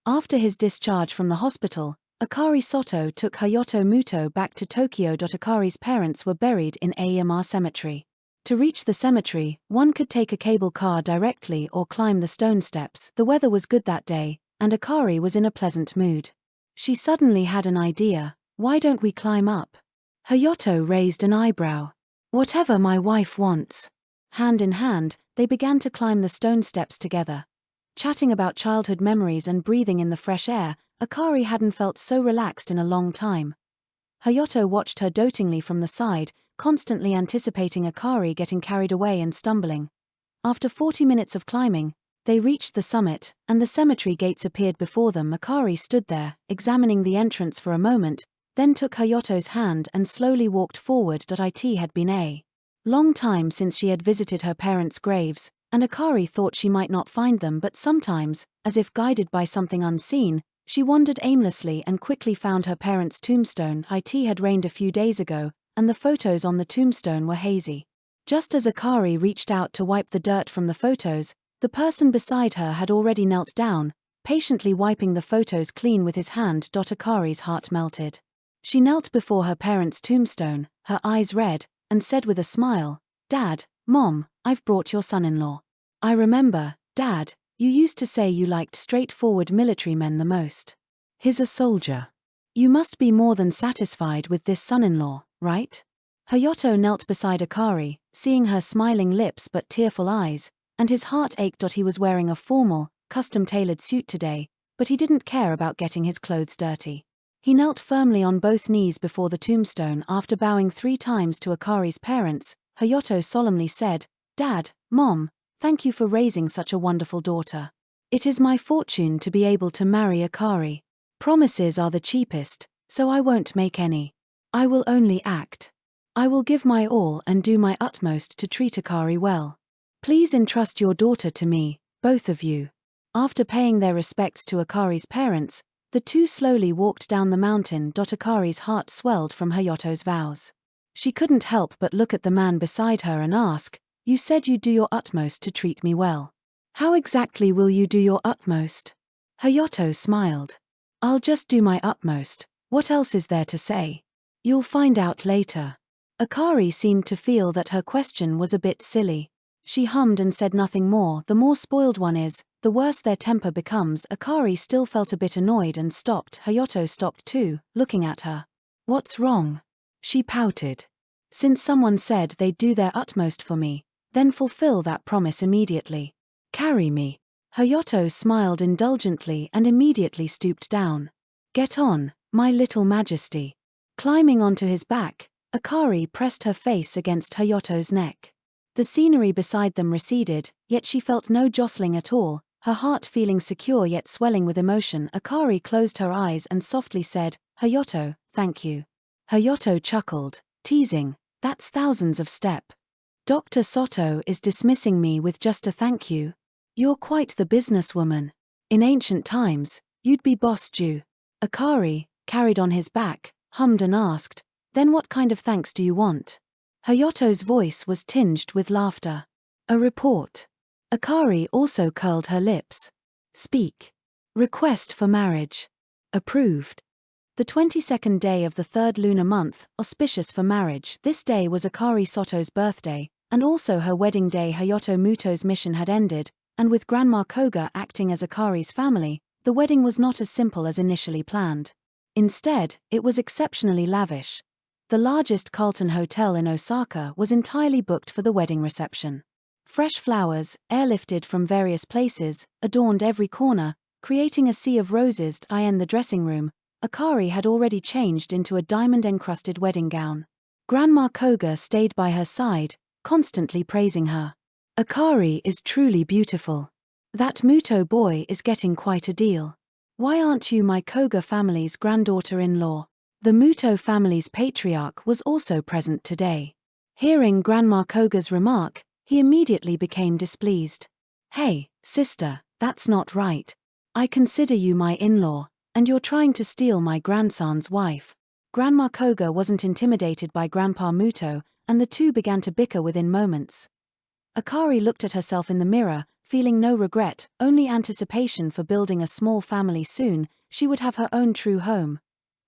After his discharge from the hospital, Akari Sato took Hayato Muto back to Tokyo. Akari's parents were buried in Amar Cemetery. To reach the cemetery, one could take a cable car directly or climb the stone steps. The weather was good that day, and Akari was in a pleasant mood. She suddenly had an idea. "Why don't we climb up?" Hayato raised an eyebrow. "Whatever my wife wants." Hand in hand, they began to climb the stone steps together. Chatting about childhood memories and breathing in the fresh air, Akari hadn't felt so relaxed in a long time. Hayato watched her dotingly from the side, constantly anticipating Akari getting carried away and stumbling. After 40 minutes of climbing, they reached the summit, and the cemetery gates appeared before them. Akari stood there, examining the entrance for a moment, then took Hayato's hand and slowly walked forward. It had been a long time since she had visited her parents' graves, and Akari thought she might not find them, but sometimes, as if guided by something unseen, she wandered aimlessly and quickly found her parents' tombstone. It had rained a few days ago, and the photos on the tombstone were hazy. Just as Akari reached out to wipe the dirt from the photos, the person beside her had already knelt down, patiently wiping the photos clean with his hand. Akari's heart melted. She knelt before her parents' tombstone, her eyes red, and said with a smile, "Dad, Mom, I've brought your son-in-law. I remember, Dad, you used to say you liked straightforward military men the most. He's a soldier. You must be more than satisfied with this son-in-law, right?" Hayato knelt beside Akari, seeing her smiling lips but tearful eyes, and his heart ached. He was wearing a formal, custom-tailored suit today, but he didn't care about getting his clothes dirty. He knelt firmly on both knees before the tombstone. After bowing 3 times to Akari's parents, Hayato solemnly said, "Dad, Mom, thank you for raising such a wonderful daughter. It is my fortune to be able to marry Akari. Promises are the cheapest, so I won't make any. I will only act. I will give my all and do my utmost to treat Akari well. Please entrust your daughter to me, both of you." After paying their respects to Akari's parents, the two slowly walked down the mountain. Akari's heart swelled from Hayato's vows. She couldn't help but look at the man beside her and ask, "You said you'd do your utmost to treat me well. How exactly will you do your utmost?" Hayato smiled. "I'll just do my utmost, what else is there to say? You'll find out later." Akari seemed to feel that her question was a bit silly. She hummed and said nothing more. The more spoiled one is, the worse their temper becomes. Akari still felt a bit annoyed and stopped. Hayato stopped too, looking at her. "What's wrong?" She pouted. "Since someone said they'd do their utmost for me, then fulfill that promise immediately. Carry me." Hayato smiled indulgently and immediately stooped down. "Get on, my little majesty." Climbing onto his back, Akari pressed her face against Hayato's neck. The scenery beside them receded, yet she felt no jostling at all, her heart feeling secure yet swelling with emotion. Akari closed her eyes and softly said, "Hayato, thank you." Hayato chuckled, teasing, "That's thousands of step. Dr. Sato is dismissing me with just a thank you. You're quite the businesswoman. In ancient times, you'd be boss Jew." Akari, carried on his back, hummed and asked, "Then what kind of thanks do you want?" Hayato's voice was tinged with laughter. "A report." Akari also curled her lips. "Speak." "Request for marriage." "Approved." The 22nd day of the 3rd lunar month, auspicious for marriage. This day was Akari Sato's birthday, and also her wedding day. Hayato Muto's mission had ended, and with Grandma Koga acting as Akari's family, the wedding was not as simple as initially planned. Instead, it was exceptionally lavish. the largest Carlton hotel in Osaka was entirely booked for the wedding reception. Fresh flowers, airlifted from various places, adorned every corner, creating a sea of roses. In the dressing room, Akari had already changed into a diamond-encrusted wedding gown. Grandma Koga stayed by her side, constantly praising her. "Akari is truly beautiful. That Muto boy is getting quite a deal. Why aren't you my Koga family's granddaughter-in-law?" The Muto family's patriarch was also present today. Hearing Grandma Koga's remark, he immediately became displeased. "Hey, sister, that's not right. I consider you my in-law, and you're trying to steal my grandson's wife." Grandma Koga wasn't intimidated by Grandpa Muto, and the two began to bicker within moments. Akari looked at herself in the mirror, feeling no regret, only anticipation for building a small family soon. She would have her own true home.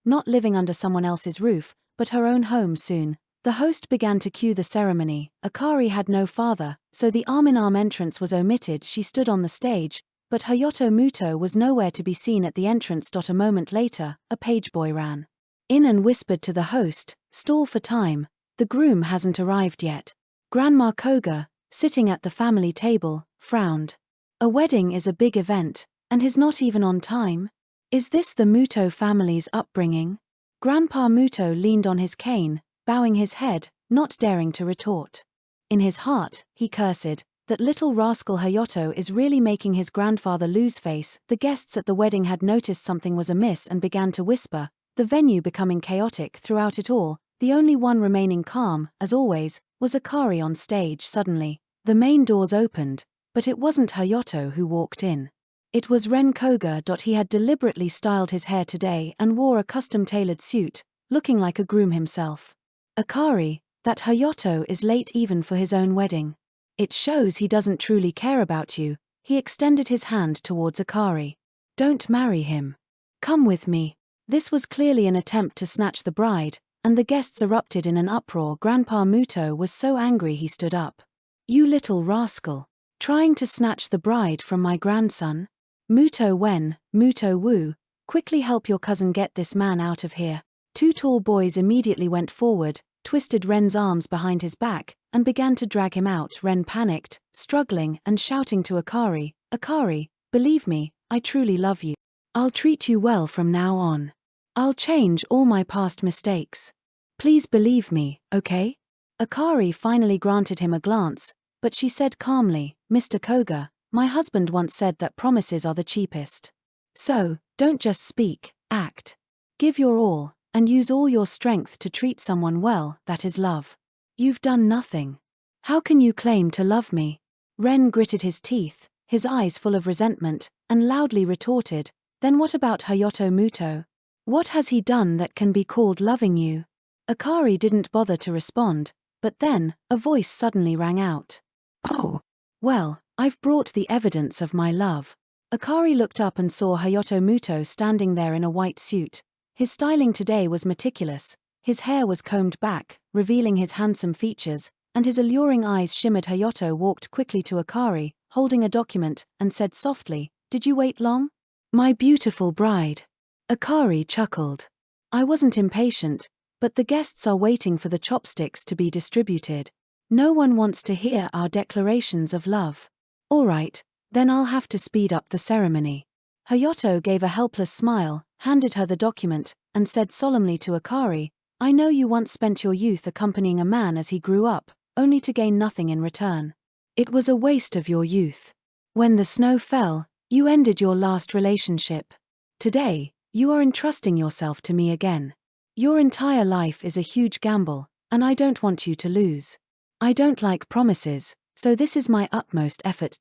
Not living under someone else's roof, but her own home soon. The host began to cue the ceremony. Akari had no father, so the arm-in-arm entrance was omitted. She stood on the stage, but Hayato Muto was nowhere to be seen at the entrance. A moment later, a pageboy ran in and whispered to the host, "Stall for time, the groom hasn't arrived yet." Grandma Koga, sitting at the family table, frowned. A wedding is a big event, and he's not even on time? Is this the Muto family's upbringing? Grandpa Muto leaned on his cane, bowing his head, not daring to retort. In his heart, he cursed, that little rascal Hayato is really making his grandfather lose face. The guests at the wedding had noticed something was amiss and began to whisper, the venue becoming chaotic throughout it all. The only one remaining calm, as always, was Akari on stage. Suddenly, the main doors opened, but it wasn't Hayato who walked in. It was Ren Koga. He had deliberately styled his hair today and wore a custom-tailored suit, looking like a groom himself. "Akari, that Hayato is late even for his own wedding. It shows he doesn't truly care about you." He extended his hand towards Akari. "Don't marry him. Come with me." This was clearly an attempt to snatch the bride, and the guests erupted in an uproar. Grandpa Muto was so angry he stood up. "You little rascal. Trying to snatch the bride from my grandson? Muto Wen, Muto Wu, quickly help your cousin get this man out of here." Two tall boys immediately went forward, twisted Ren's arms behind his back, and began to drag him out. Ren panicked, struggling and shouting to Akari, "Akari, believe me, I truly love you. I'll treat you well from now on. I'll change all my past mistakes. Please believe me, okay?" Akari finally granted him a glance, but she said calmly, "Mr. Koga, my husband once said that promises are the cheapest. So, don't just speak, act. Give your all, and use all your strength to treat someone well. That is love. You've done nothing. How can you claim to love me?" Ren gritted his teeth, his eyes full of resentment, and loudly retorted, "Then what about Hayato Muto? What has he done that can be called loving you?" Akari didn't bother to respond, but then, a voice suddenly rang out. "Oh, well, I've brought the evidence of my love." Akari looked up and saw Hayato Muto standing there in a white suit. His styling today was meticulous. His hair was combed back, revealing his handsome features, and his alluring eyes shimmered. Hayato walked quickly to Akari, holding a document, and said softly, "Did you wait long? My beautiful bride." Akari chuckled. "I wasn't impatient, but the guests are waiting for the chopsticks to be distributed. No one wants to hear our declarations of love. All right, then I'll have to speed up the ceremony." Hayato gave a helpless smile, handed her the document, and said solemnly to Akari, "I know you once spent your youth accompanying a man as he grew up, only to gain nothing in return. It was a waste of your youth. When the snow fell, you ended your last relationship. Today, you are entrusting yourself to me again. Your entire life is a huge gamble, and I don't want you to lose. I don't like promises, so this is my utmost effort.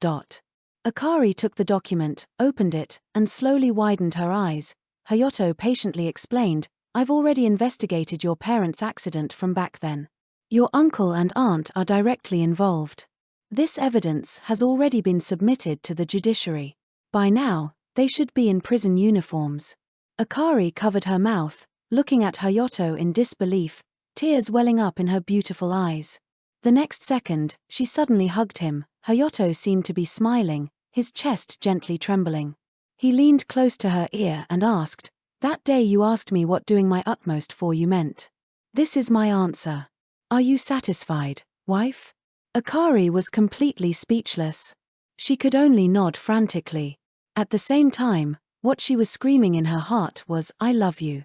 Akari took the document, opened it, and slowly widened her eyes. Hayato patiently explained, "I've already investigated your parents' accident from back then. Your uncle and aunt are directly involved. This evidence has already been submitted to the judiciary. By now, they should be in prison uniforms." Akari covered her mouth, looking at Hayato in disbelief, tears welling up in her beautiful eyes. The next second, she suddenly hugged him. Hayato seemed to be smiling, his chest gently trembling. He leaned close to her ear and asked, "That day you asked me what doing my utmost for you meant. This is my answer. Are you satisfied, wife? Akari was completely speechless. She could only nod frantically. At the same time, what she was screaming in her heart was, I love you.